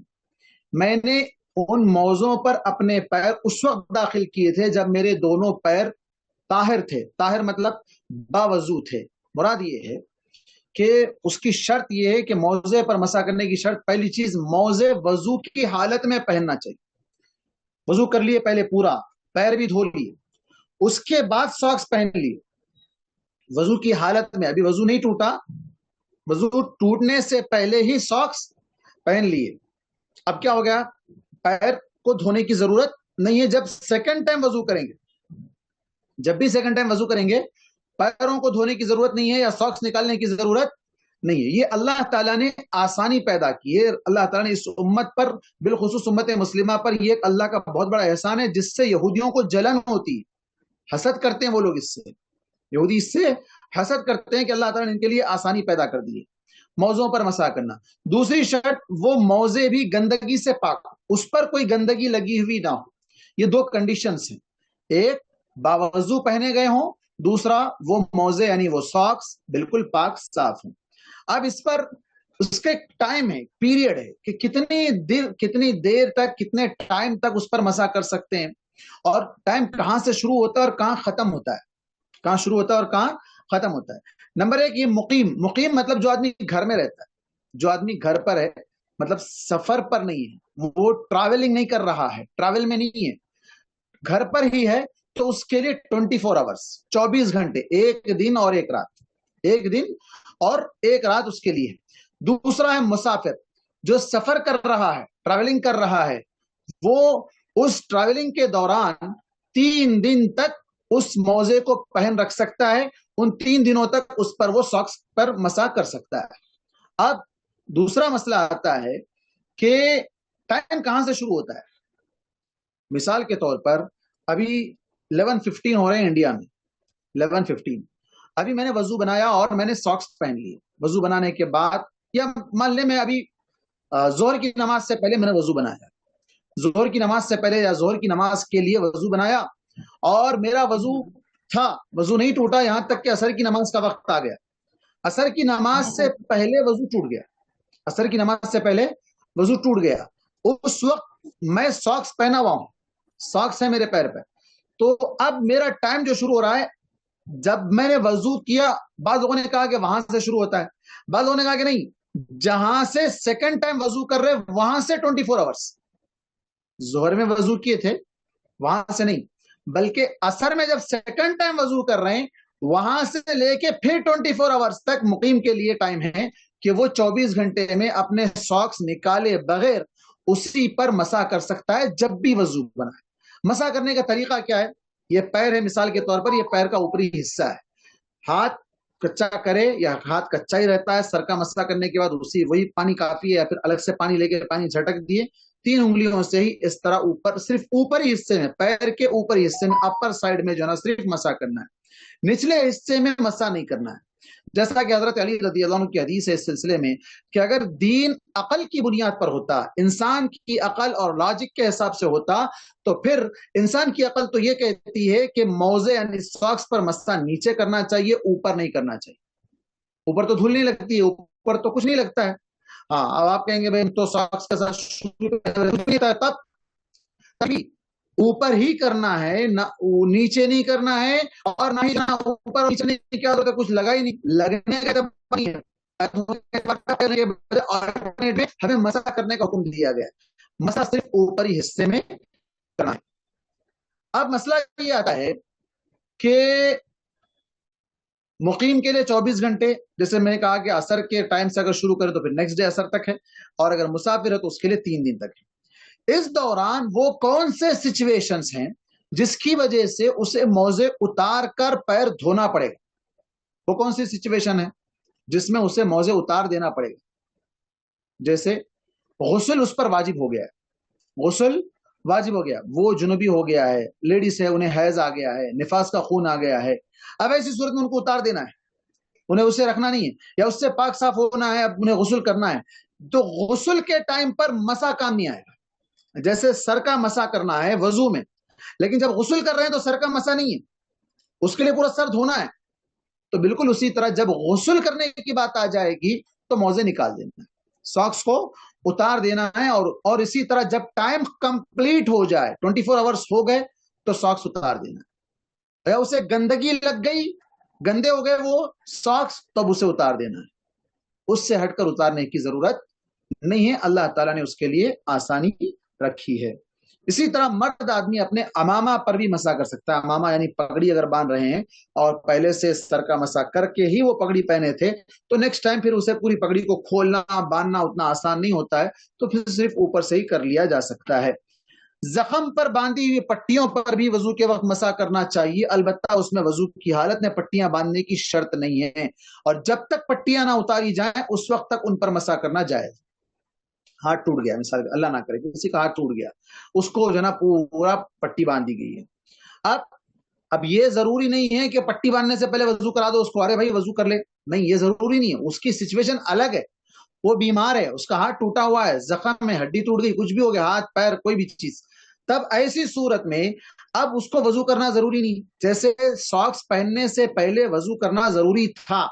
میں نے ان موزوں پر اپنے پیر اس وقت داخل کیے تھے جب میرے دونوں پیر طاہر تھے. طاہر مطلب باوضو تھے. مراد یہ ہے کہ اس کی شرط یہ ہے کہ موزے پر مسح کرنے کی شرط، پہلی چیز موزے وضو کی حالت میں پہننا چاہیے. وضو کر لیے پہلے پورا، پیر بھی دھو لیے، اس کے بعد ساکس پہن لیے. وضو کی حالت میں، ابھی وضو نہیں ٹوٹا، وضو ٹوٹنے سے پہلے ہی ساکس پہن لیے. اب کیا ہو گیا؟ پیر کو دھونے کی ضرورت نہیں ہے. جب سیکنڈ ٹائم وضو کریں گے، جب بھی سیکنڈ ٹائم وضو کریں گے، پیروں کو دھونے کی ضرورت نہیں ہے یا ساکس نکالنے کی ضرورت نہیں ہے. یہ اللہ تعالیٰ نے آسانی پیدا کی ہے. اللہ تعالیٰ نے اس امت پر، بالخصوص امت مسلمہ پر، یہ ایک اللہ کا بہت بڑا احسان ہے جس سے یہودیوں کو جلن ہوتی ہے، حسد کرتے ہیں وہ لوگ. اس سے یہودی اس سے حسد کرتے ہیں کہ اللہ تعالیٰ نے ان کے لیے آسانی پیدا کر دی ہے موزوں پر مسح کرنا. دوسری شرط، وہ موزے بھی گندگی سے پاک، اس پر کوئی گندگی لگی ہوئی نہ ہو. یہ دو کنڈیشنز ہیں، ایک باوضو پہنے گئے ہوں، دوسرا وہ موزے یعنی وہ ساکس بالکل پاک صاف ہوں. اب اس پر اس کے ٹائم ہے، پیریڈ ہے کہ کتنی دیر تک، کتنے ٹائم تک اس پر مسح کر سکتے ہیں، اور ٹائم کہاں سے شروع ہوتا ہے اور کہاں ختم ہوتا ہے، کہاں شروع ہوتا ہے اور کہاں ختم ہوتا ہے. نمبر ایک، یہ مقیم مطلب جو آدمی گھر میں رہتا ہے، جو آدمی گھر پر ہے، مطلب سفر پر نہیں ہے، وہ ٹریولنگ نہیں کر رہا ہے، ٹریول میں نہیں ہے، گھر پر ہی ہے، تو اس کے لیے 24 آورس، 24 گھنٹے، ایک دن اور ایک رات، ایک دن اور ایک رات اس کے لیے. دوسرا ہے مسافر، جو سفر کر رہا ہے، ٹریولنگ کر رہا ہے، وہ اس ٹریولنگ کے دوران 3 دن تک اس موزے کو پہن رکھ سکتا ہے. ان 3 دنوں تک اس پر وہ ساکس پر مسح کر سکتا ہے. اب دوسرا مسئلہ آتا ہے کہ ٹائم کہاں سے شروع ہوتا ہے. مثال کے طور پر ابھی 11:15 ہو رہے ہیں انڈیا میں، 11:15. ابھی میں نے وضو بنایا اور میں نے ساکس پہن لیے. وضو بنانے کے بعد، یا مان لیں میں ابھی ظہر کی نماز سے پہلے میں نے وضو بنایا، ظہر کی نماز سے پہلے یا ظہر کی نماز کے لیے وضو بنایا، اور میرا وضو تھا، وضو نہیں ٹوٹا یہاں تک کہ عصر کی نماز کا وقت آ گیا. عصر کی نماز سے پہلے وضو ٹوٹ گیا، عصر کی نماز سے پہلے وضو ٹوٹ گیا. اس وقت میں ساکس پہنا ہوا ہوں، ساکس ہے میرے پیر پہ. تو اب میرا ٹائم جو شروع ہو رہا ہے جب میں نے وضو کیا. بعض لوگوں نے کہا کہ وہاں سے شروع ہوتا ہے، بعض لوگوں نے کہا کہ نہیں، جہاں سے سیکنڈ ٹائم وضو کر رہے وہاں سے 24 آورس. ظہر میں وضو کیے تھے وہاں سے نہیں، بلکہ عصر میں جب سیکنڈ ٹائم وضو کر رہے ہیں وہاں سے لے کے پھر 24 آورس تک مقیم کے لیے ٹائم ہے کہ وہ 24 گھنٹے میں اپنے ساکس نکالے بغیر اسی پر مسح کر سکتا ہے جب بھی وضو بنائے. مسح کرنے کا طریقہ کیا ہے؟ یہ پیر ہے، مثال کے طور پر یہ پیر کا اوپری حصہ ہے. ہاتھ کچا کرے یا ہاتھ کچا ہی رہتا ہے، سر کا مسح کرنے کے بعد وہی پانی کافی ہے، یا پھر الگ سے پانی لے کے پانی جھٹک دیے، 3 انگلیوں سے ہی اس طرح اوپر، صرف اوپری حصے میں، پیر کے اوپری حصے میں، اپر سائڈ میں جو ہے نا صرف مسح کرنا ہے، نچلے حصے میں مسح نہیں کرنا ہے. جیسا کہ حضرت علی رضی اللہ عنہ کی حدیث ہے اس سلسلے میں کہ اگر دین عقل کی بنیاد پر ہوتا، انسان کی عقل اور لاجک کے حساب سے ہوتا، تو پھر انسان کی عقل تو یہ کہتی ہے کہ موزے یعنی ساکس پر مسح نیچے کرنا چاہیے، اوپر نہیں کرنا چاہیے. اوپر تو دھول نہیں لگتی ہے، اوپر تو کچھ نہیں لگتا ہے. ہاں، اب آپ کہیں گے بھائی تو ساکس کے ساتھ تبھی اوپر ہی کرنا ہے، نہ نیچے نہیں کرنا ہے، اور نہ ہی اوپر نیچے نہیں کیا ہوتا، کچھ لگا ہی نہیں، لگنے کا ہمیں مسح کرنے کا حکم دیا گیا. مسح صرف اوپری حصے میں کرنا ہے. اب مسئلہ یہ آتا ہے کہ مقیم کے لیے 24 گھنٹے، جیسے میں نے کہا کہ عصر کے ٹائم سے اگر شروع کرے تو پھر نیکسٹ ڈے عصر تک ہے، اور اگر مسافر ہے تو اس کے لیے 3 دن تک ہے. اس دوران وہ کون سے سچویشنز ہیں جس کی وجہ سے اسے موزے اتار کر پیر دھونا پڑے گا؟ وہ کون سی سچویشن ہے جس میں اسے موزے اتار دینا پڑے گا؟ جیسے غسل اس پر واجب ہو گیا ہے، غسل واجب ہو گیا، وہ جنوبی ہو گیا ہے، لیڈیز ہے انہیں حیض آ گیا ہے، نفاس کا خون آ گیا ہے. اب ایسی صورت میں ان کو اتار دینا ہے، انہیں اسے رکھنا نہیں ہے، یا اس سے پاک صاف ہونا ہے، اب انہیں غسل کرنا ہے. تو غسل کے ٹائم پر مسح کام نہیں آئے گا. جیسے سر کا مسح کرنا ہے وضو میں، لیکن جب غسل کر رہے ہیں تو سر کا مسح نہیں ہے، اس کے لیے پورا سر دھونا ہے. تو بالکل اسی طرح جب غسل کرنے کی بات آ جائے گی تو موزے نکال دینا ہے, ساکس کو اتار دینا ہے, اور اسی طرح جب ٹائم کمپلیٹ ہو جائے 24 آورس ہو گئے تو ساکس اتار دینا ہے. یا اسے گندگی لگ گئی, گندے ہو گئے وہ ساکس, تب اسے اتار دینا ہے, اس سے ہٹ کر اتارنے کی ضرورت نہیں ہے. اللہ تعالیٰ نے اس کے لیے آسانی رکھی ہے. اسی طرح مرد آدمی اپنے امامہ پر بھی مسح کر سکتا ہے. امامہ یعنی پگڑی اگر باندھ رہے ہیں اور پہلے سے سر کا مسح کر کے ہی وہ پگڑی پہنے تھے, تو نیکسٹ ٹائم پھر اسے پوری پگڑی کو کھولنا باندھنا اتنا آسان نہیں ہوتا ہے, تو پھر صرف اوپر سے ہی کر لیا جا سکتا ہے. زخم پر باندھی ہوئی پٹیوں پر بھی وضو کے وقت مسح کرنا چاہیے, البتہ اس میں وضو کی حالت میں پٹیاں باندھنے کی شرط نہیں ہے, اور جب تک پٹیاں نہ اتاری جائیں اس وقت تک ان پر مسح کرنا جائز. ہاتھ ٹوٹ گیا, مثال اللہ نہ کرے کسی کا ہاتھ ٹوٹ گیا, اس کو جو ہے نا پورا پٹی باندھی گئی ہے. اب یہ ضروری نہیں ہے کہ پٹی باندھنے سے پہلے وضو کرا دو اس کو, ارے بھائی وضو کر لے, نہیں, یہ ضروری نہیں ہے. اس کی سچویشن الگ ہے, وہ بیمار ہے, اس کا ہاتھ ٹوٹا ہوا ہے, زخم میں ہڈی ٹوٹ گئی, کچھ بھی ہو گیا, ہاتھ پیر کوئی بھی چیز, تب ایسی صورت میں اب اس کو وضو کرنا ضروری نہیں. جیسے ساکس پہننے سے پہلے وضو کرنا ضروری تھا,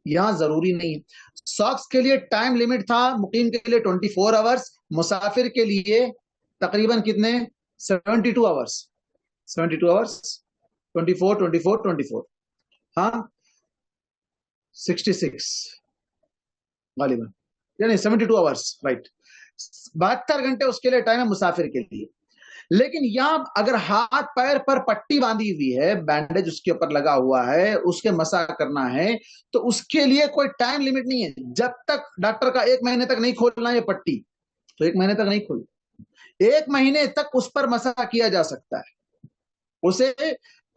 یہاں ضروری نہیں. ساکس کے لیے ٹائم لیمٹ تھا, مقیم کے لیے 24 آورس, مسافر کے لیے تقریباً کتنے 72 آورس, 72 آورس, 24 ہاں 66 غالباً, یعنی 72 آورس, رائٹ, 72 گھنٹے اس کے لیے ٹائم ہے مسافر کے لیے. لیکن یہاں اگر ہاتھ پیر پر پٹی باندھی ہوئی ہے, بینڈیج اس کے اوپر لگا ہوا ہے, اس کے مسح کرنا ہے, تو اس کے لیے کوئی ٹائم لیمٹ نہیں ہے. جب تک ڈاکٹر کا 1 مہینے تک نہیں کھولنا یہ پٹی, تو 1 مہینے تک نہیں کھول, 1 مہینے تک اس پر مسح کیا جا سکتا ہے. اسے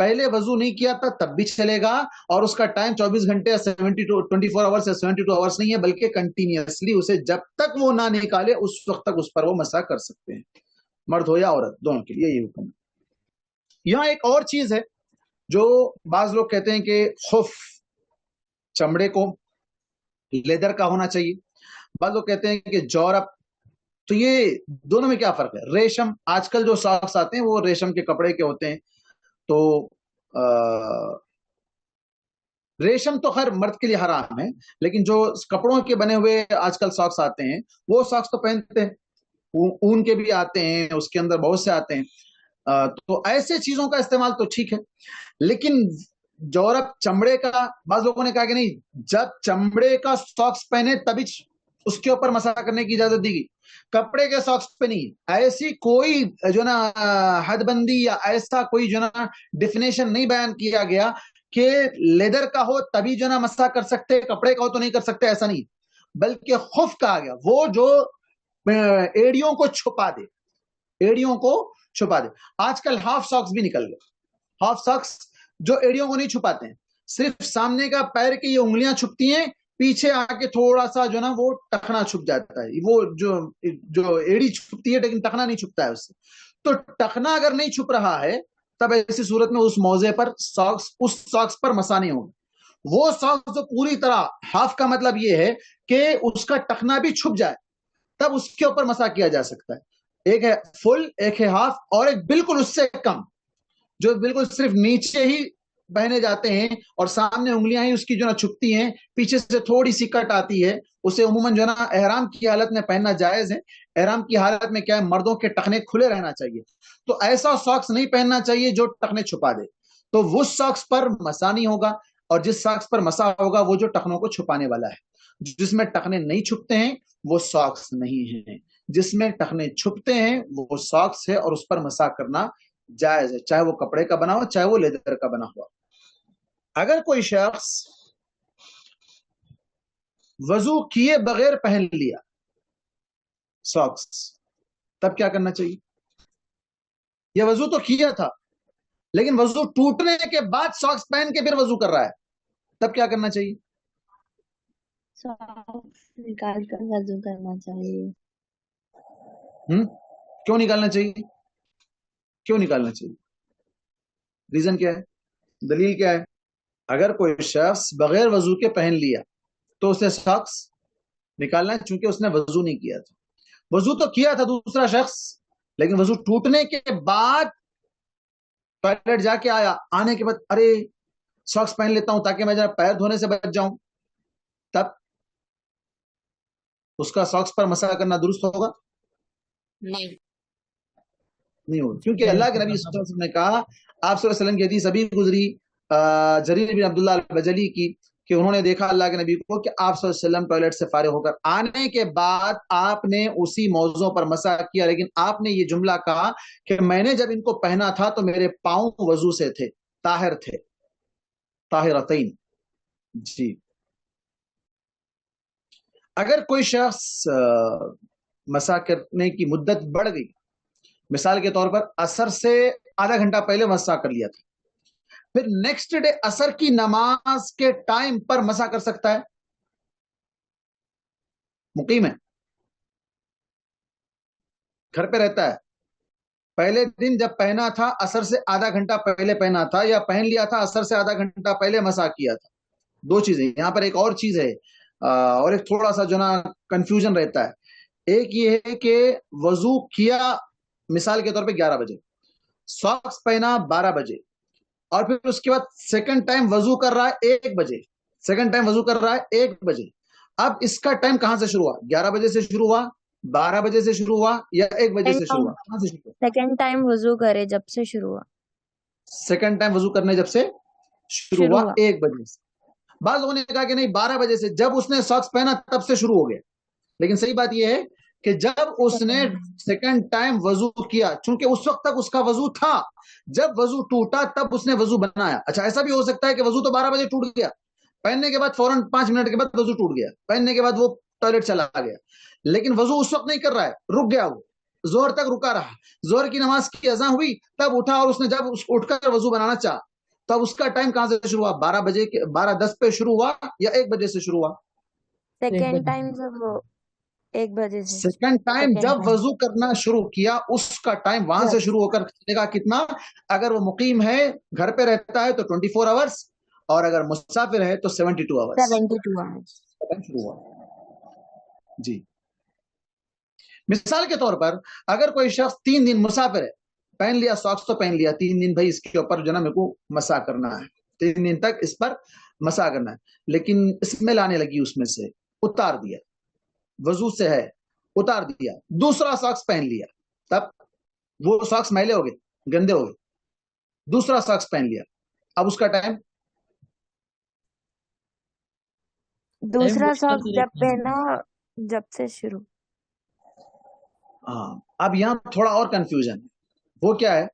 پہلے وضو نہیں کیا تھا تب بھی چلے گا, اور اس کا ٹائم 24 گھنٹے 24 آورس یا 72 آورس نہیں ہے, بلکہ کنٹینیوسلی اسے جب تک وہ نہ نکالے اس وقت تک اس پر وہ مسح کر سکتے ہیں, مرد ہو یا عورت, دونوں کے لیے یہ حکم ہے. یہاں ایک اور چیز ہے جو بعض لوگ کہتے ہیں کہ خف چمڑے کو لیدر کا ہونا چاہیے, بعض لوگ کہتے ہیں کہ جورب. تو یہ دونوں میں کیا فرق ہے؟ ریشم, آج کل جو ساکس آتے ہیں وہ ریشم کے کپڑے کے ہوتے ہیں, تو ریشم تو خیر مرد کے لیے حرام ہے, لیکن جو کپڑوں کے بنے ہوئے آج کل ساکس آتے ہیں وہ ساکس تو پہنتے ہیں, اون کے بھی آتے ہیں, اس کے اندر بہت سے آتے ہیں, تو ایسے چیزوں کا استعمال تو ٹھیک ہے. لیکن جورب چمڑے کا, بعض لوگوں نے کہا کہ نہیں, جب چمڑے کا ساکس پہنے تبھی اس کے اوپر مسح کرنے کی اجازت دی گئی, کپڑے کے ساکس پہ نہیں. ایسی کوئی جو نا حد بندی یا ایسا کوئی جو نا ڈیفینیشن نہیں بیان کیا گیا کہ لیدر کا ہو تبھی جو نا مسح کر سکتے, کپڑے کا ہو تو نہیں کر سکتے, ایسا نہیں. بلکہ خف کہا گیا وہ جو ایڑیوں کو چھپا دے, ایڑیوں کو چھپا دے. آج کل ہاف ساکس بھی نکل گئے, ہاف ساکس جو ایڑیوں کو نہیں چھپاتے ہیں, صرف سامنے کا پیر کی یہ انگلیاں چھپتی ہیں, پیچھے آ کے تھوڑا سا جو نا وہ ٹخنا چھپ جاتا ہے, وہ جو ایڑی چھپتی ہے لیکن ٹخنا نہیں چھپتا ہے اس سے. تو ٹخنا اگر نہیں چھپ رہا ہے تب ایسی صورت میں اس موضع پر ساکس, اس ساکس پر مسح نہیں ہوگا. وہ ساکس جو پوری طرح, ہاف کا مطلب یہ ہے کہ اس کا ٹخنا بھی چھپ جائے, تب اس کے اوپر مسح کیا جا سکتا ہے. ایک ہے فل, ایک ہے ہاف, اور ایک بالکل اس سے کم جو بالکل صرف نیچے ہی بہنے جاتے ہیں اور سامنے انگلیاں ہی اس کی جو نا چھپتی ہیں, پیچھے سے تھوڑی سی کٹ آتی ہے. اسے عموماً جو نا احرام کی حالت میں پہننا جائز ہے. احرام کی حالت میں کیا ہے, مردوں کے ٹخنے کھلے رہنا چاہیے, تو ایسا ساکس نہیں پہننا چاہیے جو ٹخنے چھپا دے, تو وہ ساکس پر مسح نہیں ہوگا. اور جس ساکس پر مسح ہوگا وہ جو ٹخنوں کو چھپانے والا ہے. جس میں ٹخنے نہیں چھپتے ہیں وہ ساکس نہیں ہے, جس میں ٹخنے چھپتے ہیں وہ ساکس ہے, اور اس پر مسح کرنا جائز ہے, چاہے وہ کپڑے کا بنا ہو چاہے وہ لیدر کا بنا ہوا. اگر کوئی شخص وضو کیے بغیر پہن لیا ساکس, تب کیا کرنا چاہیے؟ یہ وضو تو کیا تھا لیکن وضو ٹوٹنے کے بعد ساکس پہن کے پھر وضو کر رہا ہے, تب کیا کرنا چاہیے؟ ساکس نکال کر وضو کرنا چاہیے. کیوں نکالنا چاہیے؟ کیوں نکالنا چاہیے؟ ریزن کیا ہے, دلیل کیا ہے؟ اگر کوئی شخص بغیر وضو کے پہن لیا تو اسے ساکس نکالنا ہے, چونکہ اس نے وضو نہیں کیا تھا. وضو تو کیا تھا دوسرا شخص, لیکن وضو ٹوٹنے کے بعد ٹوائلٹ جا کے آیا, آنے کے بعد ارے ساکس پہن لیتا ہوں تاکہ میں ذرا پیر دھونے سے بچ جاؤں، تب اس کا ساکس پر مسح کرنا درست ہوگا؟ نہیں ہوگا، کیونکہ اللہ کے نبی صلی اللہ علیہ وسلم نے کہا، آپ صلی اللہ علیہ وسلم کی حدیث ابھی گزری جریر بن عبداللہ البجلی کی، کہ انہوں نے دیکھا اللہ کے نبی کو کہ آپ صلی اللہ علیہ وسلم ٹوائلٹ سے فارغ ہو کر آنے کے بعد آپ نے اسی موضوع پر مسح کیا، لیکن آپ نے یہ جملہ کہا کہ میں نے جب ان کو پہنا تھا تو میرے پاؤں وضو سے تھے، طاہر تھے، طاہرتین۔ جی، اگر کوئی شخص مسح کرنے کی مدت بڑھ گئی، مثال کے طور پر عصر سے آدھا گھنٹہ پہلے مسح کر لیا تھا، پھر نیکسٹ ڈے عصر کی نماز کے ٹائم پر مسح کر سکتا ہے؟ مقیم ہے، گھر پہ رہتا ہے، پہلے دن جب پہنا تھا عصر سے آدھا گھنٹہ پہلے پہنا تھا، یا پہن لیا تھا عصر سے آدھا گھنٹہ پہلے مسح کیا تھا، دو چیزیں یہاں پر۔ ایک اور چیز ہے اور ایک تھوڑا سا جو نا کنفیوژن رہتا ہے، ایک یہ ہے کہ وضو کیا مثال کے طور پہ 11 بجے، ساکس پہنا 12 بجے، اور پھر اس کے بعد سیکنڈ ٹائم وضو کر رہا ہے 1 بجے، سیکنڈ ٹائم وضو کر رہا ہے 1 بجے، اب اس کا ٹائم کہاں سے شروع ہوا؟ 11 بجے سے شروع ہوا، 12 بجے سے شروع ہوا، یا 1 بجے سے شروع ہوا؟ کہاں سے شروع ہوا؟ سیکنڈ ٹائم وضو کرے جب سے شروع ہوا، سیکنڈ ٹائم وضو کرنے جب سے شروع ہوا 1 بجے سے۔ بعض لوگوں نے کہا کہ نہیں 12 بجے سے، جب اس نے ساکس پہنا تب سے شروع ہو گیا، لیکن صحیح بات یہ ہے کہ جب اس نے سیکنڈ ٹائم وضو کیا، چونکہ اس وقت تک اس کا وضو تھا، جب وضو ٹوٹا تب اس نے وضو بنایا۔ اچھا ایسا بھی ہو سکتا ہے کہ وضو تو 12 بجے ٹوٹ گیا، پہننے کے بعد فوراً 5 منٹ کے بعد وضو ٹوٹ گیا، پہننے کے بعد وہ ٹوائلٹ چلا گیا، لیکن وضو اس وقت نہیں کر رہا ہے، رک گیا، وہ زہر تک رکا رہا، زہر کی نماز کی اذان ہوئی تب اٹھا، اور اس نے جب اٹھ کر وضو بنانا چاہا، تب اس کا ٹائم کہاں سے شروع ہوا؟ 12 بجے 12:10 پہ شروع ہوا یا 1 بجے سے شروع ہوا؟ سیکنڈ ٹائم جب 1 بجے سے، سیکنڈ ٹائم جب وضو کرنا شروع کیا اس کا ٹائم وہاں سے شروع ہو کر چلے گا کتنا؟ اگر وہ مقیم ہے، گھر پہ رہتا ہے تو 24 آورس، اور اگر مسافر ہے تو 72 آورس 72 آورس۔ جی، مثال کے طور پر اگر کوئی شخص 3 دن مسافر ہے، پہن لیا ساکس تو پہن لیا، 3 دن بھائی اس کے اوپر جو نا میرے کو مسح کرنا ہے، 3 دن تک اس پر مسح کرنا ہے، لیکن اسمیل آنے لگی اس میں سے، اتار دیا، وضو سے ہے اتار دیا، دوسرا ساکس پہن لیا، تب وہ ساکس میلے ہو گئے، گندے ہو گئے، دوسرا ساکس پہن لیا، اب اس کا ٹائم؟ دوسرا ساکس جب پہنا جب سے شروع۔ ہاں، اب یہاں تھوڑا اور کنفیوژن ہے، وہ کیا ہے؟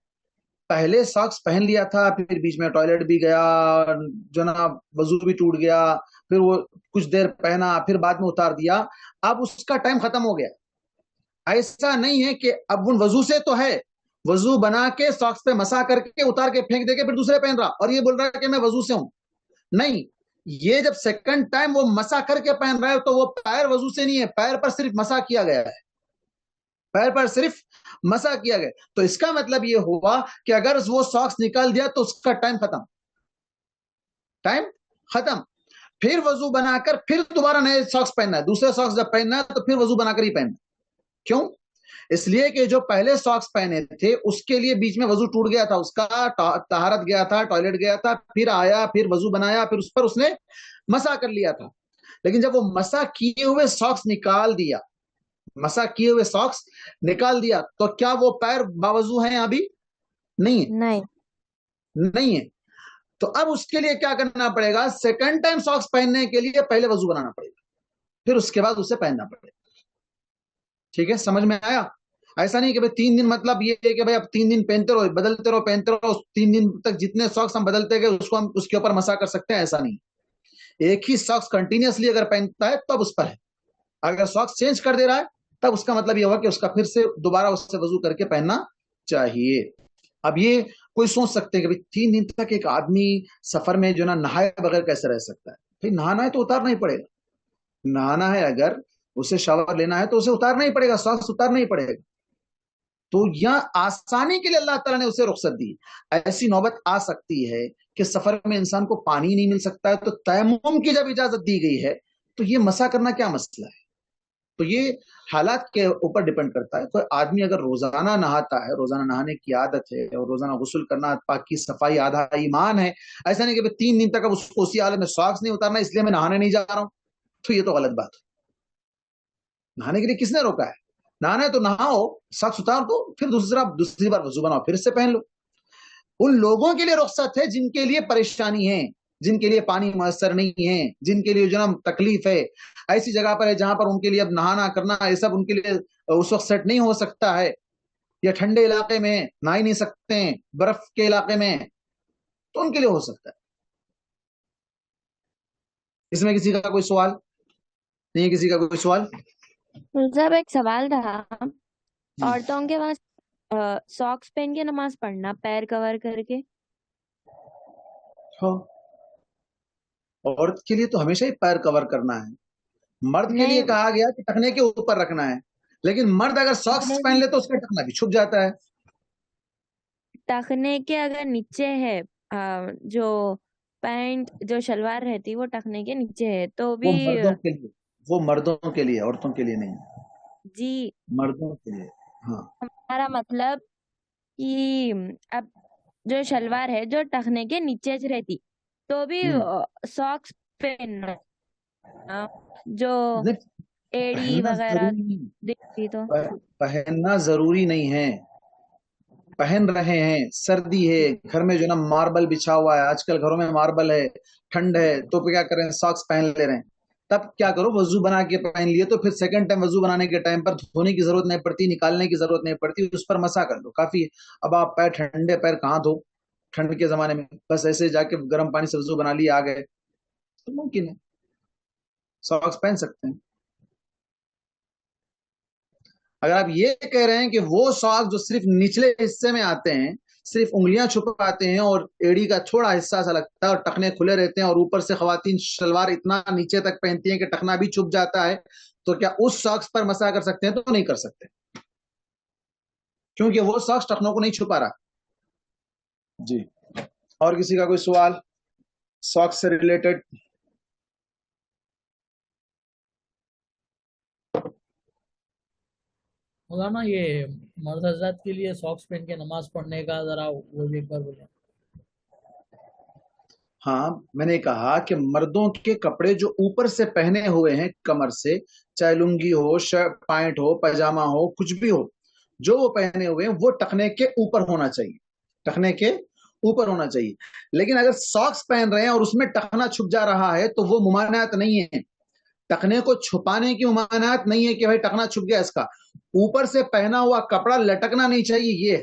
پہلے ساکس پہن لیا تھا، پھر بیچ میں ٹوائلٹ بھی گیا، جو نا وضو بھی ٹوٹ گیا، پھر وہ کچھ دیر پہنا، پھر بعد میں اتار دیا، اب اس کا ٹائم ختم ہو گیا۔ ایسا نہیں ہے کہ اب وہ وضو سے تو ہے، وضو بنا کے ساکس پہ مسح کر کے اتار کے پھینک دے کے پھر دوسرے پہن رہا، اور یہ بول رہا ہے کہ میں وضو سے ہوں، نہیں، یہ جب سیکنڈ ٹائم وہ مسح کر کے پہن رہا ہے تو وہ پیر وضو سے نہیں ہے، پیر پر صرف مسح کیا گیا ہے، پیر پر صرف مسح کیا گیا، تو اس کا مطلب یہ ہوا کہ اگر وہ ساکس نکال دیا تو اس کا ٹائم ختم، ٹائم ختم، پھر وضو بنا کر پھر دوبارہ نئے ساکس پہننا ہے، دوسرے ساکس جب پہننا ہے تو پھر وضو بنا کر ہی پہننا ہے۔ کیوں؟ اس لیے کہ جو پہلے ساکس پہنے تھے اس کے لیے بیچ میں وضو ٹوٹ گیا تھا، اس کا طہارت گیا تھا، ٹوائلٹ گیا تھا، پھر آیا، پھر وضو بنایا، پھر اس پر اس نے مسح کر لیا تھا، لیکن جب وہ مسح کیے ہوئے ساکس نکال دیا، مسح کیے ہوئے ساکس نکال دیا، تو کیا وہ پیر باوضو ہیں ابھی؟ نہیں ہے، تو اب اس کے لیے کیا کرنا پڑے گا؟ سیکنڈ ٹائم ساکس پہننے کے لیے پہلے وضو بنانا پڑے گا، پھر اس کے بعد اسے پہننا پڑے گا۔ ٹھیک ہے، سمجھ میں آیا؟ ایسا نہیں کہ بھائی 3 دن مطلب یہ ہے کہ بھائی اب 3 دن پہنتے رہو، بدلتے رہو، پہنتے رہو، 3 دن تک جتنے ساکس ہم بدلتے گئے اس کو ہم اس کے اوپر مسح کر سکتے ہیں، ایسا نہیں، ایک ہی ساکس کنٹینیوسلی اگر پہنتا ہے تب اس پر ہے، اگر ساکس چینج کر دے رہا ہے تب اس کا مطلب یہ ہوا کہ اس کا پھر سے دوبارہ اس سے وضو کر کے پہننا چاہیے۔ اب یہ کوئی سوچ سکتے ہیں کہ 3 دن تک ایک آدمی سفر میں جو نا نہائے بغیر کیسے رہ سکتا ہے؟ بھائی نہانا ہے تو اتارنا ہی پڑے گا، نہانا ہے، اگر اسے شاور لینا ہے تو اسے اتارنا ہی پڑے گا، ساکس اتارنا ہی پڑے گا، تو یہاں آسانی کے لیے اللہ تعالیٰ نے اسے رخصت دی۔ ایسی نوبت آ سکتی ہے کہ سفر میں انسان کو پانی نہیں مل سکتا ہے، تو تیمم کی جب اجازت دی گئی ہے تو یہ مسح کرنا کیا مسئلہ ہے؟ تو یہ حالات کے اوپر ڈیپینڈ کرتا ہے. کوئی آدمی اگر روزانہ نہاتا ہے، روزانہ نہانے کی عادت ہے اور روزانہ غسل کرنا پاک کی صفائی آدھا ایمان ہے، ایسا نہیں کہ 3 دن تک اب اس کو اسی حالت میں ساکس نہیں اتارنا اس لیے میں نہانے نہیں جا رہا ہوں، تو یہ تو غلط بات ہے. نہانے کے لیے کس نے روکا ہے؟ نہانا ہے تو نہاؤ، ساکس اتار دو، پھر دوسری بار وضو بناؤ، پھر اس سے پہن لو. ان لوگوں کے لیے رخصت ہے جن کے لیے پریشانی ہے، جن کے لیے پانی میسر نہیں ہے، جن کے لیے جو نا تکلیف ہے، ایسی جگہ پر ہے جہاں پر ان کے لیے اب نہانا کرنا یہ سب ان کے لیے اس وقت سیٹ نہیں ہو سکتا ہے، یا ٹھنڈے علاقے میں نہا ہی نہیں سکتے ہیں، برف کے علاقے میں، تو ان کے لیے ہو سکتا ہے. اس میں کسی کا کوئی سوال نہیں ہے؟ کسی کا کوئی سوال؟ صاحب ایک سوال تھا، عورتوں کے پاس ساکس پہن کے نماز پڑھنا پیر کور کر کے؟ عورت کے لیے تو ہمیشہ ہی پیر کور کرنا ہے. مرد کے لیے کہا گیا کہ ٹخنے کے اوپر رکھنا ہے، لیکن مرد اگر ساکس پہن لے تو اس کا ٹخنا بھی چھپ جاتا ہے. ٹخنے کے اگر نیچے ہے، جو پینٹ جو شلوار رہتی وہ ٹخنے کے نیچے ہے تو بھی وہ مردوں کے لیے، عورتوں کے لیے نہیں. جی مردوں کے لیے. ہاں ہمارا مطلب کہ اب جو شلوار ہے جو ٹخنے کے نیچے رہتی تو بھی ساکس پہننا، جو ایڑی وغیرہ دکھتی تو پہننا ضروری نہیں ہے. پہن رہے ہیں، سردی ہے، گھر میں جو نا ماربل بچھا ہوا ہے، آج کل گھروں میں ماربل ہے، ٹھنڈ ہے، تو کیا کریں ساکس پہن لے رہے ہیں. تب کیا کرو، وضو بنا کے پہن لیے تو پھر سیکنڈ ٹائم وضو بنانے کے ٹائم پر دھونے کی ضرورت نہیں پڑتی، نکالنے کی ضرورت نہیں پڑتی، اس پر مسا کر دو کافی. اب آپ پیر ٹھنڈے پیر کہاں دھو ٹھنڈ کے زمانے میں، بس ایسے جا کے گرم پانی سے وضو بنا لیے آ گئے، تو ممکن ہے ساکس پہن سکتے ہیں. اگر آپ یہ کہہ رہے ہیں کہ وہ ساکس جو صرف نچلے حصے میں آتے ہیں، صرف انگلیاں چھپاتے ہیں اور ایڑی کا تھوڑا حصہ سا لگتا ہے اور ٹخنے کھلے رہتے ہیں اور اوپر سے خواتین شلوار اتنا نیچے تک پہنتی ہیں کہ ٹخنا بھی چھپ جاتا ہے، تو کیا اس ساکس پر مسا کر سکتے ہیں؟ تو نہیں کر سکتے، کیونکہ وہ ساکس ٹخنوں کو نہیں چھپا رہا. جی اور کسی کا کوئی سوال ساکس سے ریلیٹڈ؟ مولانا یہ مرد حضرات کے لیے ساکس پہن کے نماز پڑھنے کا ذرا وہ بھی ایک بار بولیں. ہاں میں نے کہا کہ مردوں کے کپڑے جو اوپر سے پہنے ہوئے ہیں کمر سے، چاہے لنگی ہو، شرٹ پینٹ ہو، پاجامہ ہو، کچھ بھی ہو، جو وہ پہنے ہوئے ہیں وہ ٹخنے کے اوپر ہونا چاہیے، ٹخنے کے اوپر ہونا چاہیے. لیکن اگر ساکس پہن رہے ہیں اور اس میں ٹخنا چھپ جا رہا ہے تو وہ ممانعت نہیں ہے. ٹخنے کو چھپانے کی ممانعت نہیں ہے کہ بھائی ٹخنا چھپ گیا اس کا. اوپر سے پہنا ہوا کپڑا لٹکنا نہیں چاہیے، یہ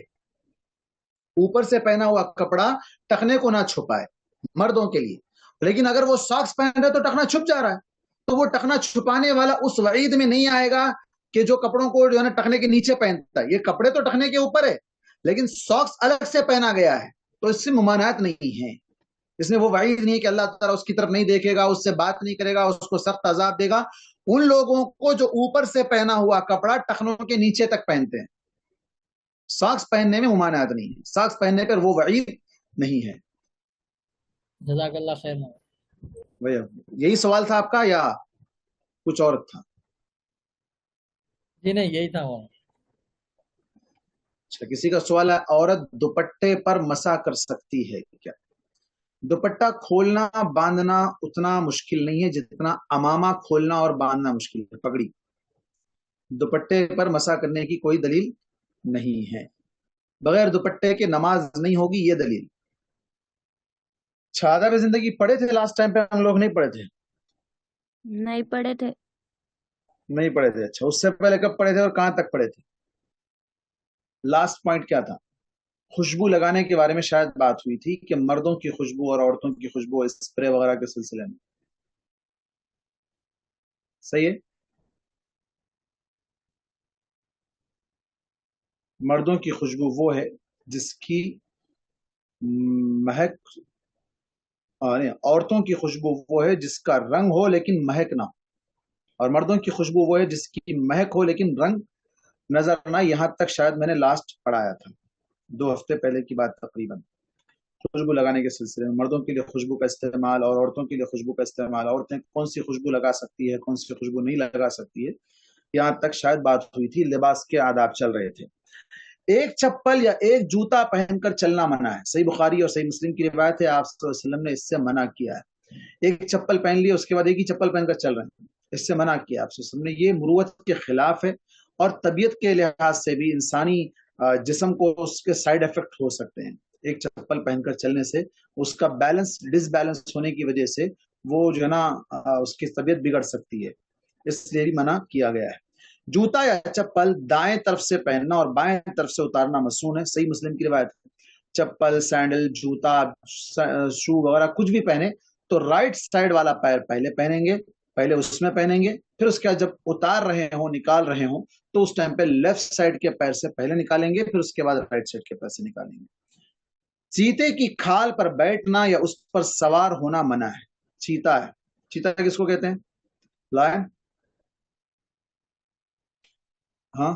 اوپر سے پہنا ہوا کپڑا ٹخنے کو نہ چھپائے مردوں کے لیے. لیکن اگر وہ ساکس پہن رہے تو ٹخنا چھپ جا رہا ہے، تو وہ ٹخنا چھپانے والا اس وعید میں نہیں آئے گا کہ جو کپڑوں کو جو ہے نا ٹخنے کے نیچے پہنتا ہے. یہ کپڑے تو ٹخنے کے اوپر ہے لیکن ساکس الگ سے پہنا گیا ہے، تو اس سے ممانعت نہیں ہے. اس میں وہ وعید نہیں ہے کہ اللہ تعالیٰ اس کی طرف نہیں دیکھے گا، اس سے بات نہیں کرے گا، اس کو سخت عذاب دے گا. ان لوگوں کو جو اوپر سے پہنا ہوا کپڑا ٹخنوں کے نیچے تک پہنتے ہیں، ساکس پہننے میں ممانعت نہیں ہے، ساکس پہننے پر وہ وعید نہیں ہے. جزاک اللہ خیر. یہی سوال تھا آپ کا یا کچھ اور تھا؟ جی نہیں یہی تھا. اچھا کسی کا سوال ہے، عورت دوپٹے پر مسا کر سکتی ہے کیا؟ دوپٹہ کھولنا باندھنا اتنا مشکل نہیں ہے جتنا امامہ کھولنا اور باندھنا مشکل ہے. پگڑی دوپٹے پر مسا کرنے کی کوئی دلیل نہیں ہے. بغیر دوپٹے کے نماز نہیں ہوگی، یہ دلیل. آداب زندگی پڑھے تھے لاسٹ ٹائم پہ ہم لوگ؟ نہیں پڑھے تھے. نہیں پڑھے تھے. نہیں پڑھے تھے. اچھا اس سے پہلے کب پڑھے تھے اور کہاں تک پڑھے تھے؟ لاسٹ پوائنٹ کیا تھا؟ خوشبو لگانے کے بارے میں شاید بات ہوئی تھی کہ مردوں کی خوشبو اور عورتوں کی خوشبو اسپرے وغیرہ کے سلسلے میں. صحیح ہے. مردوں کی خوشبو وہ ہے جس کی مہک، عورتوں کی خوشبو وہ ہے جس کا رنگ ہو لیکن مہک نہ ہو، اور مردوں کی خوشبو وہ ہے جس کی مہک ہو لیکن رنگ نظر نہ. یہاں تک شاید میں نے لاسٹ پڑھایا تھا 2 ہفتے پہلے کی بات تقریباً. خوشبو لگانے کے سلسلے میں مردوں کے لیے خوشبو کا استعمال اور عورتوں کے لیے خوشبو کا استعمال، عورتیں کون سی خوشبو لگا سکتی ہے، کون سی خوشبو نہیں لگا سکتی ہے، یہاں تک شاید بات ہوئی تھی، لباس کے آداب چل رہے تھے. ایک چپل یا ایک جوتا پہن کر چلنا منع ہے. صحیح بخاری اور صحیح مسلم کی روایت ہے، آپ صلی اللہ علیہ وسلم نے اس سے منع کیا ہے. ایک چپل پہن لی، اس کے بعد ایک ہی چپل پہن کر چل رہے ہیں، اس سے منع کیا آپ صلی اللہ علیہ وسلم نے. یہ مروت کے خلاف ہے، اور طبیعت کے لحاظ سے بھی انسانی جسم کو اس کے سائیڈ افیکٹ ہو سکتے ہیں. ایک چپل پہن کر چلنے سے اس کا بیلنس ڈس بیلنس ہونے کی وجہ سے وہ جو ہے نا اس کی طبیعت بگڑ سکتی ہے، اس لیے بھی منع کیا گیا ہے. جوتا یا چپل دائیں طرف سے پہننا اور بائیں طرف سے اتارنا مصنون ہے. صحیح مسلم کی روایت ہے. چپل، سینڈل، جوتا، شو وغیرہ کچھ بھی پہنے تو رائٹ سائڈ والا پیر پہلے پہنیں گے، پہلے اس میں پہنیں گے، پھر اس کے بعد جب اتار رہے ہوں، نکال رہے ہوں تو اس ٹائم پہ لیفٹ سائڈ کے پیر سے پہلے نکالیں گے، پھر اس کے بعد رائٹ سائڈ کے پیر سے نکالیں گے. چیتے کی کھال پر بیٹھنا یا اس پر سوار ہونا منع ہے. چیتا ہے، چیتا کس کو کہتے ہیں؟ لائن. ہاں،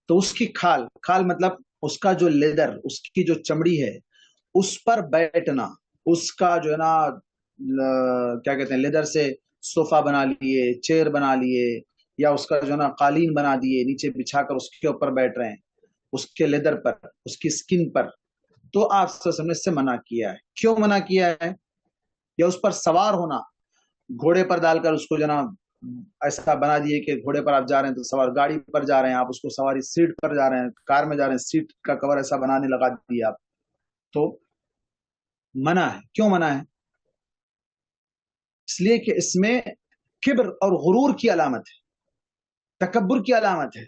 تو اس کی کھال مطلب اس کا جو لیدر، اس کی جو چمڑی ہے اس پر بیٹھنا. اس کا جو ہے نا کیا کہتے ہیں، لیدر سے صوفہ بنا لیے، چیئر بنا لیے، یا اس کا جو ہے نا قالین بنا دیے، نیچے بچھا کر اس کے اوپر بیٹھ رہے ہیں، اس کے لیدر پر، اس کی سکن پر. تو آپ صلی اللہ علیہ وسلم نے اس سے منع کیا ہے. کیوں منع کیا ہے؟ یا اس پر سوار ہونا، گھوڑے پر ڈال کر اس کو جو نا ایسا بنا دیے کہ گھوڑے پر آپ جا رہے ہیں تو سوار، گاڑی پر جا رہے ہیں آپ، اس کو سواری سیٹ پر جا رہے ہیں، کار میں جا رہے ہیں، سیٹ کا کور ایسا بنانے لگا دیے آپ، تو منع ہے. کیوں منع ہے؟ اس لیے کہ اس میں کبر اور غرور کی علامت ہے، تکبر کی علامت ہے.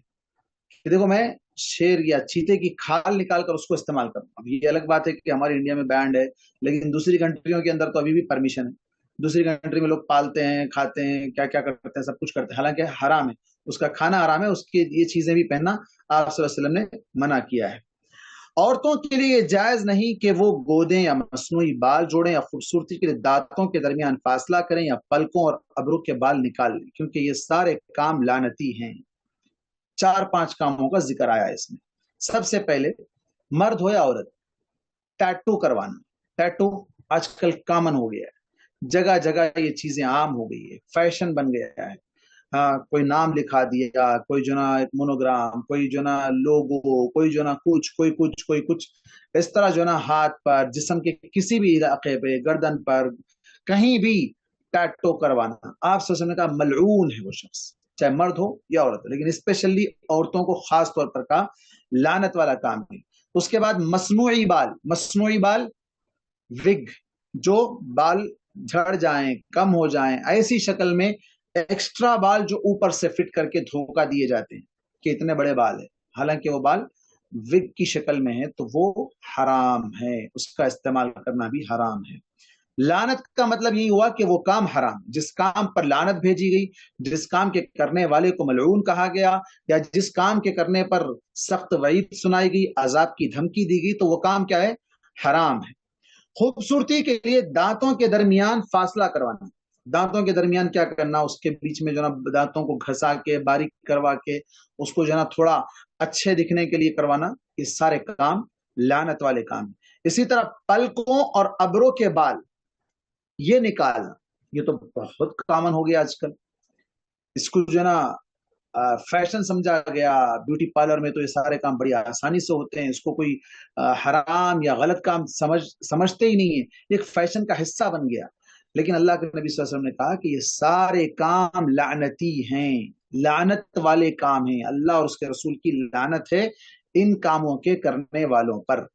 کہ دیکھو میں شیر یا چیتے کی کھال نکال کر اس کو استعمال کروں. اب یہ الگ بات ہے کہ ہمارے انڈیا میں بینڈ ہے، لیکن دوسری کنٹریوں کے اندر تو ابھی بھی پرمیشن ہے. دوسری کنٹری میں لوگ پالتے ہیں، کھاتے ہیں، کیا کیا کرتے ہیں، سب کچھ کرتے ہیں، حالانکہ حرام ہے، اس کا کھانا حرام ہے. اس کی یہ چیزیں بھی پہننا آپ صلی اللہ علیہ وسلم نے منع کیا ہے. عورتوں کے لیے یہ جائز نہیں کہ وہ گودیں یا مصنوعی بال جوڑیں یا خوبصورتی کے لیے دانتوں کے درمیان فاصلہ کریں یا پلکوں اور ابرو کے بال نکال لیں، کیونکہ یہ سارے کام لعنتی ہیں. 4-5 کاموں کا ذکر آیا اس میں. سب سے پہلے مرد ہو یا عورت، ٹیٹو کروانا. ٹیٹو آج کل کامن ہو گیا ہے، جگہ جگہ یہ چیزیں عام ہو گئی ہے، فیشن بن گیا ہے. کوئی نام لکھا دیا، کوئی جو نا ایک مونوگرام، کوئی جو نا لوگو، کوئی جو نا کچھ، کوئی کچھ، کوئی کچھ، اس طرح جو نا ہاتھ پر، جسم کے کسی بھی علاقے پہ، گردن پر، کہیں بھی ٹیٹو کروانا. آپ سے نے کہا ملعون ہے وہ شخص، چاہے مرد ہو یا عورت، لیکن اسپیشلی عورتوں کو خاص طور پر کہا لعنت والا کام ہے. اس کے بعد مصنوعی بال. مصنوعی بال وگ، جو بال جھڑ جائیں، کم ہو جائیں، ایسی شکل میں ایکسٹرا بال جو اوپر سے فٹ کر کے دھوکا دیے جاتے ہیں کہ اتنے بڑے بال ہیں، حالانکہ وہ بال وگ کی شکل میں ہے، تو وہ حرام ہے، اس کا استعمال کرنا بھی حرام ہے. لعنت کا مطلب یہی ہوا کہ وہ کام حرام، جس کام پر لعنت بھیجی گئی، جس کام کے کرنے والے کو ملعون کہا گیا، یا جس کام کے کرنے پر سخت وعید سنائی گئی، عذاب کی دھمکی دی گئی، تو وہ کام کیا ہے؟ حرام ہے. خوبصورتی کے لیے دانتوں کے درمیان فاصلہ کروانا. دانتوں کے درمیان کیا کرنا؟ اس کے بیچ میں جو نا دانتوں کو گھسا کے، باریک کروا کے، اس کو جو نا تھوڑا اچھے دکھنے کے لیے کروانا. یہ سارے کام لعنت والے کام ہیں. اسی طرح پلکوں اور ابرو کے بال یہ نکالنا، یہ تو بہت کامن ہو گیا آج کل. اس کو جو نا فیشن سمجھا گیا. بیوٹی پارلر میں تو یہ سارے کام بڑی آسانی سے ہوتے ہیں، اس کو کوئی حرام یا غلط کام سمجھتے ہی نہیں ہے، ایک فیشن کا حصہ بن گیا. لیکن اللہ کے نبی صلی اللہ علیہ وسلم نے کہا کہ یہ سارے کام لعنتی ہیں، لعنت والے کام ہیں. اللہ اور اس کے رسول کی لعنت ہے ان کاموں کے کرنے والوں پر.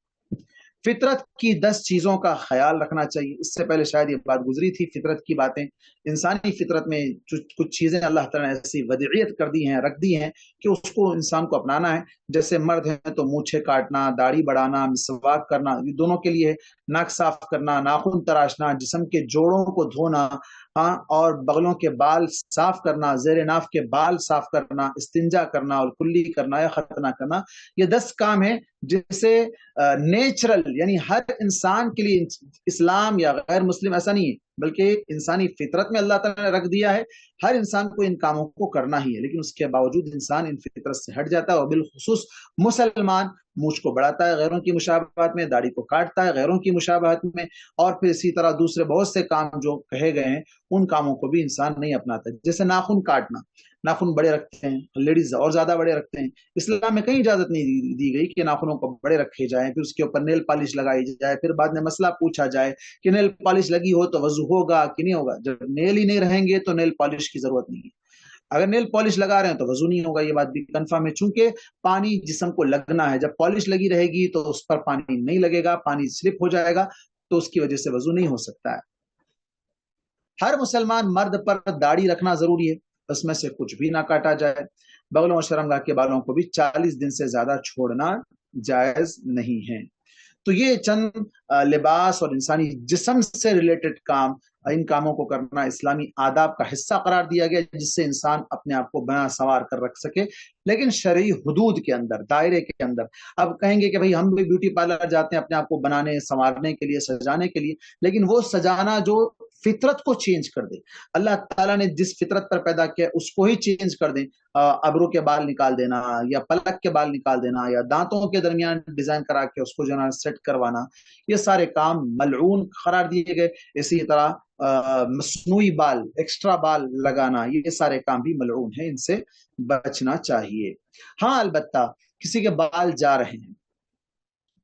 فطرت کی 10 چیزوں کا خیال رکھنا چاہیے. اس سے پہلے شاید یہ بات گزری تھی، فطرت کی باتیں. انسانی فطرت میں کچھ چیزیں اللہ تعالیٰ نے ایسی وضعیت کر دی ہیں، رکھ دی ہیں کہ اس کو انسان کو اپنانا ہے. جیسے مرد ہیں تو مونچھیں کاٹنا، داڑھی بڑھانا، مسواک کرنا، یہ دونوں کے لیے. ناک صاف کرنا، ناخن تراشنا، جسم کے جوڑوں کو دھونا، اور بغلوں کے بال صاف کرنا، زیر ناف کے بال صاف کرنا، استنجا کرنا اور کلی کرنا یا ختنہ کرنا. یہ 10 کام ہیں جسے نیچرل، یعنی ہر انسان کے لیے، اسلام یا غیر مسلم ایسا نہیں ہے، بلکہ انسانی فطرت میں اللہ تعالیٰ نے رکھ دیا ہے. ہر انسان کو ان کاموں کو کرنا ہی ہے، لیکن اس کے باوجود انسان ان فطرت سے ہٹ جاتا ہے. اور بالخصوص مسلمان مونچھ کو بڑھاتا ہے غیروں کی مشابہت میں، داڑھی کو کاٹتا ہے غیروں کی مشابہت میں، اور پھر اسی طرح دوسرے بہت سے کام جو کہے گئے ہیں ان کاموں کو بھی انسان نہیں اپناتا. جیسے ناخن کاٹنا. ناخن بڑے رکھتے ہیں, لیڈیز اور زیادہ بڑے رکھتے ہیں. اسلام میں کہیں اجازت نہیں دی گئی کہ ناخنوں کو بڑے رکھے جائیں, پھر اس کے اوپر نیل پالش لگائی جائے, پھر بعد میں مسئلہ پوچھا جائے کہ نیل پالش لگی ہو تو وضو ہوگا کہ نہیں ہوگا. جب نیل ہی نہیں رہیں گے تو نیل پالش کی ضرورت نہیں ہے. اگر نیل پالش لگا رہے ہیں تو وضو نہیں ہوگا, یہ بات بھی کنفرم ہے, چونکہ پانی جسم کو لگنا ہے. جب پالش لگی رہے گی تو اس پر پانی نہیں لگے گا, پانی سلپ ہو جائے گا, تو اس کی وجہ سے وضو نہیں ہو سکتا ہے. ہر مسلمان مرد پر داڑھی رکھنا ضروری ہے, اس میں سے کچھ بھی نہ کاٹا جائے. بغلوں اور شرمگاہ کے بالوں کو بھی 40 دن سے زیادہ چھوڑنا جائز نہیں ہے. تو یہ چند لباس اور انسانی جسم سے ریلیٹڈ کام, ان کاموں کو کرنا اسلامی آداب کا حصہ قرار دیا گیا, جس سے انسان اپنے آپ کو بنا سنوار کر رکھ سکے, لیکن شرعی حدود کے اندر, دائرے کے اندر. اب کہیں گے کہ بھئی ہم بھی بیوٹی پارلر جاتے ہیں اپنے آپ کو بنانے سنوارنے کے لیے, سجانے کے لیے, لیکن وہ سجانا جو فطرت کو چینج کر دے, اللہ تعالیٰ نے جس فطرت پر پیدا کیا اس کو ہی چینج کر دیں, ابرو کے بال نکال دینا, یا پلک کے بال نکال دینا, یا دانتوں کے درمیان ڈیزائن کرا کے اس کو جو ہے سیٹ کروانا, یہ سارے کام ملعون قرار دیے گئے. اسی طرح مصنوعی بال, ایکسٹرا بال لگانا, یہ سارے کام بھی ملعون ہیں, ان سے بچنا چاہیے. ہاں البتہ کسی کے بال جا رہے ہیں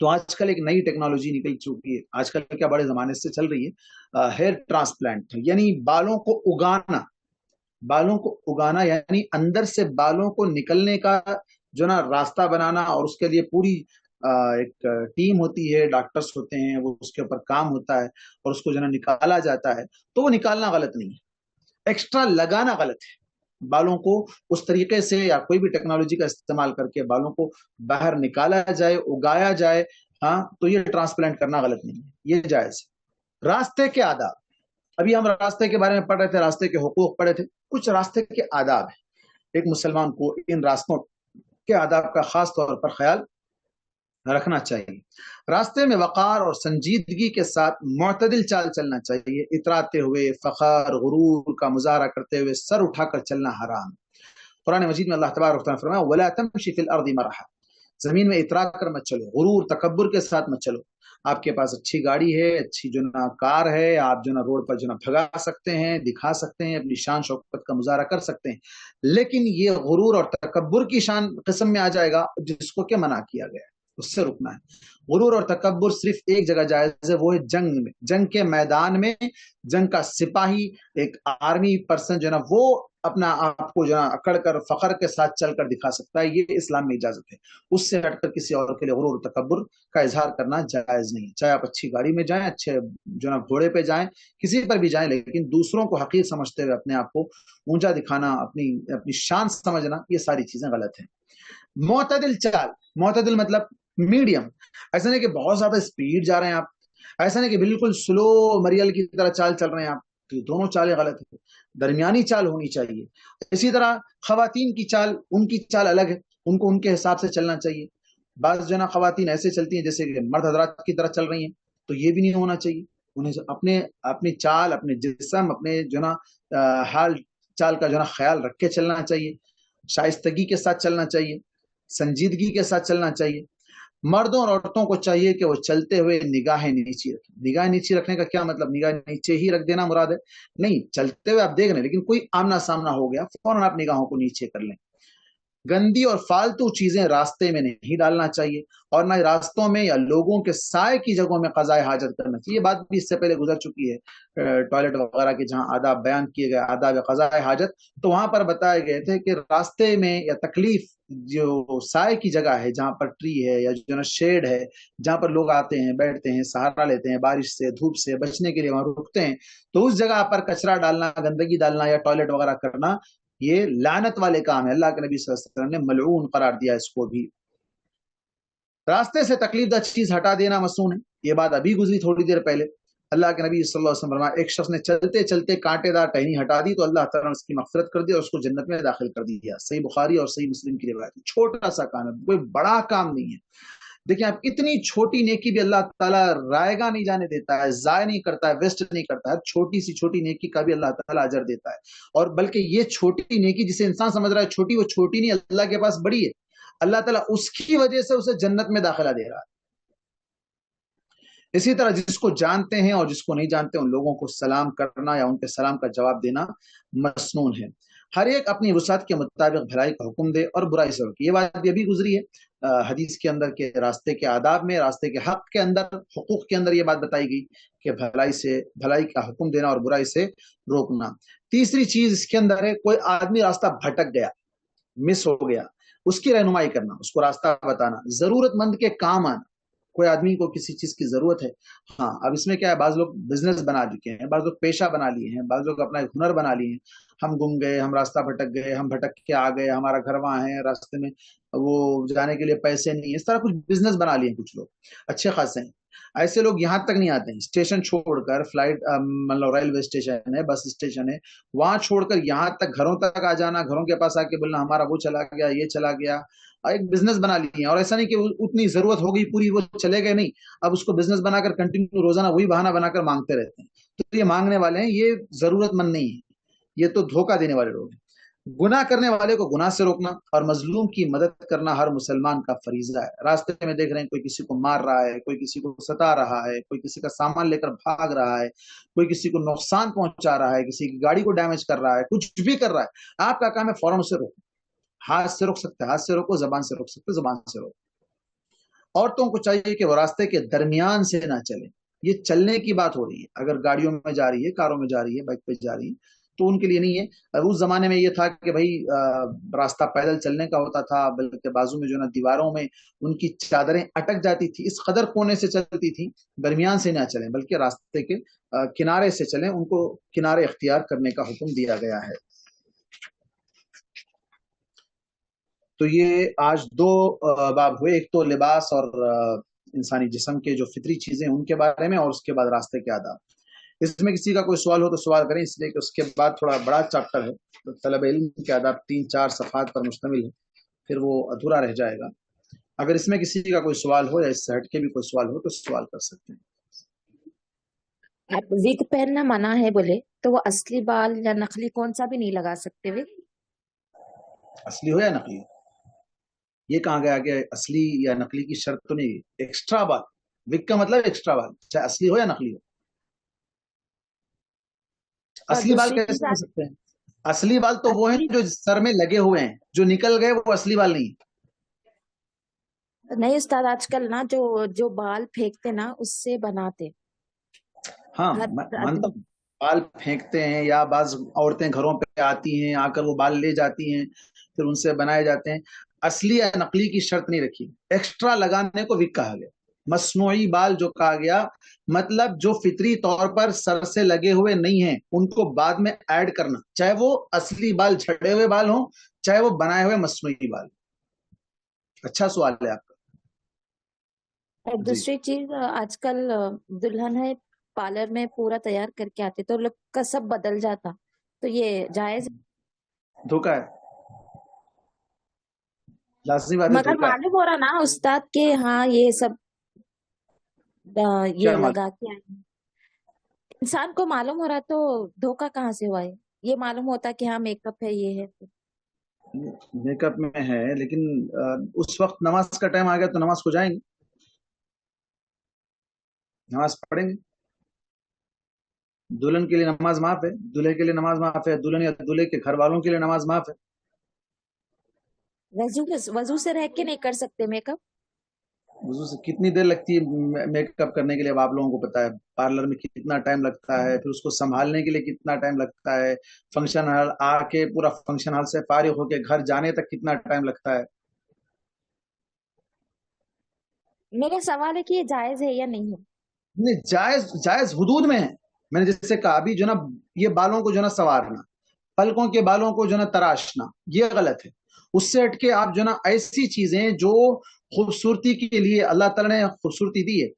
تو آج کل ایک نئی ٹیکنالوجی نکل چکی ہے, آج کل کیا بڑے زمانے سے چل رہی ہے, ہیئر ٹرانسپلانٹ, یعنی بالوں کو اگانا. بالوں کو اگانا یعنی اندر سے بالوں کو نکلنے کا جو نا راستہ بنانا, اور اس کے لیے پوری ایک ٹیم ہوتی ہے, ڈاکٹرز ہوتے ہیں, وہ اس کے اوپر کام ہوتا ہے, اور اس کو جو نا نکالا جاتا ہے. تو وہ نکالنا غلط نہیں ہے, ایکسٹرا لگانا غلط ہے. بالوں کو اس طریقے سے یا کوئی بھی ٹیکنالوجی کا استعمال کر کے بالوں کو باہر نکالا جائے, اگایا جائے, ہاں, تو یہ ٹرانسپلانٹ کرنا غلط نہیں ہے, یہ جائز ہے. راستے کے آداب, ابھی ہم راستے کے بارے میں پڑھ رہے تھے, راستے کے حقوق پڑھے تھے. کچھ راستے کے آداب ہیں, ایک مسلمان کو ان راستوں کے آداب کا خاص طور پر خیال رکھنا چاہیے. راستے میں وقار اور سنجیدگی کے ساتھ معتدل چال چلنا چاہیے. اتراتے ہوئے, فخر غرور کا مظاہرہ کرتے ہوئے سر اٹھا کر چلنا حرام. قرآن مجید میں اللہ تبارک و تعالیٰ نے فرمایا وَلَا تَمْشِ فِي الْأَرْضِ مَرَحًا, زمین میں اترا کر مت چلو, غرور تکبر کے ساتھ مت چلو. آپ کے پاس اچھی گاڑی ہے, اچھی جو نا کار ہے, آپ جو نا روڈ پر جو نا بھگا سکتے ہیں, دکھا سکتے ہیں, اپنی شان شوکت کا مظاہرہ کر سکتے ہیں, لیکن یہ غرور اور تکبر کی شان قسم میں آ جائے گا جس کو کہ منع کیا گیا ہے, اس سے رکنا ہے. غرور اور تکبر صرف ایک جگہ جائز ہے, وہ ہے جنگ میں, جنگ کے میدان میں. جنگ کا سپاہی, ایک آرمی پرسن جو نا وہ اپنا آپ کو جو نا اکڑ کر فخر کے ساتھ چل کر دکھا سکتا ہے, یہ اسلام میں اجازت ہے. اس سے ہٹ کر کسی اور کے لیے غرور و تکبر کا اظہار کرنا جائز نہیں. چاہے آپ اچھی گاڑی میں جائیں, اچھے جو نا گھوڑے پہ جائیں, کسی پر بھی جائیں, لیکن دوسروں کو حقیر سمجھتے ہوئے اپنے آپ کو اونچا دکھانا, اپنی شان سمجھنا, یہ ساری چیزیں غلط ہیں. معتدل چال, معتدل مطلب میڈیم. ایسا نہیں کہ بہت زیادہ اسپیڈ جا رہے ہیں آپ, ایسا نہیں کہ بالکل سلو مریل کی طرح چال چل رہے ہیں آپ, تو یہ دونوں چالیں غلط ہیں. درمیانی چال ہونی چاہیے. اسی طرح خواتین کی چال, ان کی چال الگ ہے, ان کو ان کے حساب سے چلنا چاہیے. بعض جو نا خواتین ایسے چلتی ہیں جیسے کہ مرد حضرات کی طرح چل رہی ہیں, تو یہ بھی نہیں ہونا چاہیے. انہیں اپنی چال, اپنے جسم, اپنے جو نا حال چال کا جو نا خیال رکھ کے چلنا چاہیے. شائستگی کے ساتھ چلنا چاہیے, سنجیدگی کے ساتھ چلنا چاہیے. مردوں اور عورتوں کو چاہیے کہ وہ چلتے ہوئے نگاہیں نیچی رکھیں. نگاہ نیچی رکھنے کا کیا مطلب؟ نگاہ نیچے ہی رکھ دینا مراد ہے؟ نہیں, چلتے ہوئے آپ دیکھ رہے ہیں لیکن کوئی آمنا سامنا ہو گیا, فوراً آپ نگاہوں کو نیچے کر لیں. گندی اور فالتو چیزیں راستے میں نہیں ڈالنا چاہیے, اور نہ راستوں میں یا لوگوں کے سائے کی جگہوں میں قضائے حاجت کرنا چاہیے. یہ بات بھی اس سے پہلے گزر چکی ہے. ٹوائلٹ وغیرہ کے جہاں آداب بیان کیے گئے, آداب قضائے حاجت, تو وہاں پر بتائے گئے تھے کہ راستے میں یا تکلیف جو سائے کی جگہ ہے, جہاں پر ٹری ہے یا جو نا شیڈ ہے, جہاں پر لوگ آتے ہیں, بیٹھتے ہیں, سہارا لیتے ہیں, بارش سے, دھوپ سے بچنے کے لیے وہاں رکتے ہیں, تو اس جگہ پر کچرا ڈالنا, گندگی ڈالنا یا ٹوائلٹ وغیرہ کرنا, یہ لعنت والے کام ہے. اللہ کے نبی صلی اللہ علیہ وسلم نے ملعون قرار دیا اس کو بھی. راستے سے تکلیف دہ چیز ہٹا دینا مسنون ہے, یہ بات ابھی گزری تھوڑی دیر پہلے. اللہ کے نبی صلی اللہ علیہ وسلم فرمایا ایک شخص نے چلتے چلتے کانٹے دار ٹہنی ہٹا دی تو اللہ تعالیٰ نے اس کی مغفرت کر دی اور اس کو جنت میں داخل کر دیا. صحیح بخاری اور صحیح مسلم کی روایت. چھوٹا سا کام ہے, کوئی بڑا کام نہیں ہے. دیکھیں آپ, اتنی چھوٹی نیکی بھی اللہ تعالیٰ رائے گا نہیں جانے دیتا ہے, ضائع نہیں کرتا ہے, ویسٹ نہیں کرتا ہے. چھوٹی سی چھوٹی نیکی کا بھی اللہ تعالیٰ اجر دیتا ہے. اور بلکہ یہ چھوٹی نیکی جسے انسان سمجھ رہا ہے چھوٹی, وہ چھوٹی نہیں, اللہ کے پاس بڑی ہے. اللہ تعالیٰ اس کی وجہ سے اسے جنت میں داخلہ دے رہا ہے. اسی طرح جس کو جانتے ہیں اور جس کو نہیں جانتے ان لوگوں کو سلام کرنا یا ان کے سلام کا جواب دینا مسنون ہے. ہر ایک اپنی وسعت کے مطابق بھلائی کا حکم دے اور برائی سے روکے. یہ بات بھی ابھی گزری ہے حدیث کے اندر کہ راستے کے آداب میں، راستے کے حق کے اندر، حقوق کے اندر یہ بات بتائی گئی کہ بھلائی کا حکم دینا اور برائی سے روکنا. تیسری چیز اس کے اندر ہے، کوئی آدمی راستہ بھٹک گیا، مس ہو گیا، اس کی رہنمائی کرنا، اس کو راستہ بتانا، ضرورت مند کے کام آنا. کوئی آدمی کو کسی چیز کی ضرورت ہے، ہاں اب اس میں کیا ہے، بعض لوگ بزنس بنا چکے ہیں، بعض لوگ پیشہ بنا لیے ہیں، بعض لوگ اپنا ایک ہنر بنا لیے ہیں. ہم گم گئے، ہم راستہ بھٹک گئے، ہم بھٹک کے آ گئے، ہمارا گھر وہاں ہے، راستے میں وہ جانے کے لیے پیسے نہیں، اس طرح کچھ بزنس بنا لیے ہیں کچھ لوگ اچھے خاصے ہیں. ایسے لوگ یہاں تک نہیں آتے ہیں، اسٹیشن چھوڑ کر، فلائٹ مطلب ریلوے اسٹیشن ہے، بس اسٹیشن ہے، وہاں چھوڑ کر یہاں تک گھروں تک آ جانا، گھروں کے پاس آ کے بولنا ہمارا وہ چلا گیا، یہ چلا گیا، ایک بزنس بنا لیے. اور ایسا نہیں کہ اتنی ضرورت ہو گئی پوری وہ چلے گئے، نہیں، اب اس کو بزنس بنا کر کنٹینیو روزانہ وہی بہانہ بنا کر مانگتے رہتے ہیں. تو یہ مانگنے والے ہیں، یہ ضرورت مند نہیں ہے، یہ تو دھوکہ دینے والے لوگ ہیں. گناہ کرنے والے کو گناہ سے روکنا اور مظلوم کی مدد کرنا ہر مسلمان کا فریضہ ہے. راستے میں دیکھ رہے ہیں کوئی کسی کو مار رہا ہے، کوئی کسی کو ستا رہا ہے، کوئی کسی کا سامان لے کر بھاگ رہا ہے، کوئی کسی کو نقصان پہنچا رہا ہے، کسی کی گاڑی کو ڈیمیج کر رہا ہے، کچھ بھی کر رہا ہے، آپ کا کام ہے فوراً اسے روکو. ہاتھ سے روک سکتے ہاتھ سے روکو، زبان سے روک سکتے زبان سے روکو. عورتوں کو چاہیے کہ وہ راستے کے درمیان سے نہ چلیں. یہ چلنے کی بات ہو رہی ہے، اگر گاڑیوں میں جا رہی ہے، کاروں میں جا رہی ہے، بائک پہ جا رہی ہے تو ان کے لیے نہیں ہے. اس زمانے میں یہ تھا کہ بھائی راستہ پیدل چلنے کا ہوتا تھا، بلکہ بازو میں جو نا دیواروں میں ان کی چادریں اٹک جاتی تھی، اس قدر کونے سے چلتی تھی. درمیان سے نہ چلیں بلکہ راستے کے کنارے سے چلیں، ان کو کنارے اختیار کرنے کا حکم دیا گیا ہے. تو یہ آج دو باب ہوئے، ایک تو لباس اور انسانی جسم کے جو فطری چیزیں ان کے بارے میں، اور اس کے بعد راستے کے آداب. اس میں کسی کا کوئی سوال ہو تو سوال کریں، اس لیے کہ اس کے بعد تھوڑا بڑا چیپٹر ہے، طلب علم کے آداب 3-4 صفحات پر مشتمل ہے، پھر وہ ادھورا رہ جائے گا. اگر اس میں کسی کا کوئی سوال ہو یا اس سے ہٹ کے بھی کوئی سوال ہو تو سوال کر سکتے ہیں. آپ زیت پہننا منع ہے بولے تو وہ اصلی بال یا نقلی کون سا بھی نہیں لگا سکتے وہ؟ اصلی ہو یا نقلی ہو، یہ کہاں گیا کہ اصلی یا نقلی کی شرط تو نہیں. ایکسٹرا بال، وگ کا مطلب ایکسٹرا بال، چاہے اصلی ہو یا نقلی ہو. اصلی بال کیسے ہو سکتے ہیں؟ اصلی بال تو وہ ہیں جو سر میں لگے ہوئے ہیں، جو نکل گئے وہ اصلی بال نہیں. نہیں استاد، آج کل نا جو بال پھینکتے نا اس سے بناتے. ہاں مانتا ہوں، بال پھینکتے ہیں، یا بعض عورتیں گھروں پہ آتی ہیں، آ کر وہ بال لے جاتی ہیں، پھر ان سے بنائے جاتے ہیں. اصلی یا نقلی کی شرط نہیں رکھی. ایکسٹرا لگانے کو وگ کہا گیا. مصنوعی بال جو کہا گیا مطلب جو فطری طور پر سر سے لگے ہوئے نہیں ہیں ان کو بعد میں ایڈ کرنا، چاہے وہ اصلی بال جھڑے ہوئے بال ہوں، چاہے وہ بنائے ہوئے مصنوعی بال. اچھا سوال ہے آپ کا. اور دوسری چیز، آج کل دلہن ہے پارلر میں پورا تیار کر کے آتے تو لوگ کا سب بدل جاتا، تو یہ جائز؟ دھوکا ہے، لازمی بات ہے. مگر معلوم ہو رہا نا استاد کہ ہاں یہ سب یہ لگا کے آئے، انسان کو معلوم ہو رہا تو دھوکا کہاں سے ہوا ہے؟ یہ معلوم ہوتا کہ ہاں میک اپ ہے، یہ ہے. میک اپ میں ہے، لیکن اس وقت نماز کا ٹائم آ گیا تو نماز کو جائیں گے، نماز پڑھیں گے. دلہن کے لیے نماز معاف ہے، دلہے کے لیے نماز معاف ہے، دلہن یا دلہے کے گھر والوں کے لیے نماز معاف ہے. وضو سے رہ کے نہیں کر سکتے میک اپ؟ وضو سے کتنی دیر لگتی ہے میک اپ کرنے کے لیے؟ اب آپ لوگوں کو پتا ہے پارلر میں کتنا ٹائم لگتا ہے، پھر اس کو سنبھالنے کے لیے کتنا ٹائم لگتا ہے، فنکشن ہال آ کے پورا فنکشن ہال سے فارغ ہو کے گھر جانے تک کتنا ٹائم لگتا ہے. میرا سوال ہے کہ یہ جائز ہے یا نہیں ہے؟ نہیں، جائز حدود میں ہے. میں نے جیسے کہا ابھی جو نا یہ بالوں کو جو نا سنوارنا، پلکوں کے بالوں کو جو نا تراشنا، یہ غلط ہے. اس سے ہٹ کے آپ جو نا ایسی چیزیں جو خوبصورتی کے لیے اللہ تعالیٰ نے خوبصورتی دی ہے،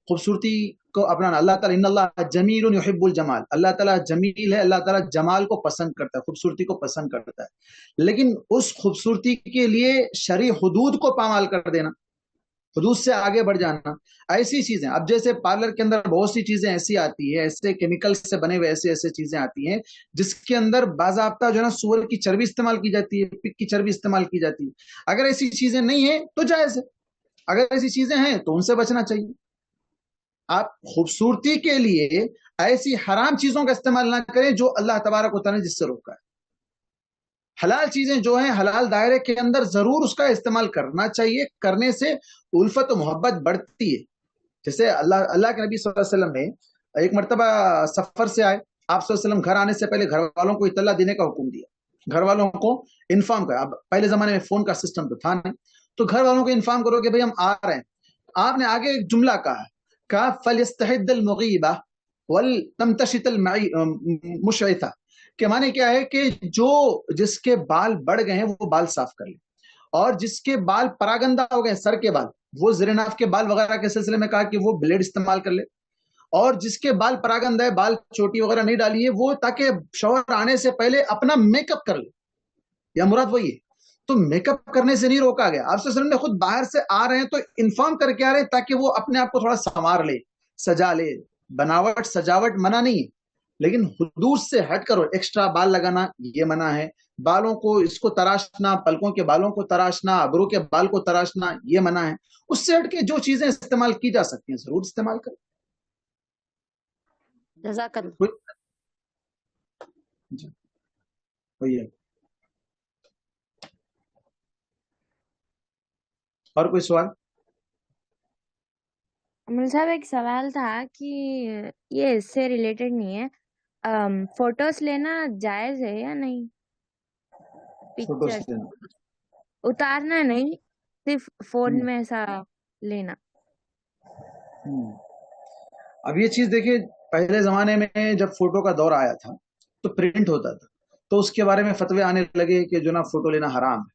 خوبصورتی کو اپنانا. اللہ تعالیٰ ان اللہ جمیل یحب الجمال، اللہ تعالیٰ جمیل ہے، اللہ تعالیٰ جمال کو پسند کرتا ہے، خوبصورتی کو پسند کرتا ہے. لیکن اس خوبصورتی کے لیے شرعی حدود کو پامال کر دینا، حدود سے آگے بڑھ جانا، ایسی چیزیں. اب جیسے پارلر کے اندر بہت سی چیزیں ایسی آتی ہے، ایسے کیمیکل سے بنے ہوئے ایسے چیزیں آتی ہیں جس کے اندر باضابطہ جو ہے نا سور کی چربی استعمال کی جاتی ہے، پگ کی چربی استعمال کی جاتی ہے. اگر ایسی چیزیں نہیں ہیں تو جائز ہے، اگر ایسی چیزیں ہیں تو ان سے بچنا چاہیے. آپ خوبصورتی کے لیے ایسی حرام چیزوں کا استعمال نہ کریں جو اللہ تبارک و تعالی نے جس سے روکا ہے. حلال چیزیں جو ہیں حلال دائرے کے اندر ضرور اس کا استعمال کرنا چاہیے. کرنے سے الفت و محبت بڑھتی ہے. جیسے اللہ کے نبی صلی اللہ علیہ وسلم نے ایک مرتبہ سفر سے آئے, آپ صلی اللہ علیہ وسلم گھر آنے سے پہلے گھر والوں کو اطلاع دینے کا حکم دیا, گھر والوں کو انفارم کرا. اب پہلے زمانے میں فون کا سسٹم تو تھا نہیں, تو گھر والوں کو انفارم کرو کہ بھئی ہم آ رہے ہیں. آپ نے آگے ایک جملہ کہا فَلْيَسْتَحِدَّ الْمُغِيبَةَ وَلْتَمْتَشِطَ الْمُشْعِثَةَ, کہ معنی کیا ہے کہ جو جس کے بال بڑھ گئے ہیں وہ بال صاف کر لے, اور جس کے بال پراگندہ ہو گئے سر کے بال, وہ زیر ناف کے بال وغیرہ کے سلسلے میں کہا کہ وہ بلیڈ استعمال کر لے. اور جس کے بال پراگندہ ہے, بال چوٹی وغیرہ نہیں ڈالی ہے, وہ تاکہ شوہر آنے سے پہلے اپنا میک اپ کر لے, یا مراد وہی ہے. تو میک اپ کرنے سے نہیں روکا گیا. آپ صلی اللہ علیہ وسلم نے خود باہر سے آ رہے ہیں تو انفارم کر کے آ رہے ہیں تاکہ وہ اپنے آپ کو تھوڑا سنوار لے, سجا لے. بناوٹ سجاوٹ منع نہیں ہے, لیکن حدود سے ہٹ کرو ایکسٹرا بال لگانا یہ منع ہے. بالوں کو اس کو تراشنا, پلکوں کے بالوں کو تراشنا, ابرو کے بال کو تراشنا یہ منع ہے. اس سے ہٹ کے جو چیزیں استعمال کی جا سکتی ہیں ضرور استعمال کریں. جزاک اللہ. جی وہی ہے. اور کوئی سوال؟ امول صاحب ایک سوال تھا کہ یہ اس سے ریلیٹڈ نہیں ہے, فوٹوز لینا جائز ہے یا نہیں؟ پکچر اتارنا نہیں, صرف فون میں ایسا لینا. اب یہ چیز دیکھیے, پہلے زمانے میں جب فوٹو کا دور آیا تھا تو پرنٹ ہوتا تھا, تو اس کے بارے میں فتوے آنے لگے کہ جو نا فوٹو لینا حرام ہے.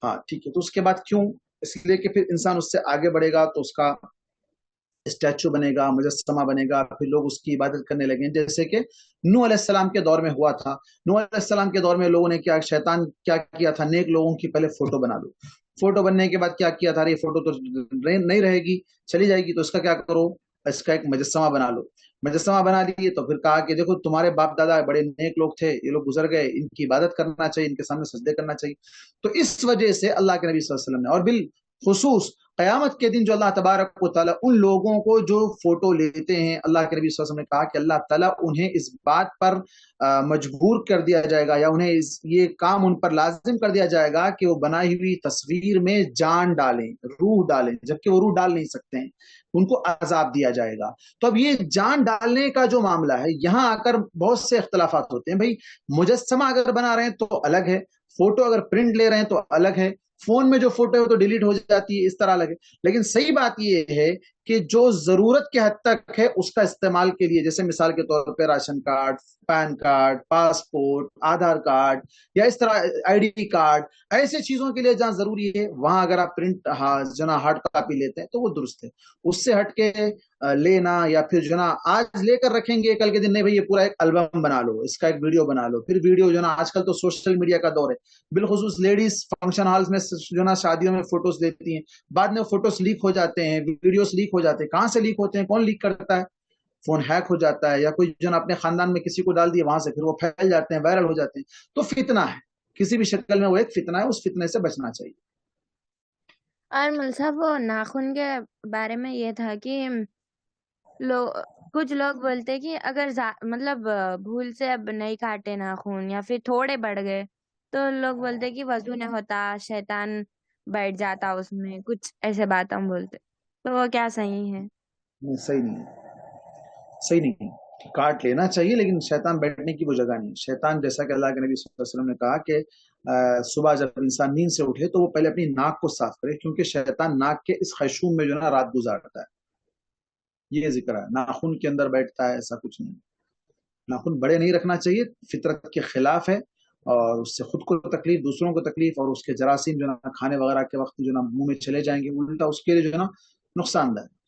ہاں ٹھیک ہے, تو اس کے بعد کیوں؟ اس لیے کہ پھر انسان اس سے آگے بڑھے گا تو اس کا اسٹیچو بنے گا, مجسمہ بنے گا, پھر لوگ اس کی عبادت کرنے لگے. جیسے کہ نوح علیہ السلام کے دور میں ہوا تھا. نوح علیہ السلام کے دور میں لوگوں نے کیا, شیطان کیا کیا تھا, نیک لوگوں کی پہلے فوٹو بنا لو. فوٹو بننے کے بعد کیا کیا تھا, یہ فوٹو تو نہیں رہے گی, چلی جائے گی, تو اس کا کیا کرو, اس کا ایک مجسمہ بنا لو. مجسمہ بنا لیے تو پھر کہا کہ دیکھو تمہارے باپ دادا بڑے نیک لوگ تھے, یہ لوگ گزر گئے, ان کی عبادت کرنا چاہیے, ان کے سامنے سجدے کرنا چاہیے. تو اس وجہ سے اللہ کے نبی صلی اللہ علیہ وسلم نے, اور بالخصوص قیامت کے دن جو اللہ تبارک و تعالیٰ ان لوگوں کو جو فوٹو لیتے ہیں, اللہ کے نبی صلی اللہ علیہ وسلم نے کہا کہ اللہ تعالیٰ انہیں اس بات پر مجبور کر دیا جائے گا, یا انہیں یہ کام ان پر لازم کر دیا جائے گا کہ وہ بنائی ہوئی تصویر میں جان ڈالیں, روح ڈالیں, جبکہ وہ روح ڈال نہیں سکتے ہیں, ان کو عذاب دیا جائے گا. تو اب یہ جان ڈالنے کا جو معاملہ ہے, یہاں آ کر بہت سے اختلافات ہوتے ہیں. بھائی مجسمہ اگر بنا رہے ہیں تو الگ ہے, فوٹو اگر پرنٹ لے رہے ہیں تو الگ ہے, فون میں جو فوٹو ہے وہ تو ڈیلیٹ ہو جاتی ہے, اس طرح لگے. لیکن صحیح بات یہ ہے کہ جو ضرورت کے حد تک ہے اس کا استعمال کے لیے, جیسے مثال کے طور پہ ration card, PAN card, passport, Aadhaar card, یا اس طرح آئی ڈی کارڈ, ایسے چیزوں کے لیے جہاں ضروری ہے وہاں اگر آپ پرنٹ جو نا ہارڈ کاپی لیتے ہیں تو وہ درست ہے. اس سے ہٹ کے لینا, یا پھر جو نا آج لے کر رکھیں گے کل کے دن نہیں, بھائی یہ پورا ایک البم بنا لو, اس کا ایک ویڈیو بنا لو. پھر ویڈیو جو نا آج کل تو سوشل میڈیا کا دور ہے, بالخصوص لیڈیز فنکشن ہالز میں جو نا شادیوں میں فوٹوز لیتی ہیں, بعد میں فوٹوز لیک ہو جاتے ہیں, ویڈیوز لیک ہو جاتے ہیں. کہاں سے لیک ہوتے ہیں, کون لیک کرتا ہے؟ فون ہیک ہو جاتا ہے, یا کوئی جو نا اپنے خاندان میں کسی کو ڈال دیا, وہاں سے پھر وہ پھیل جاتے ہیں, وائرل ہو جاتے ہیں. تو فتنہ ہے, کسی بھی شکل میں وہ ایک فتنہ ہے, اس فتنے سے بچنا چاہیے. اور مول صاحب وہ ناخن کے بارے میں یہ تھا کہ کچھ لوگ بولتے کہ اگر مطلب بھول سے اب نہیں کاٹے ناخن یا پھر تھوڑے بڑھ گئے تو لوگ بولتے کہ وضو نہیں ہوتا, شیطان بیٹھ جاتا اس میں, کچھ ایسے بات ہم بولتے. تو وہ کیا صحیح ہے؟ صحیح نہیں ہے, صحیح نہیں ہے. کاٹ لینا چاہیے, لیکن شیطان بیٹھنے کی وہ جگہ نہیں. شیطان جیسا کہ اللہ کے نبی صلی اللہ علیہ وسلم نے کہا کہ صبح جب انسان نیند سے اٹھے تو وہ پہلے اپنی ناک کو صاف کرے, کیونکہ شیطان ناک کے اس خیشوم میں جو نا رات گزارتا ہے. یہ ذکر ہے, ناخن کے اندر بیٹھتا ہے, ایسا کچھ نہیں. ناخن بڑے نہیں رکھنا چاہیے, فطرت کے خلاف ہے, اور اس سے خود کو تکلیف, دوسروں کو تکلیف, اور اس کے جراثیم جو نا کھانے وغیرہ کے وقت جو نا منہ میں چلے جائیں گے, الٹا اس کے لیے جو ہے نا نقصان دہ ہے.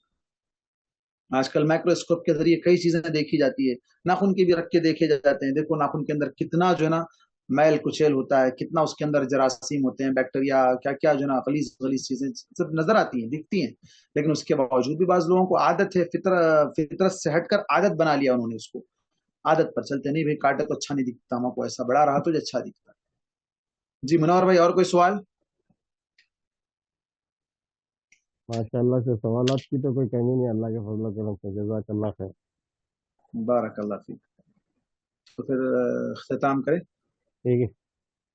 آج کل مائکروسکوپ کے ذریعے کئی چیزیں دیکھی جاتی ہے, ناخن کے بھی رکھ کے دیکھے جاتے ہیں. دیکھو ناخن کے اندر کتنا جو ہے نا میل کچیل ہوتا ہے, کتنا اس کے اندر جراثیم ہوتے ہیں, بیکٹیریا, کیا کیا جو نا غلیظ چیزیں سب نظر آتی ہیں, دکھتی ہیں. لیکن اس کے باوجود بھی بعض لوگوں کو عادت ہے, فطرت سے ہٹ کر عادت بنا لیا انہوں نے, اس کو عادت پر چلتے, نہیں بھائی کاٹے تو اچھا نہیں دکھتا, ہم کو ایسا بڑا رہا تو جو اچھا دکھتا. جی منور بھائی, اور کوئی سوال؟ ماشاء اللہ سے سوالات کی تو کوئی کمی نہیں, اللہ کے فضل و کرم سے. جزاک اللہ خیر. بارک اللہ فیک. تو پھر اختتام کریں. ٹھیک ہے.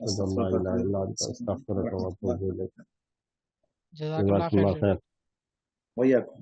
أشهد أن لا إله إلا أنت أستغفرك وأتوب إليك جزاک جزاك اللہ خیر الله شیخ. خير وإياكم